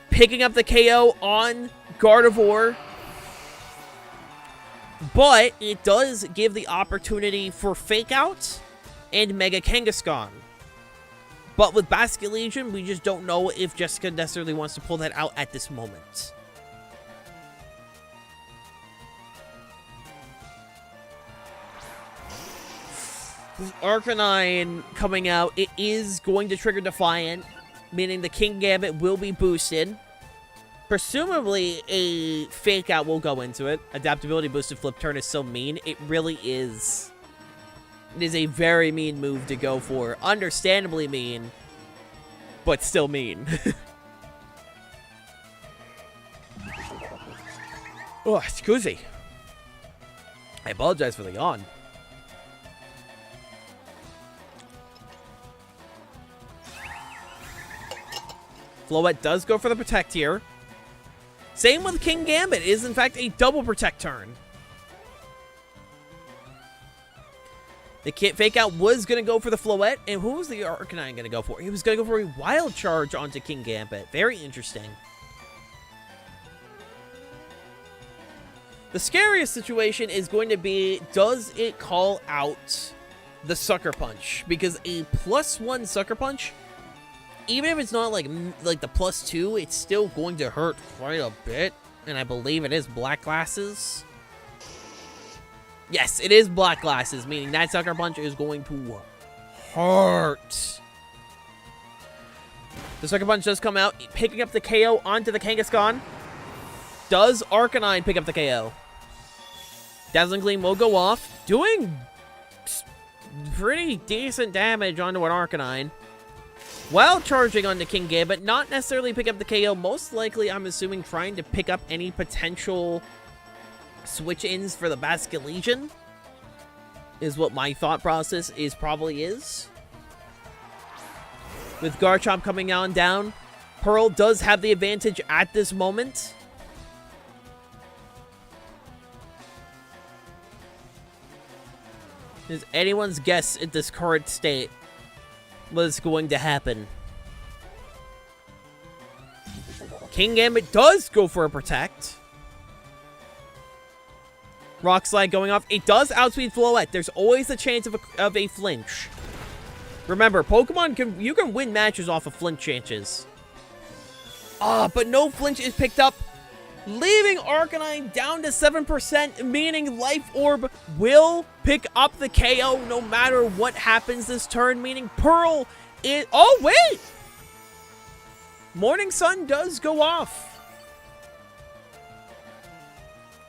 Picking up the KO on Gardevoir. But it does give the opportunity for Fake Out and Mega Kangaskhan. But with Basculation, we just don't know if Jessica necessarily wants to pull that out at this moment. With Arcanine coming out, it is going to trigger Defiant, meaning the King Gambit will be boosted. Presumably, a Fake Out will go into it. Adaptability boosted flip turn is so mean. It really is. It is a very mean move to go for. Understandably mean, but still mean. Oh, excuse me. I apologize for the yawn. Floette does go for the Protect here. Same with King Gambit. It is, in fact, a double Protect turn. The Fake Out was going to go for the Floette, and who was the Arcanine going to go for? He was going to go for a Wild Charge onto King Gambit. Very interesting. The scariest situation is going to be, does it call out the Sucker Punch? Because a +1 Sucker Punch, even if it's not like the +2, it's still going to hurt quite a bit. And I believe it is Black Glasses. Yes, it is Black Glasses, meaning that Sucker Punch is going to hurt. The Sucker Punch does come out, picking up the KO onto the Kangaskhan. Does Arcanine pick up the KO? Dazzling Gleam will go off, doing pretty decent damage onto an Arcanine. While charging onto King Gambit, not necessarily pick up the KO, most likely, I'm assuming, trying to pick up any potential switch-ins for the Basculation is what my thought process probably is. With Garchomp coming on down, Pearl does have the advantage at this moment. Is anyone's guess at this current state what's going to happen? King Gambit does go for a Protect. Rock Slide going off. It does outspeed Floette. There's always a chance of a flinch. Remember, Pokemon you can win matches off of flinch chances. But no flinch is picked up, leaving Arcanine down to 7%, meaning Life Orb will pick up the KO no matter what happens this turn, meaning Pearl is... Oh, wait! Morning Sun does go off.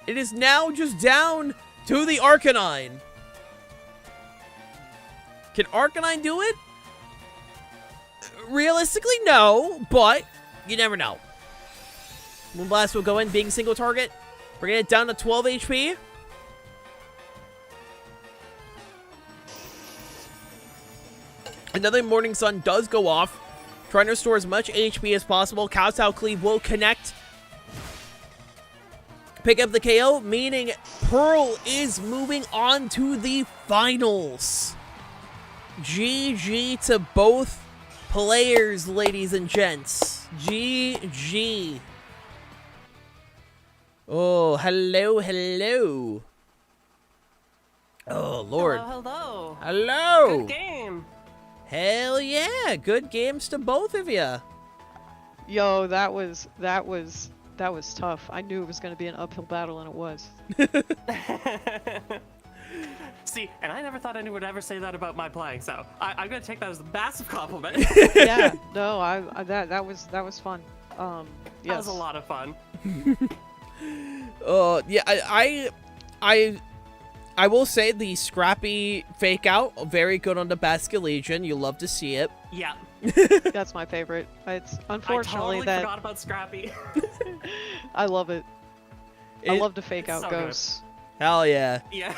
It is now just down to the Arcanine. Can Arcanine do it? Realistically, no, but you never know. Moonblast will go in, being single target. Bringing it down to 12 HP. Another Morning Sun does go off. Trying to restore as much HP as possible. Kowtow Cleave will connect. Pick up the KO, meaning Pearl is moving on to the finals. GG to both players, ladies and gents. GG. Oh, hello, hello. Oh, Lord. Hello, hello. Hello. Good game. Hell yeah. Good games to both of you. Yo, that was tough. I knew it was going to be an uphill battle, and it was. See, and I never thought anyone would ever say that about my playing, so I'm gonna take that as a massive compliment. Yeah, no, that was fun. Yes. That was a lot of fun. Yeah, I will say the scrappy Fake Out, very good on the Basculation. You love to see it. Yeah. That's my favorite. It's I unfortunately totally forgot about Scrappy. I love it. I love to fake it's out so good. ghosts. Hell yeah. Yeah.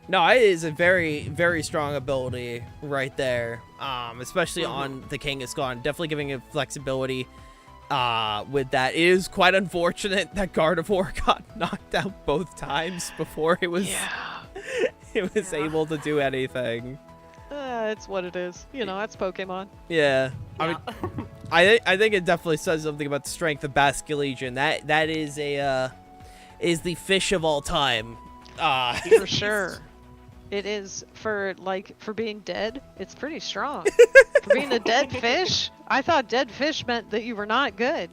No, it is a very, very strong ability right there. Especially on the Kangaskhan. Definitely giving it flexibility with that. It is quite unfortunate that Gardevoir got knocked out both times before it was able to do anything. It's what it is. You know, that's Pokemon. Yeah. I mean, I think it definitely says something about the strength of Basculegion. That is is the fish of all time. For sure. It is for being dead. It's pretty strong. For being a dead fish, I thought dead fish meant that you were not good.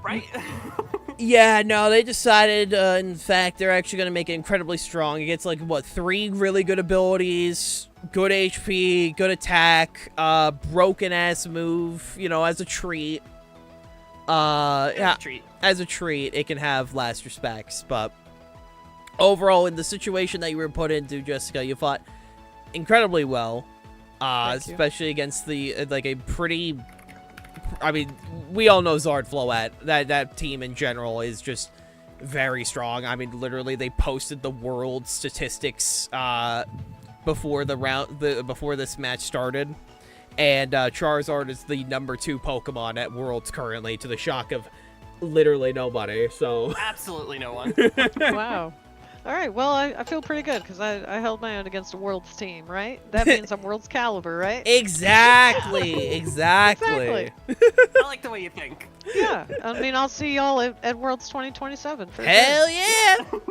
Right? Yeah, no, they decided, in fact, they're actually going to make it incredibly strong. It gets, like, what, 3 really good abilities, good HP, good attack, broken-ass move, you know, as a treat. Yeah, as a treat, it can have last respects, but overall, in the situation that you were put into, Jessica, you fought incredibly well, especially against the, like, a pretty... I mean, we all know Zard Float. That team in general is just very strong. I mean, literally, they posted the world statistics before before this match started, and Charizard is the #2 Pokemon at Worlds currently, to the shock of literally nobody. So absolutely no one. Wow. All right, well, I feel pretty good because I held my own against a Worlds team, right? That means I'm Worlds caliber, right? Exactly. Exactly. I like the way you think. Yeah, I mean, I'll see y'all at Worlds 2027 for Hell sure.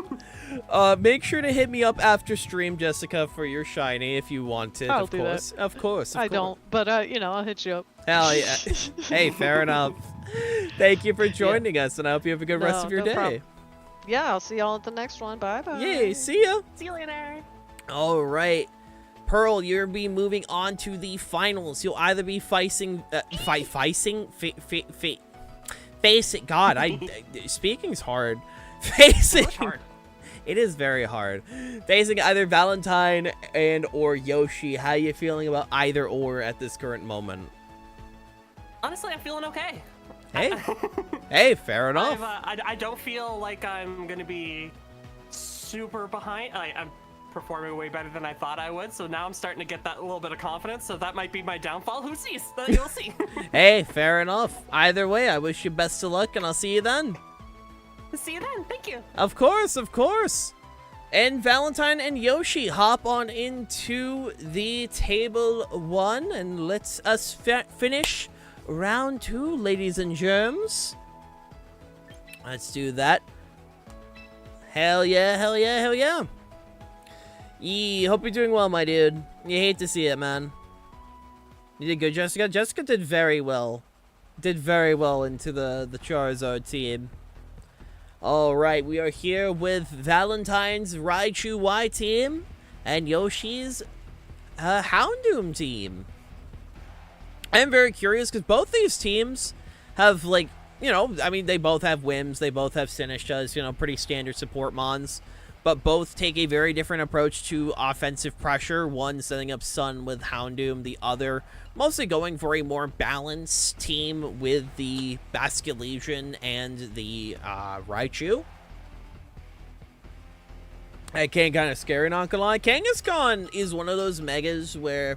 yeah! Make sure to hit me up after stream, Jessica, for your shiny if you want it. I'll of do course. that. Of course. I don't, but you know, I'll hit you up. Hell yeah. Hey, fair enough. Thank you for joining us, and I hope you have a good rest of your day. Problem. Yeah, I'll see y'all at the next one. Bye-bye. Yay, see ya. See you later. All right. Pearl, you'll be moving on to the finals. You'll either be facing... facing... God, speaking's hard. Facing... It's hard. It is very hard. Facing either Valentine and or Yoshi. How you feeling about either or at this current moment? Honestly, I'm feeling okay. Hey, hey, fair enough. I don't feel like I'm gonna be super behind. I'm performing way better than I thought I would, so now I'm starting to get that little bit of confidence. So that might be my downfall. Who sees? You'll see. Hey, fair enough. Either way, I wish you best of luck, and I'll see you then. See you then. Thank you. Of course, of course. And Valentine and Yoshi, hop on into the table 1, and let's us finish round 2, ladies and germs. Let's do that. Hell yeah, hell yeah, hell yeah. Yee, hope you're doing well, my dude. You hate to see it, man. You did good, Jessica. Jessica did very well. Did very well into the Charizard team. Alright, we are here with Valentine's Raichu Y team and Yoshi's Houndoom team. I am very curious because both these teams have, like, you know, I mean, they both have Whims, they both have Sinistchas, you know, pretty standard support mons, but both take a very different approach to offensive pressure. One setting up Sun with Houndoom, the other mostly going for a more balanced team with the Basculegion and the Raichu. That can kind of scary, not gonna lie. Kangaskhan is one of those megas where,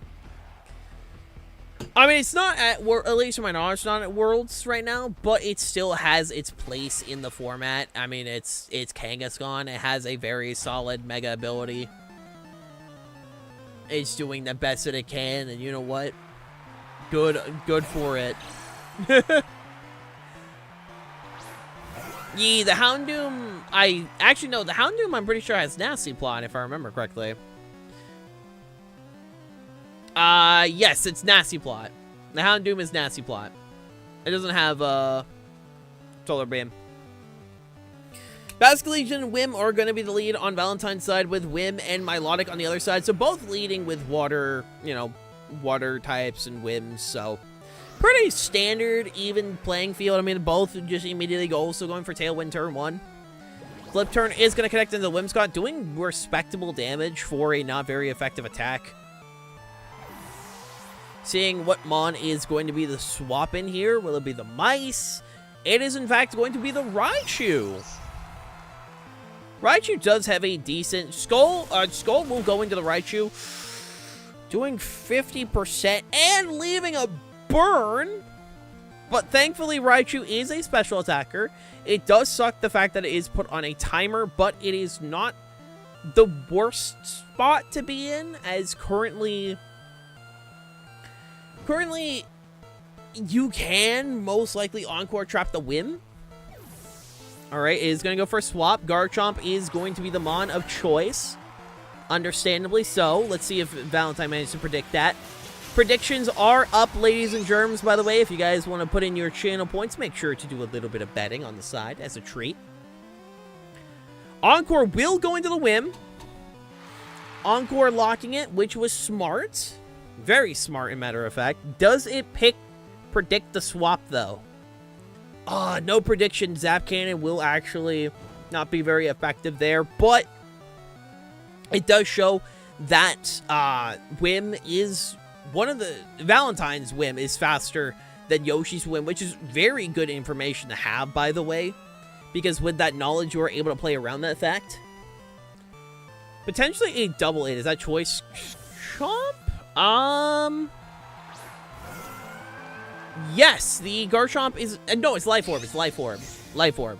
I mean, it's not at least to my knowledge, it's not at Worlds right now, but it still has its place in the format. I mean, it's Kangaskhan. It has a very solid mega ability. It's doing the best that it can, and you know what? Good for it. Yeah, the Houndoom, the Houndoom I'm pretty sure has Nasty Plot, if I remember correctly. Yes, it's Nasty Plot. The Houndoom is Nasty Plot. It doesn't have, Solar Beam. Basculegion and Whim are going to be the lead on Valentine's side, with Whim and Milotic on the other side. So both leading with water, you know, water types and Whims. So pretty standard, even playing field. I mean, both just immediately also going for Tailwind turn 1. Flip turn is going to connect into the Whimsicott, doing respectable damage for a not very effective attack. seeing what mon is going to be the swap in here. Will it be the mice? It is, in fact, going to be the Raichu. Raichu does have a decent... Skull will go into the Raichu, doing 50% and leaving a burn. But thankfully, Raichu is a special attacker. It does suck the fact that it is put on a timer, but it is not the worst spot to be in, as currently you can most likely Encore trap the Whim. Alright, it is going to go for a swap. Garchomp is going to be the mon of choice. Understandably so. Let's see if Valentine managed to predict that. Predictions are up, ladies and germs, by the way. If you guys want to put in your channel points, make sure to do a little bit of betting on the side as a treat. Encore will go into the Whim. Encore locking it, which was smart. Very smart, in matter of fact. Does it predict the swap, though? No prediction. Zap Cannon will actually not be very effective there, but it does show that Whim is one of the... Valentine's Whim is faster than Yoshi's Whim, which is very good information to have, by the way, because with that knowledge, you are able to play around that fact. Potentially a double hit. Is that choice Chomp? Yes, the Garchomp is... no, it's Life Orb. It's Life Orb. Life Orb.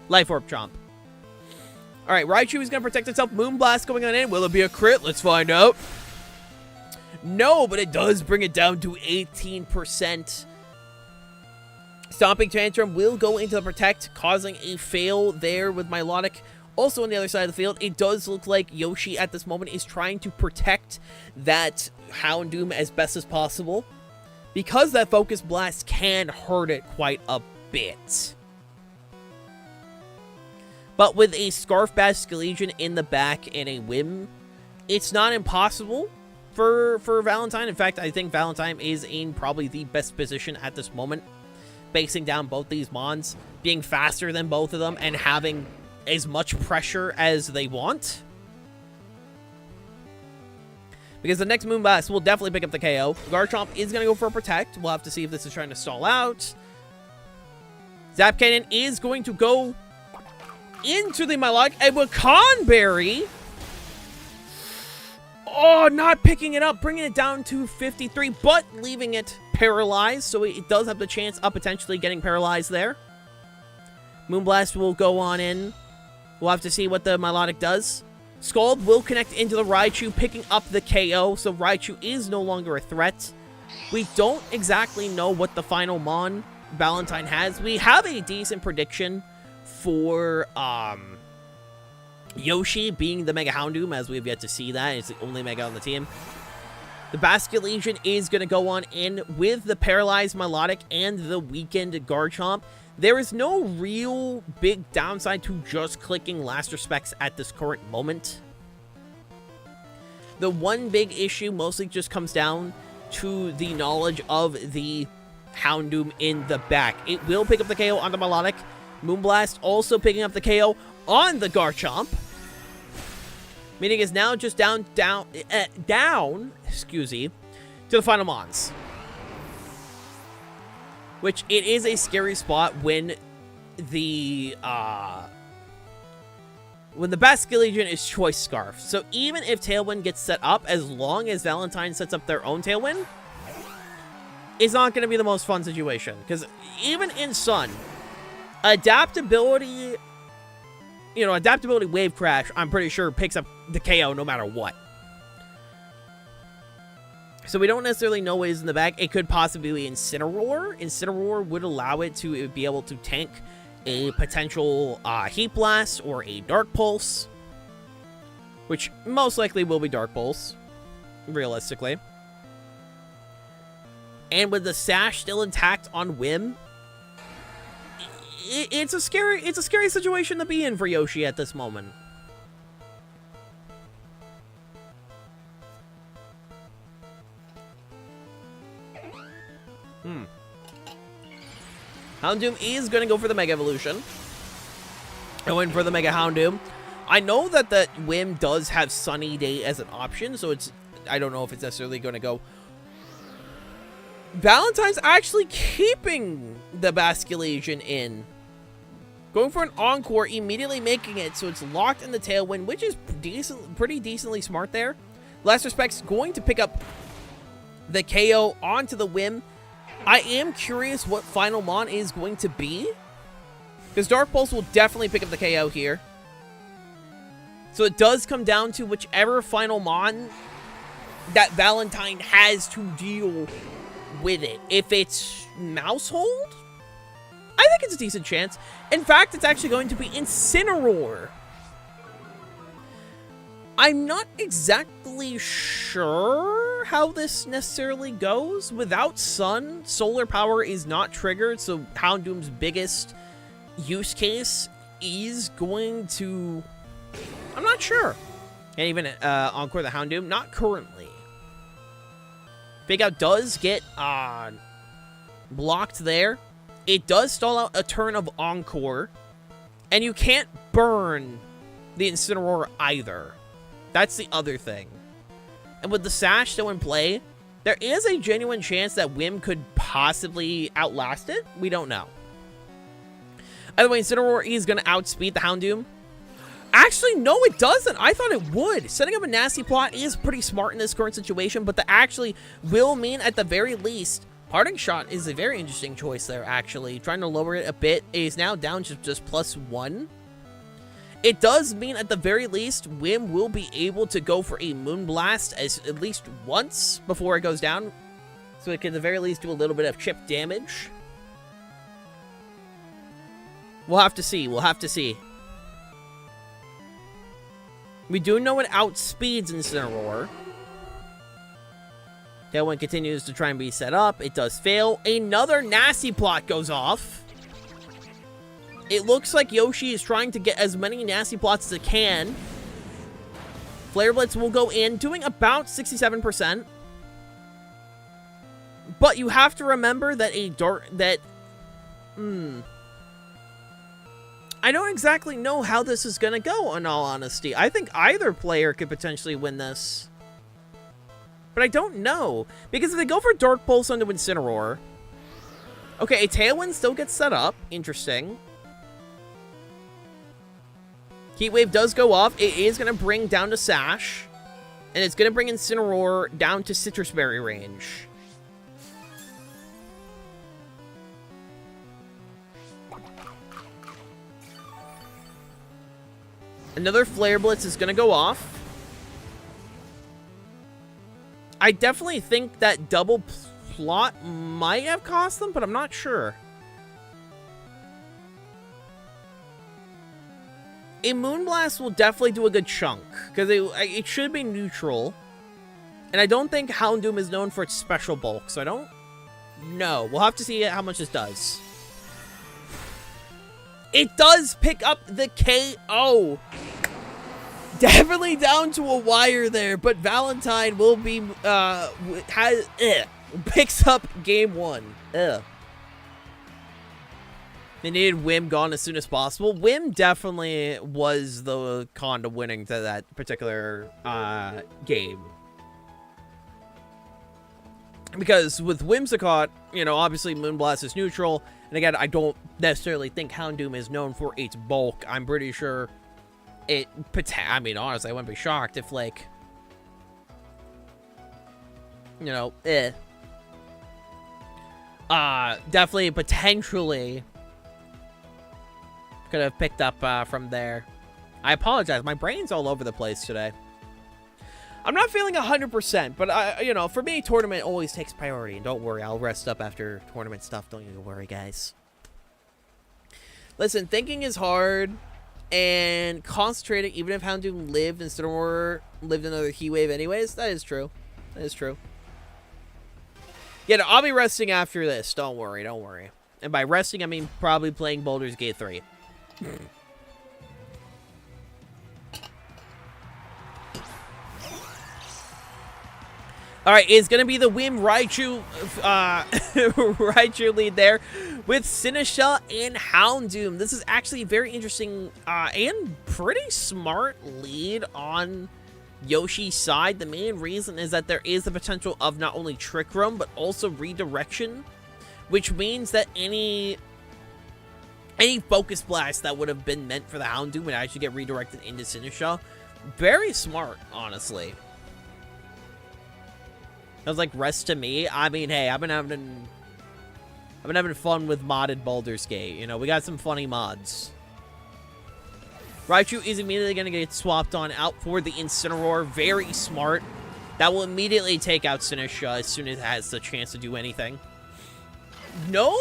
Life Orb Chomp. Alright, Raichu is going to protect itself. Moonblast going on in. Will it be a crit? Let's find out. No, but it does bring it down to 18%. Stomping Tantrum will go into the Protect, causing a fail there with Milotic. Also on the other side of the field, it does look like Yoshi at this moment is trying to protect that Houndoom as best as possible, because that Focus Blast can hurt it quite a bit. But with a Scarf Basculegion in the back and a Whim, it's not impossible for Valentine. In fact, I think Valentine is in probably the best position at this moment, basing down both these mons, being faster than both of them, and having as much pressure as they want. Because the next Moonblast will definitely pick up the KO. Garchomp is going to go for a Protect. We'll have to see if this is trying to stall out. Zap Cannon is going to go into the Milotic. A Wakanberry. Oh, not picking it up. Bringing it down to 53, but leaving it paralyzed. So it does have the chance of potentially getting paralyzed there. Moonblast will go on in. We'll have to see what the Milotic does. Scald will connect into the Raichu, picking up the KO, so Raichu is no longer a threat. We don't exactly know what the final mon Valentine has. We have a decent prediction for Yoshi being the Mega Houndoom, as we have yet to see that. It's the only Mega on the team. The Basculegion is going to go on in with the Paralyzed Milotic and the Weakened Garchomp. There is no real big downside to just clicking Last Respects at this current moment. The one big issue mostly just comes down to the knowledge of the Houndoom in the back. It will pick up the KO on the Milotic. Moonblast also picking up the KO on the Garchomp. Meaning is now just down, excuse me, to the final mons. Which, it is a scary spot when the Basculegion is Choice Scarf. So even if Tailwind gets set up, as long as Valentine sets up their own Tailwind, it's not going to be the most fun situation. Because even in Sun, adaptability Wave Crash, I'm pretty sure picks up the KO no matter what. So we don't necessarily know what is in the back. It could possibly be Incineroar. Incineroar would allow it to be able to tank a potential Heat Blast or a Dark Pulse, which most likely will be Dark Pulse, realistically. And with the Sash still intact on Whim, it's a scary situation to be in for Yoshi at this moment. Houndoom is going to go for the Mega Evolution. Going for the Mega Houndoom. I know that the Whim does have Sunny Day as an option, so I don't know if it's necessarily going to go Valentine's actually keeping the Basculation in. Going for an Encore, immediately making it so it's locked in the Tailwind, which is pretty decently smart there. Last Respect's going to pick up the KO onto the Whim. I am curious what final Mon is going to be, because Dark Pulse will definitely pick up the KO here. So it does come down to whichever final Mon that Valentine has to deal with it. If it's Mousehold, I think it's a decent chance. In fact, it's actually going to be Incineroar. I'm not exactly sure how this necessarily goes. Without Sun, Solar Power is not triggered, so Houndoom's biggest use case is going to... I'm not sure. Can't even Encore the Houndoom. Not currently. Fake Out does get blocked there. It does stall out a turn of Encore. And you can't burn the Incineroar either. That's the other thing. And with the Sash still in play, there is a genuine chance that Whim could possibly outlast it. We don't know. Either way, Incineroar is going to outspeed the Houndoom. Actually, no, it doesn't. I thought it would. Setting up a nasty plot is pretty smart in this current situation, but that actually will mean, at the very least, Parting Shot is a very interesting choice there, actually. Trying to lower it a bit. It is now down to just +1. It does mean, at the very least, Whim will be able to go for a Moonblast at least once before it goes down. So it can, at the very least, do a little bit of chip damage. We'll have to see. We'll have to see. We do know it outspeeds Incineroar. Tailwind continues to try and be set up. It does fail. Another nasty plot goes off. It looks like Yoshi is trying to get as many nasty plots as it can. Flare Blitz will go in, doing about 67%. But you have to remember that I don't exactly know how this is going to go, in all honesty. I think either player could potentially win this. But I don't know. Because if they go for Dark Pulse onto Incineroar... Okay, a Tailwind still gets set up. Interesting. Heat Wave does go off. It is going to bring down to Sash. And it's going to bring Incineroar down to Citrus Berry range. Another Flare Blitz is going to go off. I definitely think that double plot might have cost them, but I'm not sure. A Moonblast will definitely do a good chunk, because it should be neutral. And I don't think Houndoom is known for its special bulk, so I don't know. We'll have to see how much this does. It does pick up the KO. Definitely down to a wire there, but Valentine will be, picks up game 1. They needed Whim gone as soon as possible. Whim definitely was the con to winning to that particular game. Because with Whimsicott, you know, obviously Moonblast is neutral. And again, I don't necessarily think Houndoom is known for its bulk. I'm pretty sure it... I mean, honestly, I wouldn't be shocked if, like... You know, definitely, potentially... could have picked up from there. I apologize. My brain's all over the place today. I'm not feeling 100%, but, you know, for me, tournament always takes priority. And don't worry, I'll rest up after tournament stuff. Don't you worry, guys. Listen, thinking is hard. And concentrating, even if Houndoom lived instead of lived another Heat Wave anyways, that is true. That is true. Yeah, no, I'll be resting after this. Don't worry, don't worry. And by resting, I mean probably playing Baldur's Gate 3. Alright, it's going to be the Whim Raichu, Raichu lead there with Sinistcha and Houndoom. This is actually a very interesting and pretty smart lead on Yoshi's side, the main reason is that there is the potential of not only Trick Room, but also redirection, which means that any Focus Blast that would have been meant for the Houndoom would actually get redirected into Sinistra. Very smart, honestly. I was like, rest to me. I mean, hey, I've been having fun with modded Baldur's Gate. You know, we got some funny mods. Raichu is immediately going to get swapped on out for the Incineroar. Very smart. That will immediately take out Sinistra as soon as it has the chance to do anything. No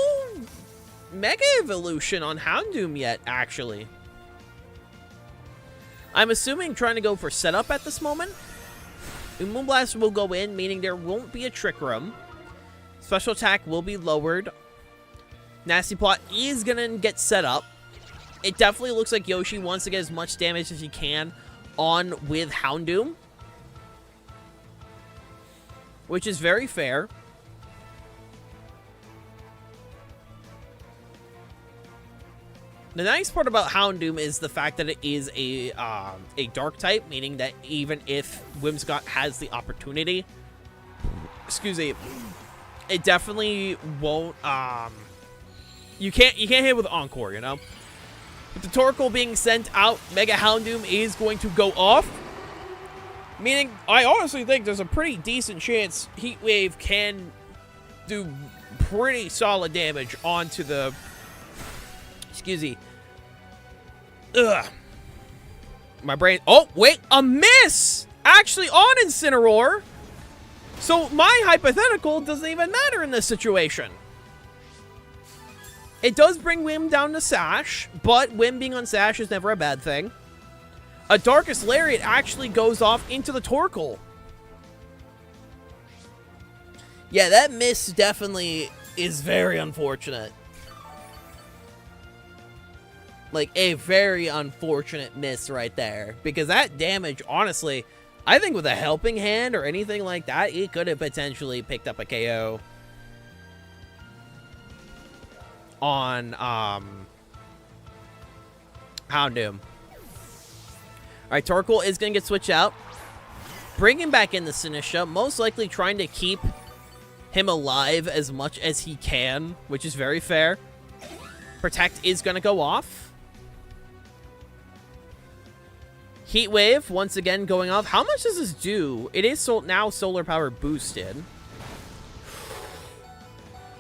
Mega Evolution on Houndoom yet, actually. I'm assuming trying to go for setup at this moment. Moonblast will go in, meaning there won't be a Trick Room. Special attack will be lowered. Nasty Plot is going to get set up. It definitely looks like Yoshi wants to get as much damage as he can on with Houndoom, which is very fair. The nice part about Houndoom is the fact that it is a dark type, meaning that even if Whimsicott has the opportunity, excuse me, it definitely won't. You can't hit with Encore, you know. With the Torkoal being sent out, Mega Houndoom is going to go off, meaning I honestly think there's a pretty decent chance Heat Wave can do pretty solid damage onto the. Excuse me. Ugh. My brain. Oh, wait. A miss! Actually on Incineroar. So my hypothetical doesn't even matter in this situation. It does bring Whim down to Sash, but Whim being on Sash is never a bad thing. A Darkest Lariat actually goes off into the Torkoal. Yeah, that miss definitely is very unfortunate. Like, a very unfortunate miss right there. Because that damage, honestly, I think with a helping hand or anything like that, it could have potentially picked up a KO on, Houndoom. Alright, Torkoal is going to get switched out. Bring him back in the Sinistra, most likely trying to keep him alive as much as he can, which is very fair. Protect is going to go off. Heat Wave, once again, going off. How much does this do? It is now solar power boosted.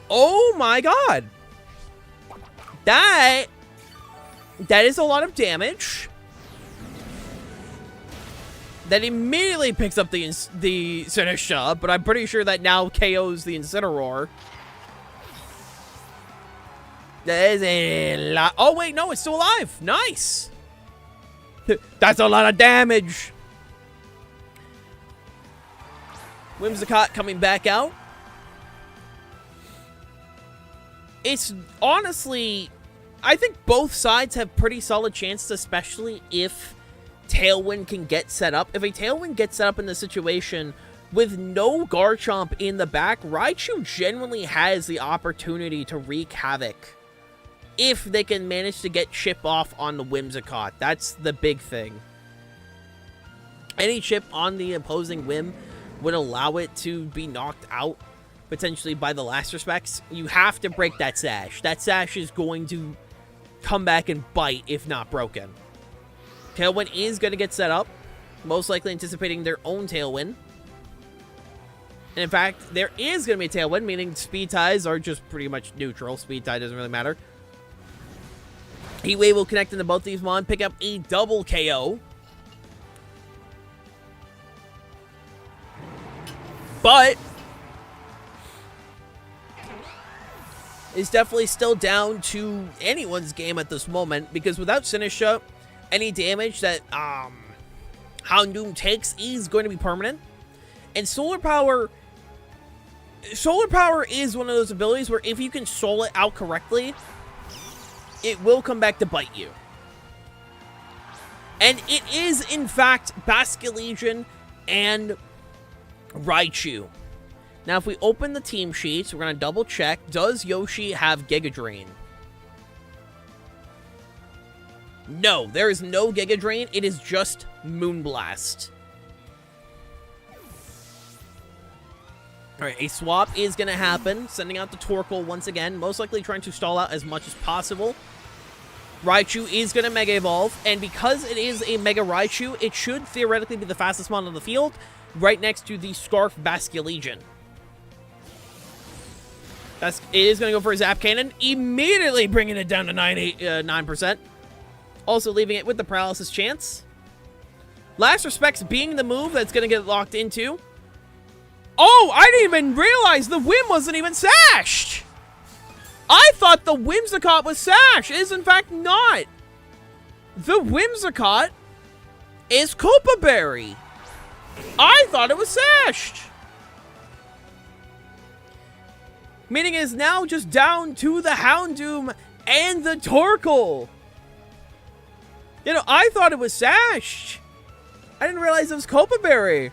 Oh my god! That is a lot of damage. That immediately picks up the Sinistra, but I'm pretty sure that now KOs the Incineroar. That is a lot. Oh wait, no, it's still alive. Nice! That's a lot of damage. Whimsicott coming back out. It's honestly, I think both sides have pretty solid chances, especially if Tailwind can get set up. If a Tailwind gets set up in the situation with no Garchomp in the back, Raichu genuinely has the opportunity to wreak havoc. If they can manage to get chip off on the Whimsicott. That's the big thing. Any chip on the opposing Whim would allow it to be knocked out, potentially by the last respects. You have to break that Sash. That Sash is going to come back and bite if not broken. Tailwind is going to get set up, most likely anticipating their own Tailwind. And in fact, there is going to be a Tailwind, meaning Speed Ties are just pretty much neutral. Speed Tie doesn't really matter. Heat Wave will connect into both these Mon, pick up a double KO. But it's definitely still down to anyone's game at this moment, because without Sinistra, any damage that Houndoom takes is going to be permanent. And Solar Power is one of those abilities where if you can soul it out correctly, it will come back to bite you. And it is, in fact, Basculegion and Raichu. Now, if we open the team sheets, we're going to double check. Does Yoshi have Giga Drain? No, there is no Giga Drain. It is just Moonblast. Alright, a swap is going to happen, sending out the Torkoal once again, most likely trying to stall out as much as possible. Raichu is going to Mega Evolve, and because it is a Mega Raichu, it should theoretically be the fastest one on the field, right next to the Scarf Basculegion. It is going to go for a Zap Cannon, immediately bringing it down to 9%. Also leaving it with the Paralysis chance. Last Respects being the move that's going to get locked into. Oh, I didn't even realize the Whim wasn't even sashed! I thought the Whimsicott was sashed. It is in fact not. The Whimsicott is Koopa Berry. I thought it was sashed. Meaning it is now just down to the Houndoom and the Torkoal. You know, I thought it was sashed. I didn't realize it was Koopa Berry.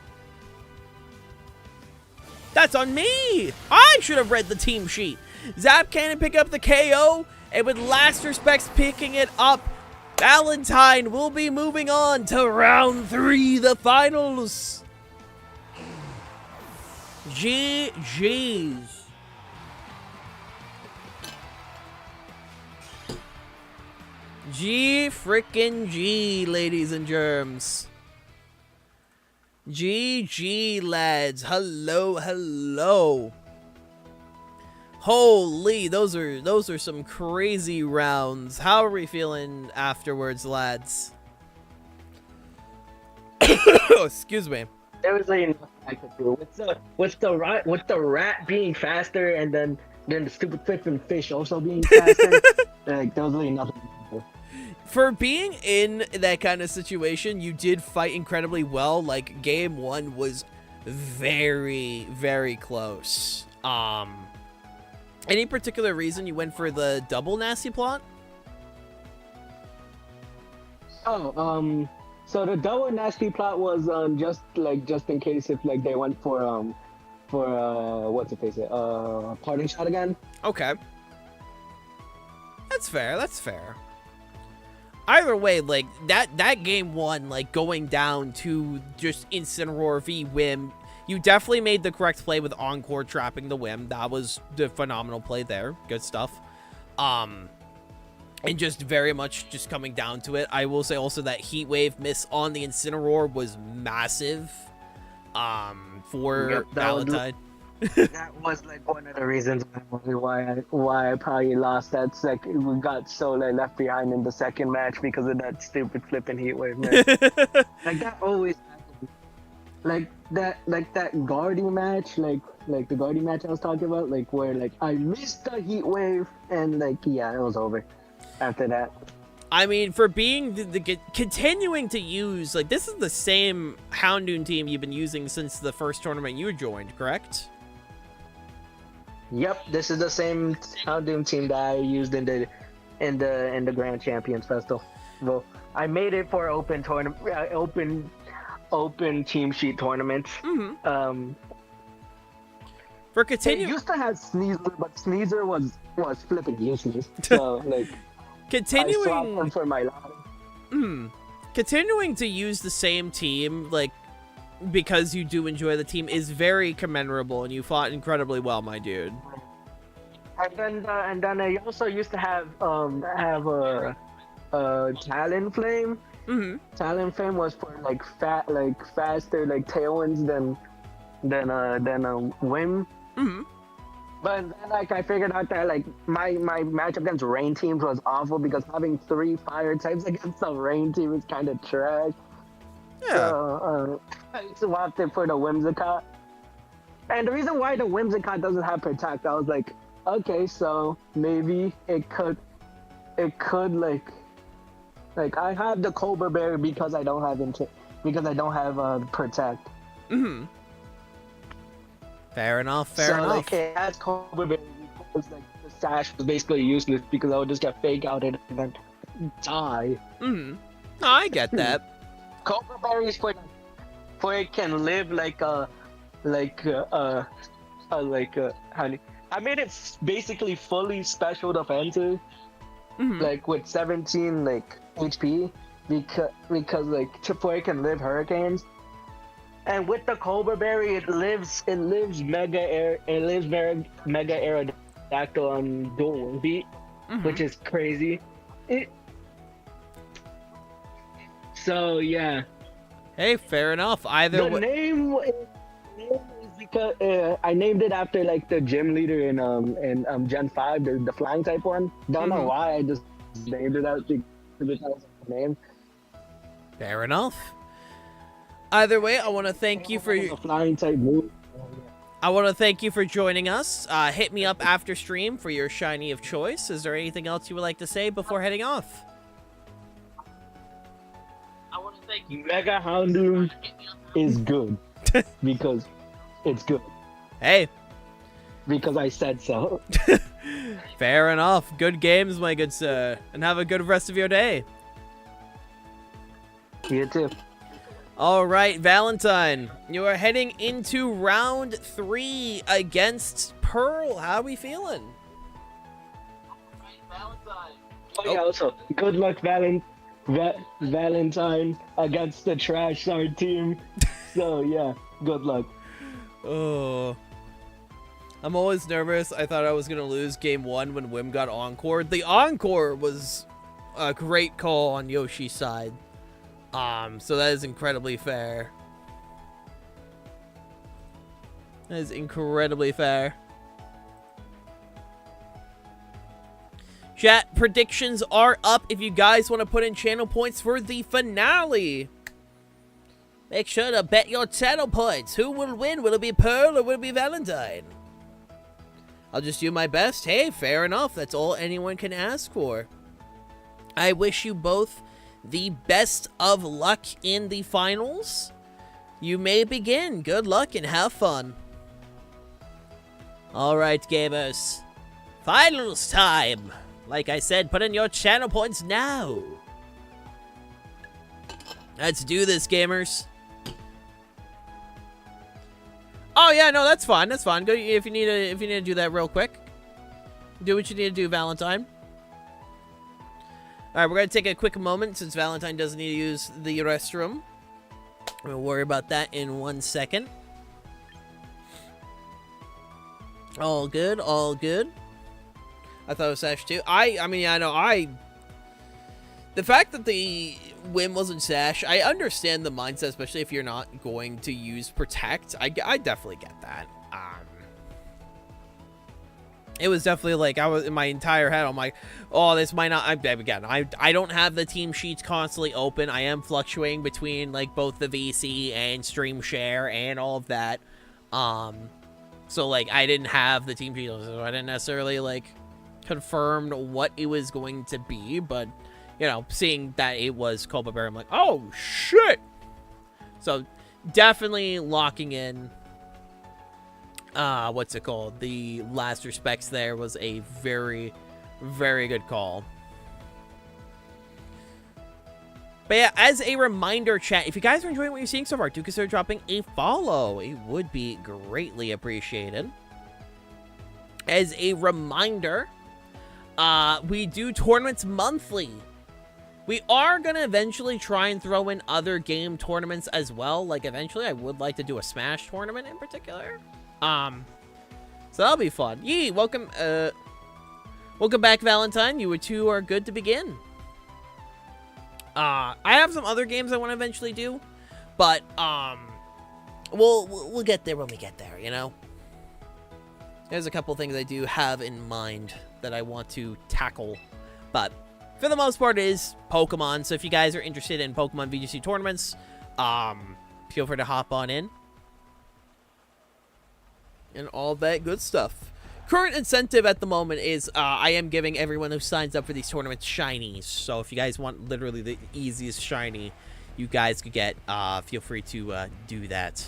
That's on me. I should have read the team sheet. Zap Cannon pick up the KO, and with Last Respects picking it up, Valentine will be moving on to round 3, the finals. GG's. G frickin' G, ladies and germs. GG, lads. Hello, hello. Holy, those are some crazy rounds. How are we feeling afterwards, lads? Excuse me. There was like nothing I could do. With the rat being faster, and then the stupid flipping fish also being faster. Like there was really nothing I could do. For being in that kind of situation, you did fight incredibly well. Like, game 1 was very, very close. Any particular reason you went for the double nasty plot? Oh, so the double nasty plot was just in case if like they went for what's it face it parting shot again. Okay. That's fair, that's fair. Either way, like, that game 1, like, going down to just Incineroar v Whim, you definitely made the correct play with Encore trapping the Whim. That was the phenomenal play there. Good stuff. And just very much just coming down to it. I will say also that Heat Wave miss on the Incineroar was massive for Valentine. That was like one of the reasons why I probably lost that second. We got so like left behind in the second match because of that stupid flipping Heat Wave, man. Like that always happens. Like that Guardy match, like the Guardy match I was talking about, like where like I missed the Heat Wave and like yeah, it was over after that. I mean, for being the continuing to use, like, this is the same Houndoom team you've been using since the first tournament you joined, correct? Yep, this is the same Houndoom team that I used in the Grand Champions Festival. Well, I made it for open tournament, open team sheet tournaments. Mm-hmm. For continuing, it used to have Sneezer, but Sneezer was flipping useless. So like, continuing I swapped him for my lottery. Continuing to use the same team, like, because you do enjoy the team, is very commendable, and you fought incredibly well, my dude. And then I also used to have a Talonflame. Mm-hmm. Talonflame was for like faster like tailwinds than a Whim. Mm-hmm. But then like I figured out that like my matchup against rain teams was awful because having 3 fire types against a rain team is kind of trash. Yeah. So I swapped it for the Whimsicott. And the reason why the Whimsicott doesn't have Protect, I was like, okay, so maybe it could like I have the Cobra Bear because I don't have Protect. Mm-hmm. Fair enough, fair enough. Like, it has Cobra Bear because like the sash was basically useless because I would just get fake outed and then die. Mm-hmm. No, I get that. Cobra Berries for it can live like how I made it basically fully special defensive, like with 17 like HP because like for it can live hurricanes, And with the Cobra Berry, it lives mega Aerodactyl on dual wing beat, which is crazy. So yeah. Hey, fair enough. Either The name is because I named it after like the gym leader in Gen 5, the flying type one. Don't know why, I just named it out because it has a name. Fair enough. Either way, I want to thank you for a flying type move. I want to thank you for joining us. Hit me up after stream for your shiny of choice. Is there anything else you would like to say before heading off? I want to thank you. Mega Houndoom is good because it's good. Hey. Because I said so. Fair enough. Good games, my good sir. And have a good rest of your day. You too. All right, Valentine. You are heading into round 3 against Pearl. How are we feeling? Oh, yeah, also, good luck, Valentine, against the Trash Star team. So, yeah, good luck. Oh. I'm always nervous. I thought I was going to lose game 1 when Wim got encored. The encore was a great call on Yoshi's side. So that is incredibly fair. That is incredibly fair. Chat, predictions are up if you guys want to put in channel points for the finale. Make sure to bet your channel points. Who will win? Will it be Pearl or will it be Valentine? I'll just do my best. Hey, fair enough. That's all anyone can ask for. I wish you both the best of luck in the finals. You may begin. Good luck and have fun. Alright, gamers. Finals time. Like I said, put in your channel points now. Let's do this, gamers. Oh yeah, no, that's fine. That's fine. Go if you need to do that real quick. Do what you need to do, Valentine. Alright, we're going to take a quick moment since Valentine doesn't need to use the restroom. We'll worry about that in 1 second. All good, all good. I thought it was Sash too. I mean, I know, the fact that the win wasn't Sash, I understand the mindset, especially if you're not going to use Protect. I definitely get that. It was definitely like, I was in my entire head, I'm like, oh, this might not, again, I don't have the team sheets constantly open. I am fluctuating between like both the VC and stream share and all of that. So like I didn't have the team sheets, so I didn't necessarily like confirm what it was going to be, but you know, seeing that it was Cobra Bear, I'm like, oh shit. So definitely locking in what's it called? The last respects there was a very, very good call. But yeah, as a reminder, chat, if you guys are enjoying what you're seeing so far, do consider dropping a follow. It would be greatly appreciated. As a reminder, we do tournaments monthly. We are going to eventually try and throw in other game tournaments as well. Like, eventually, I would like to do a Smash tournament in particular. So that'll be fun. Yee, welcome back, Valentine. You two are good to begin. I have some other games I want to eventually do, but, we'll get there when we get there, you know? There's a couple things I do have in mind that I want to tackle, but for the most part it is Pokemon, so if you guys are interested in Pokemon VGC tournaments, feel free to hop on in. And all that good stuff. Current incentive at the moment is I am giving everyone who signs up for these tournaments shinies. So if you guys want literally the easiest shiny you guys could get, feel free to do that.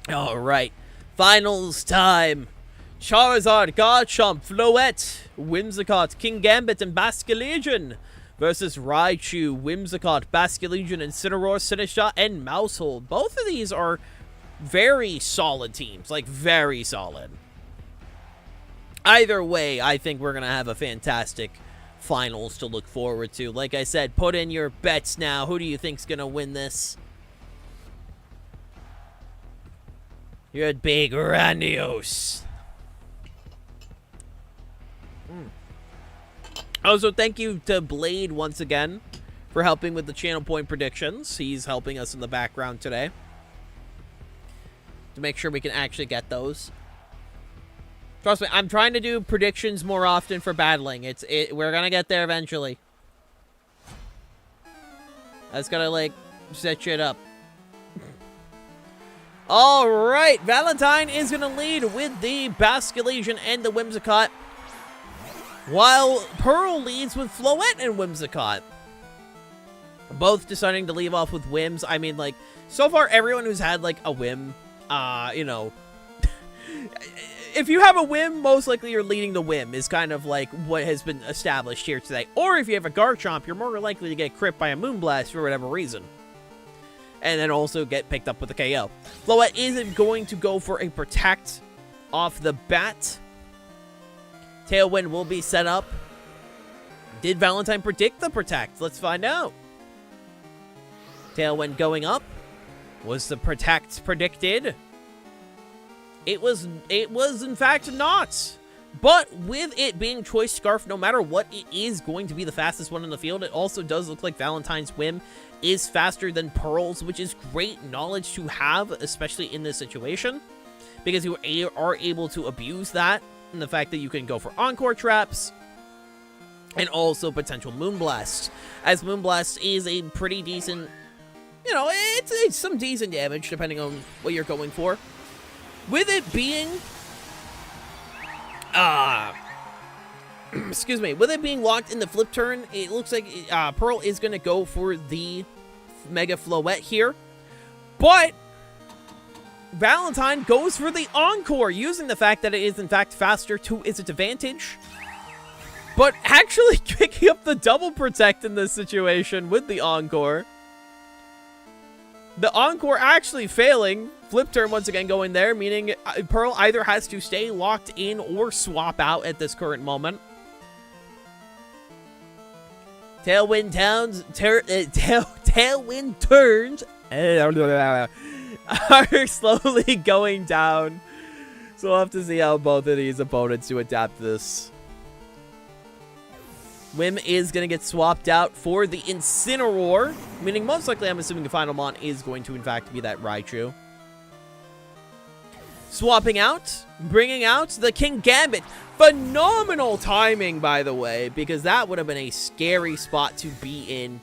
Alright. Finals time. Charizard, Garchomp, Floette, Whimsicott, King Gambit, and Basculegion versus Raichu, Whimsicott, Basculegion, Incineroar, Sinistcha, and Maushold. Both of these are very solid teams, like very solid. Either way, I think we're going to have a fantastic finals to look forward to. Like I said, put in your bets now. Who do you think's gonna win this? You're big grandiose. Also, thank you to Blade once again for helping with the channel point predictions. He's helping us in the background today to make sure we can actually get those. Trust me, I'm trying to do predictions more often for battling. We're gonna get there eventually. I just gotta, like, set shit up. Alright, Valentine is gonna lead with the Basculation and the Whimsicott, while Pearl leads with Floette and Whimsicott. Both deciding to leave off with Whims. I mean, like, so far everyone who's had, like, a Whim, you know... If you have a Whim, most likely you're leading the Whim, is kind of like what has been established here today. Or if you have a Garchomp, you're more likely to get crit by a Moonblast for whatever reason. And then also get picked up with a KO. Floette isn't going to go for a Protect off the bat. Tailwind will be set up. Did Valentine predict the Protect? Let's find out. Tailwind going up. Was the Protect predicted? It was in fact not. But with it being Choice Scarf, no matter what, it is going to be the fastest one in the field. It also does look like Valentine's Whim is faster than Pearl's, which is great knowledge to have, especially in this situation, because you are able to abuse that, and the fact that you can go for Encore Traps, and also potential Moonblast, as Moonblast is a pretty decent, you know, it's some decent damage, depending on what you're going for. With it being, excuse me, with it being locked in the flip turn, it looks like Pearl is going to go for the Mega Floette here. But Valentine goes for the Encore, using the fact that it is in fact faster to its advantage. But actually picking up the double Protect in this situation with the Encore. The Encore actually failing. Flip turn once again going there, meaning Pearl either has to stay locked in or swap out at this current moment. Tailwind turns are slowly going down. So we'll have to see how both of these opponents do adapt to this. Whim is going to get swapped out for the Incineroar, meaning most likely I'm assuming the final mon is going to in fact be that Raichu. Swapping out, bringing out the Kingambit. Phenomenal timing, by the way, because that would have been a scary spot to be in.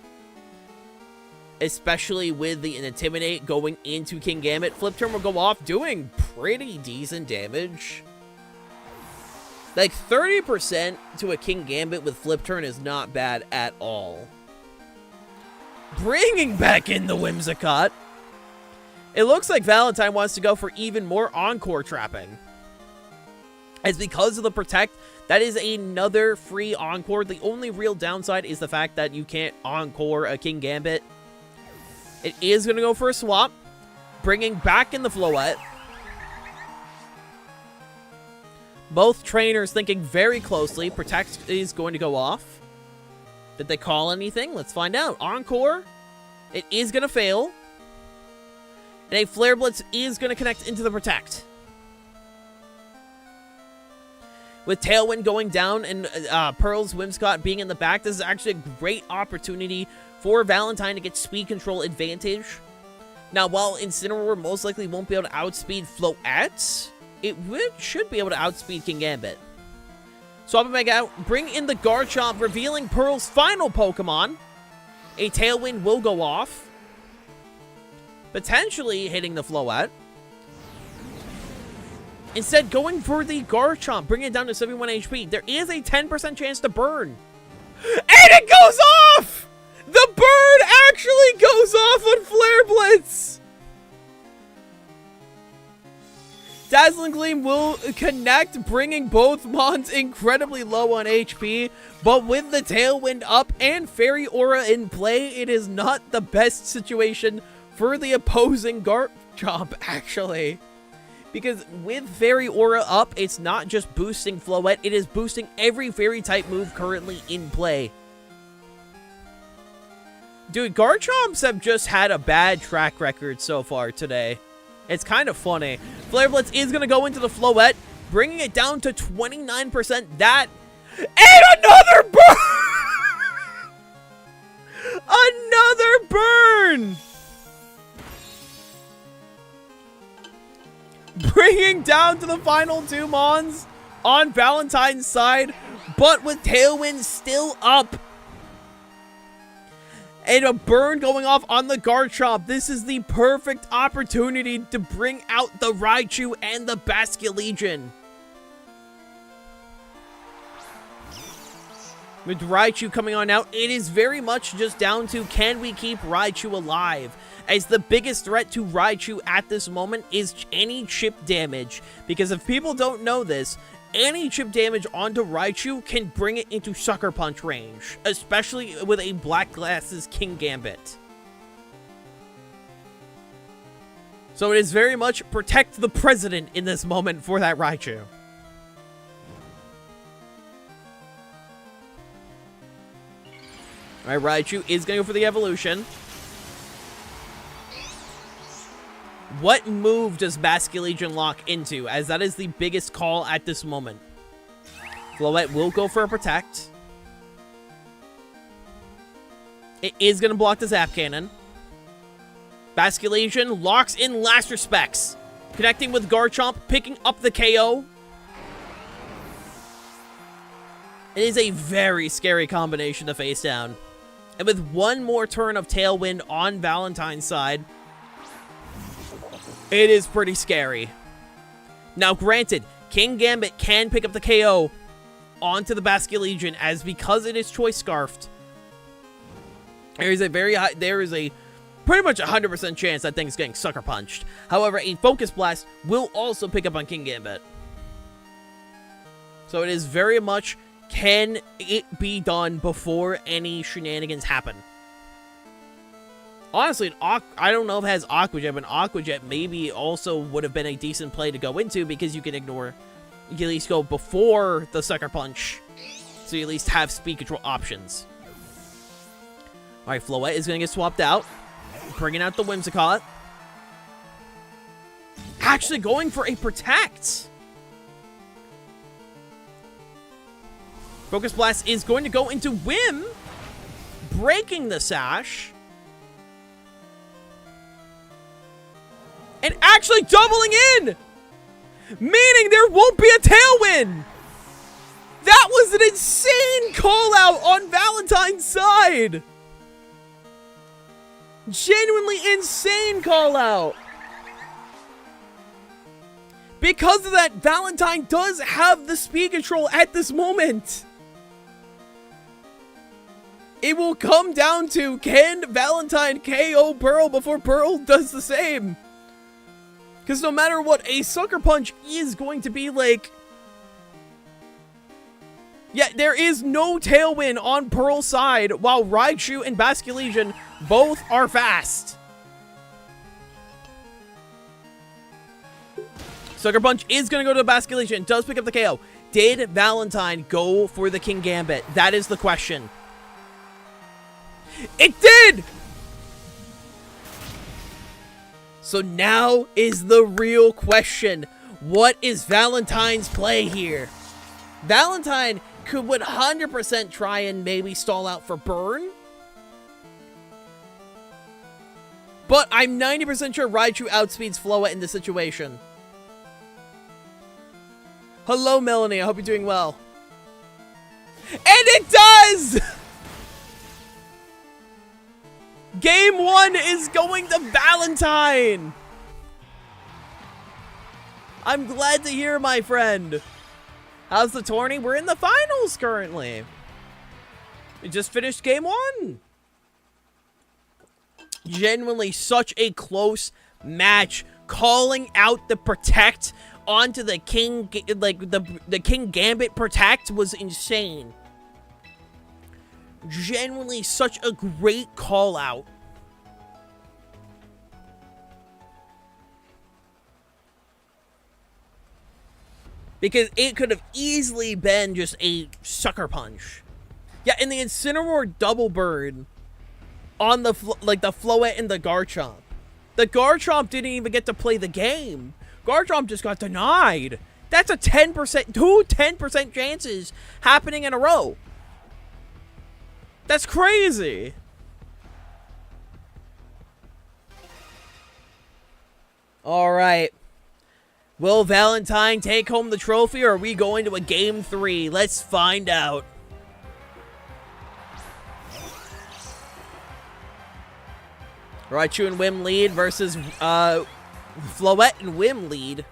Especially with the Intimidate going into Kingambit. Flip turn will go off, doing pretty decent damage. Like, 30% to a Kingambit with Flip turn is not bad at all. Bringing back in the Whimsicott. It looks like Valentine wants to go for even more Encore trapping. As because of the Protect, that is another free Encore. The only real downside is the fact that you can't Encore a Kingambit. It is going to go for a swap. Bringing back in the Floette. Both trainers thinking very closely. Protect is going to go off. Did they call anything? Let's find out. Encore. It is going to fail. And a Flare Blitz is going to connect into the Protect. With Tailwind going down and Pearl's Whimsicott being in the back, this is actually a great opportunity for Valentine to get speed control advantage. Now, while Incineroar most likely won't be able to outspeed Floette, it should be able to outspeed Kingambit. Swap it back out, bring in the Garchomp, revealing Pearl's final Pokemon. A Tailwind will go off, potentially hitting the Floette. Instead, going for the Garchomp, bringing it down to 71 HP. There is a 10% chance to burn. And it goes off! The burn actually goes off on Flare Blitz! Dazzling Gleam will connect, bringing both Mons incredibly low on HP. But with the Tailwind up and Fairy Aura in play, it is not the best situation for the opposing Garchomp, actually. Because with Fairy Aura up, it's not just boosting Floette, it is boosting every Fairy type move currently in play. Dude, Garchomps have just had a bad track record so far today. It's kind of funny. Flare Blitz is going to go into the Floette, bringing it down to 29%. That... And another burn! Another burn! Bringing down to the final 2 Mons on Valentine's side, but with Tailwind still up. And a burn going off on the Garchomp. This is the perfect opportunity to bring out the Raichu and the Basculegion. With Raichu coming on out, it is very much just down to, can we keep Raichu alive? As the biggest threat to Raichu at this moment is any chip damage. Because if people don't know this, any chip damage onto Raichu can bring it into Sucker Punch range. Especially with a Black Glasses King Gambit. So it is very much protect the president in this moment for that Raichu. Alright, Raichu is going to go for the evolution. What move does Basculegion lock into, as that is the biggest call at this moment? Floette will go for a protect. It is going to block the Zap Cannon. Basculegion locks in Last Respects, connecting with Garchomp, picking up the KO. It is a very scary combination to face down. And with one more turn of Tailwind on Valentine's side, it is pretty scary. Now, granted, King Gambit can pick up the KO onto the Basculegion, as because it is Choice Scarfed, there is a pretty much 100% chance that thing's getting Sucker Punched. However, a Focus Blast will also pick up on King Gambit. So it is very much, can it be done before any shenanigans happen? Honestly, I don't know if it has Aqua Jet, but Aqua Jet maybe also would have been a decent play to go into, because you can ignore, you can at least go before the Sucker Punch, so you at least have speed control options. Alright, Floette is going to get swapped out, bringing out the Whimsicott. Actually going for a Protect! Focus Blast is going to go into Whim, breaking the Sash. And actually doubling in! Meaning there won't be a Tailwind! That was an insane call-out on Valentine's side! Genuinely insane call-out! Because of that, Valentine does have the speed control at this moment! It will come down to, can Valentine KO Pearl before Pearl does the same? Because no matter what, a Sucker Punch is going to be like... Yeah, there is no Tailwind on Pearl's side, while Raichu and Basculegion both are fast. Sucker Punch is going to go to the Basculegion, does pick up the KO. Did Valentine go for the King Gambit? That is the question. It did! So now is the real question. What is Valentine's play here? Valentine could 100% try and maybe stall out for burn. But I'm 90% sure Raichu outspeeds Floette in this situation. Hello, Melanie. I hope you're doing well. And it does! Game 1 is going to Valentine! I'm glad to hear, my friend. How's the tourney? We're in the finals currently. We just finished game 1. Genuinely such a close match. Calling out the Protect onto the King, like the King Gambit Protect was insane. Genuinely such a great call out. Because it could have easily been just a sucker punch. Yeah, and the Incineroar double burn on the, the Floette and the Garchomp. The Garchomp didn't even get to play the game. Garchomp just got denied. That's a 10%, two 10% chances happening in a row. That's crazy. All right. Will Valentine take home the trophy, or are we going to a game 3? Let's find out. Raichu and Wim lead versus Floette and Wim lead.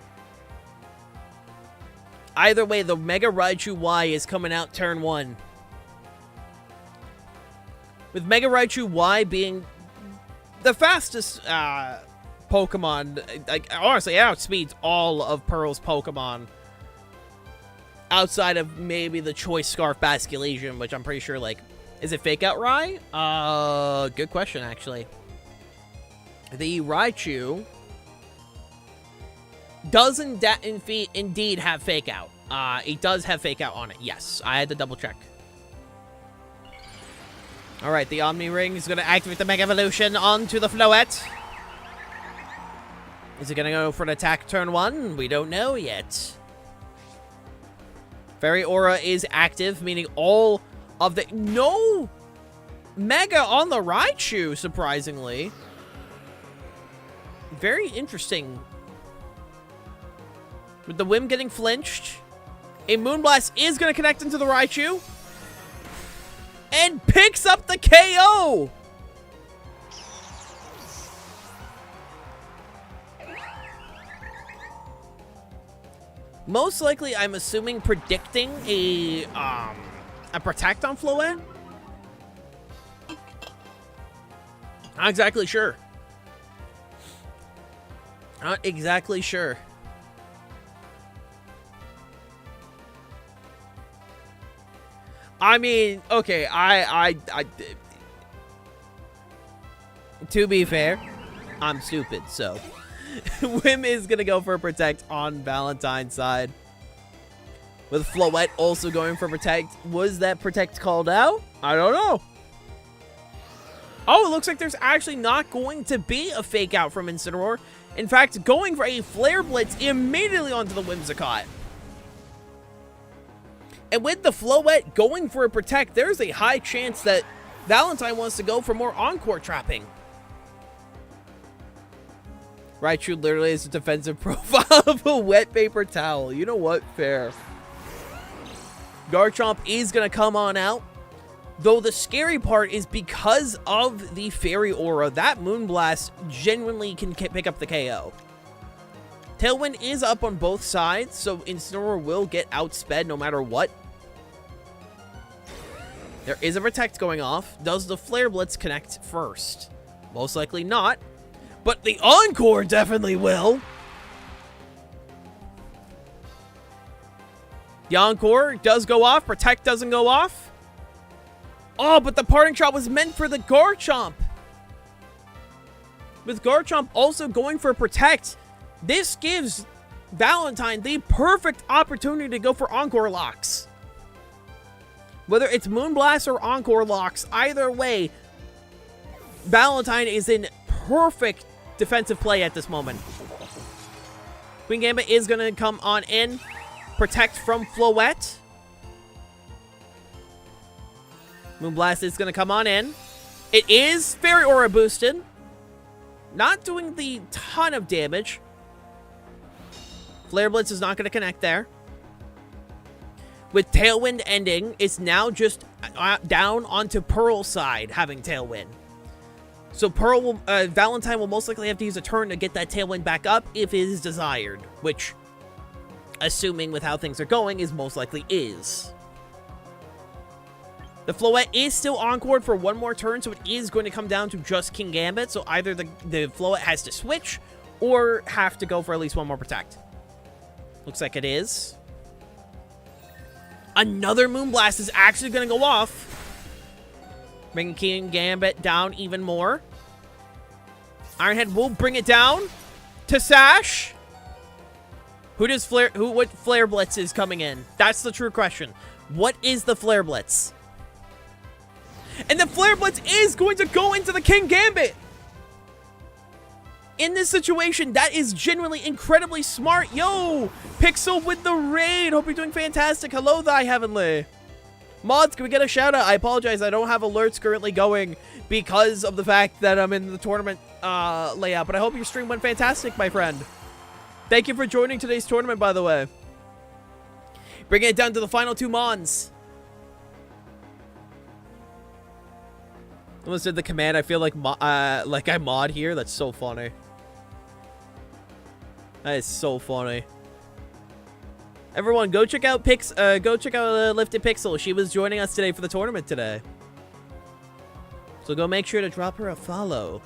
Either way, the Mega Raichu Y is coming out turn 1. With Mega Raichu Y being the fastest Pokemon, like, honestly, it outspeeds all of Pearl's Pokemon. Outside of maybe the Choice Scarf Basculation, which I'm pretty sure, like, is it Fake Out Rai? Good question, actually. The Raichu does indeed have Fake Out. It does have Fake Out on it, yes. I had to double check. Alright, the Omni Ring is going to activate the Mega Evolution onto the Floette. Is it going to go for an attack turn 1? We don't know yet. Fairy Aura is active, meaning all of the... No Mega on the Raichu, surprisingly. Very interesting. With the Wim getting flinched, a Moonblast is going to connect into the Raichu. And picks up the KO! Most likely, I'm assuming predicting a Protect on Floette. Not exactly sure. Not exactly sure. I mean, okay, to be fair, I'm stupid, so Wim is gonna go for a Protect on Valentine's side. With Floette also going for Protect. Was that Protect called out? I don't know. Oh, it looks like there's actually not going to be a Fake Out from Incineroar. In fact, going for a Flare Blitz immediately onto the Whimsicott. And with the Floette going for a Protect, there's a high chance that Valentine wants to go for more Encore trapping. Raichu literally is a defensive profile of a wet paper towel. You know what? Fair. Garchomp is going to come on out. Though the scary part is because of the Fairy Aura, that Moonblast genuinely can pick up the KO. Tailwind is up on both sides, so Incineroar will get outsped no matter what. There is a Protect going off. Does the Flare Blitz connect first? Most likely not. But the Encore definitely will. The Encore does go off. Protect doesn't go off. Oh, but the Parting Shot was meant for the Garchomp. With Garchomp also going for Protect, this gives Valentine the perfect opportunity to go for Encore locks. Whether it's Moonblast or Encore locks, either way, Valentine is in perfect defensive play at this moment. Queen Gambit is going to come on in. Protect from Floette. Moonblast is going to come on in. It is Fairy Aura boosted. Not doing the ton of damage. Flare Blitz is not going to connect there. With Tailwind ending, it's now just down onto Pearl's side having Tailwind. So Pearl will, Valentine will most likely have to use a turn to get that Tailwind back up if it is desired, which, assuming with how things are going, is most likely is. The Floette is still encored for one more turn, so it is going to come down to just King Gambit, so either the Floette has to switch or have to go for at least one more Protect. Looks like it is. Another Moonblast is actually going to go off. Bringing King Gambit down even more. Ironhead will bring it down to Sash. What Flare Blitz is coming in? That's the true question. What is the Flare Blitz? And the Flare Blitz is going to go into the King Gambit! In this situation, that is genuinely incredibly smart. Yo! Pixel with the raid! Hope you're doing fantastic. Hello, Thy Heavenly. Mods, can we get a shout out? I apologize, I don't have alerts currently going because of the fact that I'm in the tournament layout, but I hope your stream went fantastic, my friend. Thank you for joining today's tournament, by the way. Bringing it down to the final 2 Mons. Almost did the command. I feel like I mod here. That's so funny. That is so funny. Everyone, go check out Lifted Pixel. She was joining us today for the tournament today. So go make sure to drop her a follow.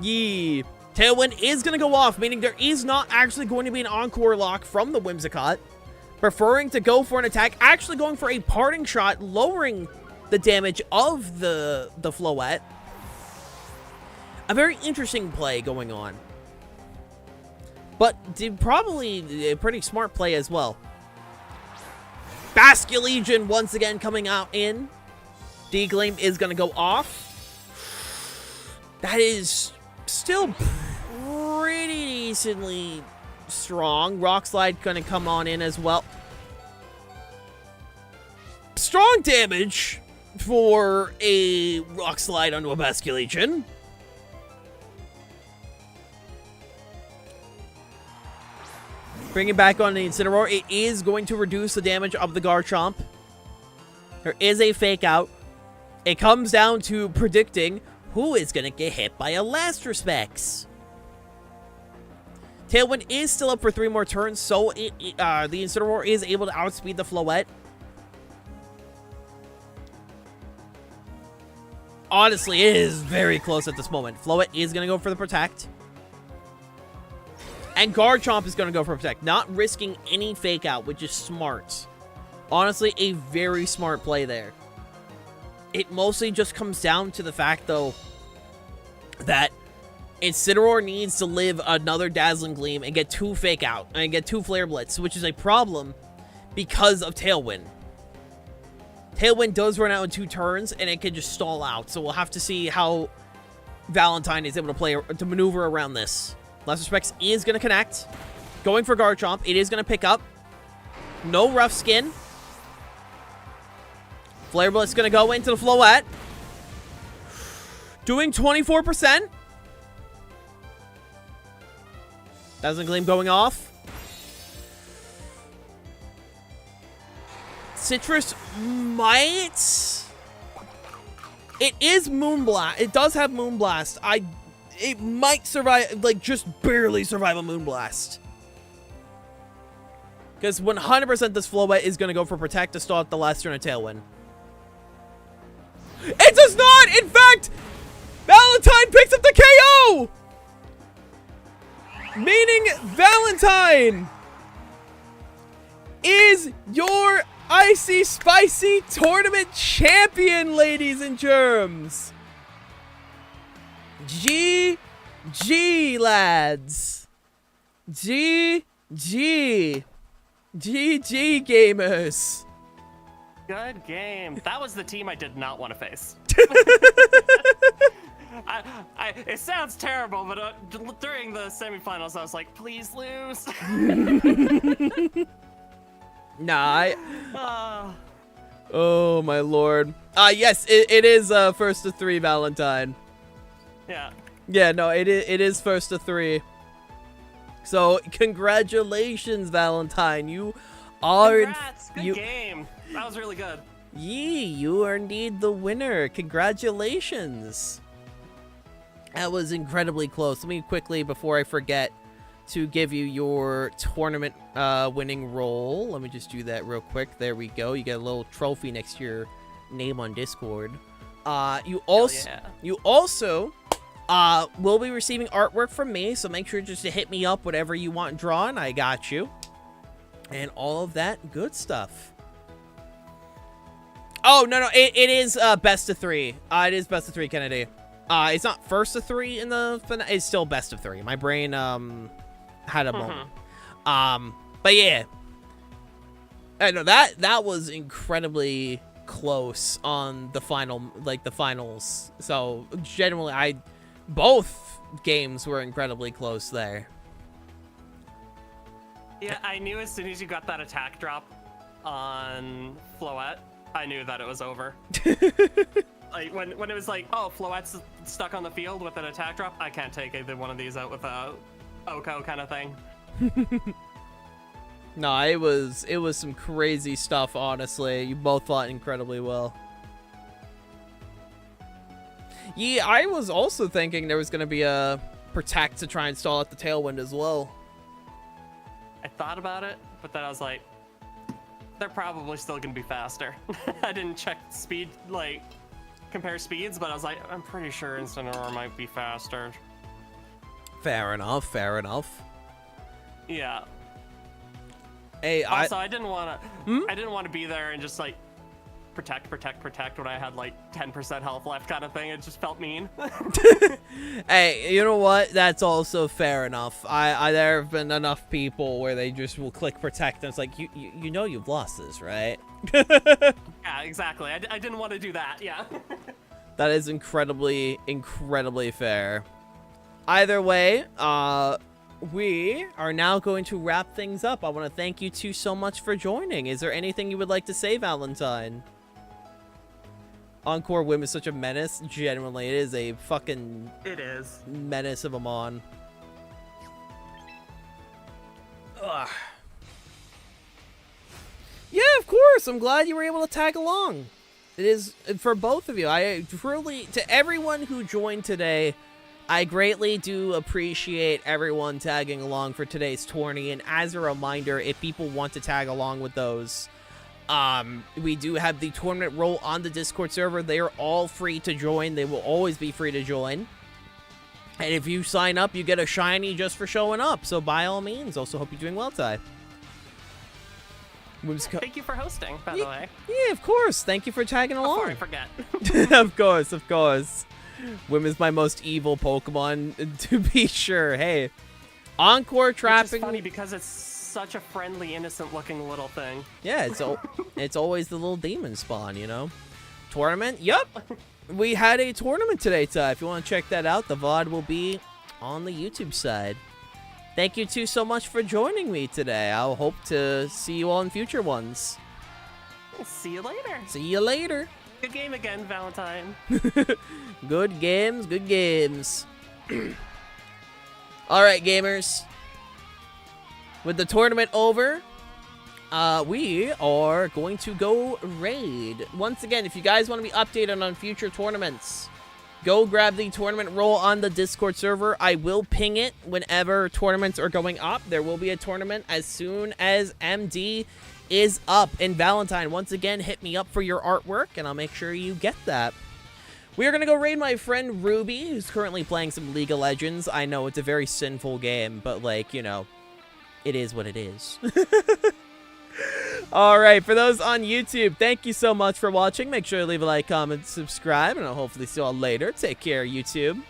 Yee. Tailwind is going to go off, meaning there is not actually going to be an encore lock from the Whimsicott. Preferring to go for an attack, actually going for a parting shot, lowering the damage of the Floette. A very interesting play going on. But probably a pretty smart play as well. Basket Legion once again coming out in. D-Gleam is going to go off. That is still pretty decently strong. Rock Slide going to come on in as well. Strong damage for a Rock Slide onto a Basket Legion. Bring it back on the Incineroar. It is going to reduce the damage of the Garchomp. There is a fake out. It comes down to predicting who is going to get hit by a Last Respects. Tailwind is still up for 3 more turns, so the Incineroar is able to outspeed the Floette. Honestly, it is very close at this moment. Floette is going to go for the Protect. And Garchomp is going to go for Protect, not risking any fake out, which is smart. Honestly, a very smart play there. It mostly just comes down to the fact, though, that Incineroar needs to live another Dazzling Gleam and get 2 fake out, and get 2 Flare Blitz, which is a problem because of Tailwind. Tailwind does run out in 2 turns, and it can just stall out, so we'll have to see how Valentine is able to maneuver around this. Last Respects is going to connect. Going for Garchomp. It is going to pick up. No Rough Skin. Flare Blitz is going to go into the Floette. Doing 24%. Dazzling Gleam going off. Citrus might... It is Moonblast. It does have Moonblast. It might survive, like, just barely survive a Moonblast. Because 100% this Floette is going to go for Protect to start the last turn of Tailwind. It does not! In fact, Valentine picks up the KO! Meaning Valentine is your Icy Spicy Tournament champion, ladies and germs. GG, lads. GG. GG, gamers. Good game. That was the team I did not want to face. It sounds terrible, but during the semifinals, I was like, please lose. Nah, Oh, my lord. Yes, it is first to 3, Valentine. Yeah. Yeah, no, it is first to 3. So, congratulations, Valentine. You are... Congrats. Good game. That was really good. You are indeed the winner. Congratulations. That was incredibly close. Let me quickly, before I forget, to give you your tournament winning roll. Let me just do that real quick. There we go. You get a little trophy next to your name on Discord. You also will be receiving artwork from me, so make sure just to hit me up whatever you want drawn. I got you. And all of that good stuff. Oh, no, it is best of 3. It is best of 3, Kennedy. It's not first of 3 in the finale. It's still best of 3. My brain had a moment. But yeah, I know that was incredibly close on the finals. So generally, both games were incredibly close there. Yeah, I knew as soon as you got that attack drop on Floette, I knew that it was over. Like when it was like, oh, Floette's stuck on the field with an attack drop, I can't take either one of these out with a Oko kind of thing. No, it was some crazy stuff, honestly. You both fought incredibly well. Yeah, I was also thinking there was going to be a protect to try and stall at the tailwind as well. I thought about it, but then I was like, they're probably still going to be faster. I didn't check speed, like, compare speeds, but I was like, I'm pretty sure Incineroar might be faster. Fair enough, fair enough. Yeah. Hey, also, I didn't want to be there and just like protect when I had like 10% health left kind of thing. It just felt mean. Hey, you know what? That's also fair enough. There have been enough people where they just will click protect and it's like, you know you've lost this, right? Yeah, exactly. I didn't want to do that. Yeah. That is incredibly fair. Either way, we are now going to wrap things up. I want to thank you two so much for joining. Is there anything you would like to say, Valentine? Encore Wim is such a menace. Genuinely, it is a fucking... It is. Menace of a mon. Ugh. Yeah, of course. I'm glad you were able to tag along. It is for both of you. I truly, to everyone who joined today, I greatly do appreciate everyone tagging along for today's tourney. And as a reminder, if people want to tag along with those, we do have the tournament role on the Discord server. They are all free to join. They will always be free to join. And if you sign up, you get a shiny just for showing up. So by all means, also hope you're doing well, Ty. Thank you for hosting, by the way. Yeah, of course. Thank you for tagging along. Before I forget. Of course, of course. Wim is my most evil Pokemon, to be sure. Hey, Encore trapping. Which is funny because it's such a friendly, innocent-looking little thing. Yeah, it's always the little demon spawn, you know. Tournament? Yup. We had a tournament today, Ty. If you want to check that out, the VOD will be on the YouTube side. Thank you two so much for joining me today. I'll hope to see you all in future ones. See you later. See you later. Good game again, Valentine. Good games, good games. Alright, gamers. With the tournament over, we are going to go raid. Once again, if you guys want to be updated on future tournaments, go grab the tournament role on the Discord server. I will ping it whenever tournaments are going up. There will be a tournament as soon as MD is up. And Valentine, once again, hit me up for your artwork, and I'll make sure you get that. We are going to go raid my friend Ruby, who's currently playing some League of Legends. I know it's a very sinful game, but, like, you know, it is what it is. Alright, for those on YouTube, thank you so much for watching. Make sure to leave a like, comment, subscribe, and I'll hopefully see you all later. Take care, YouTube.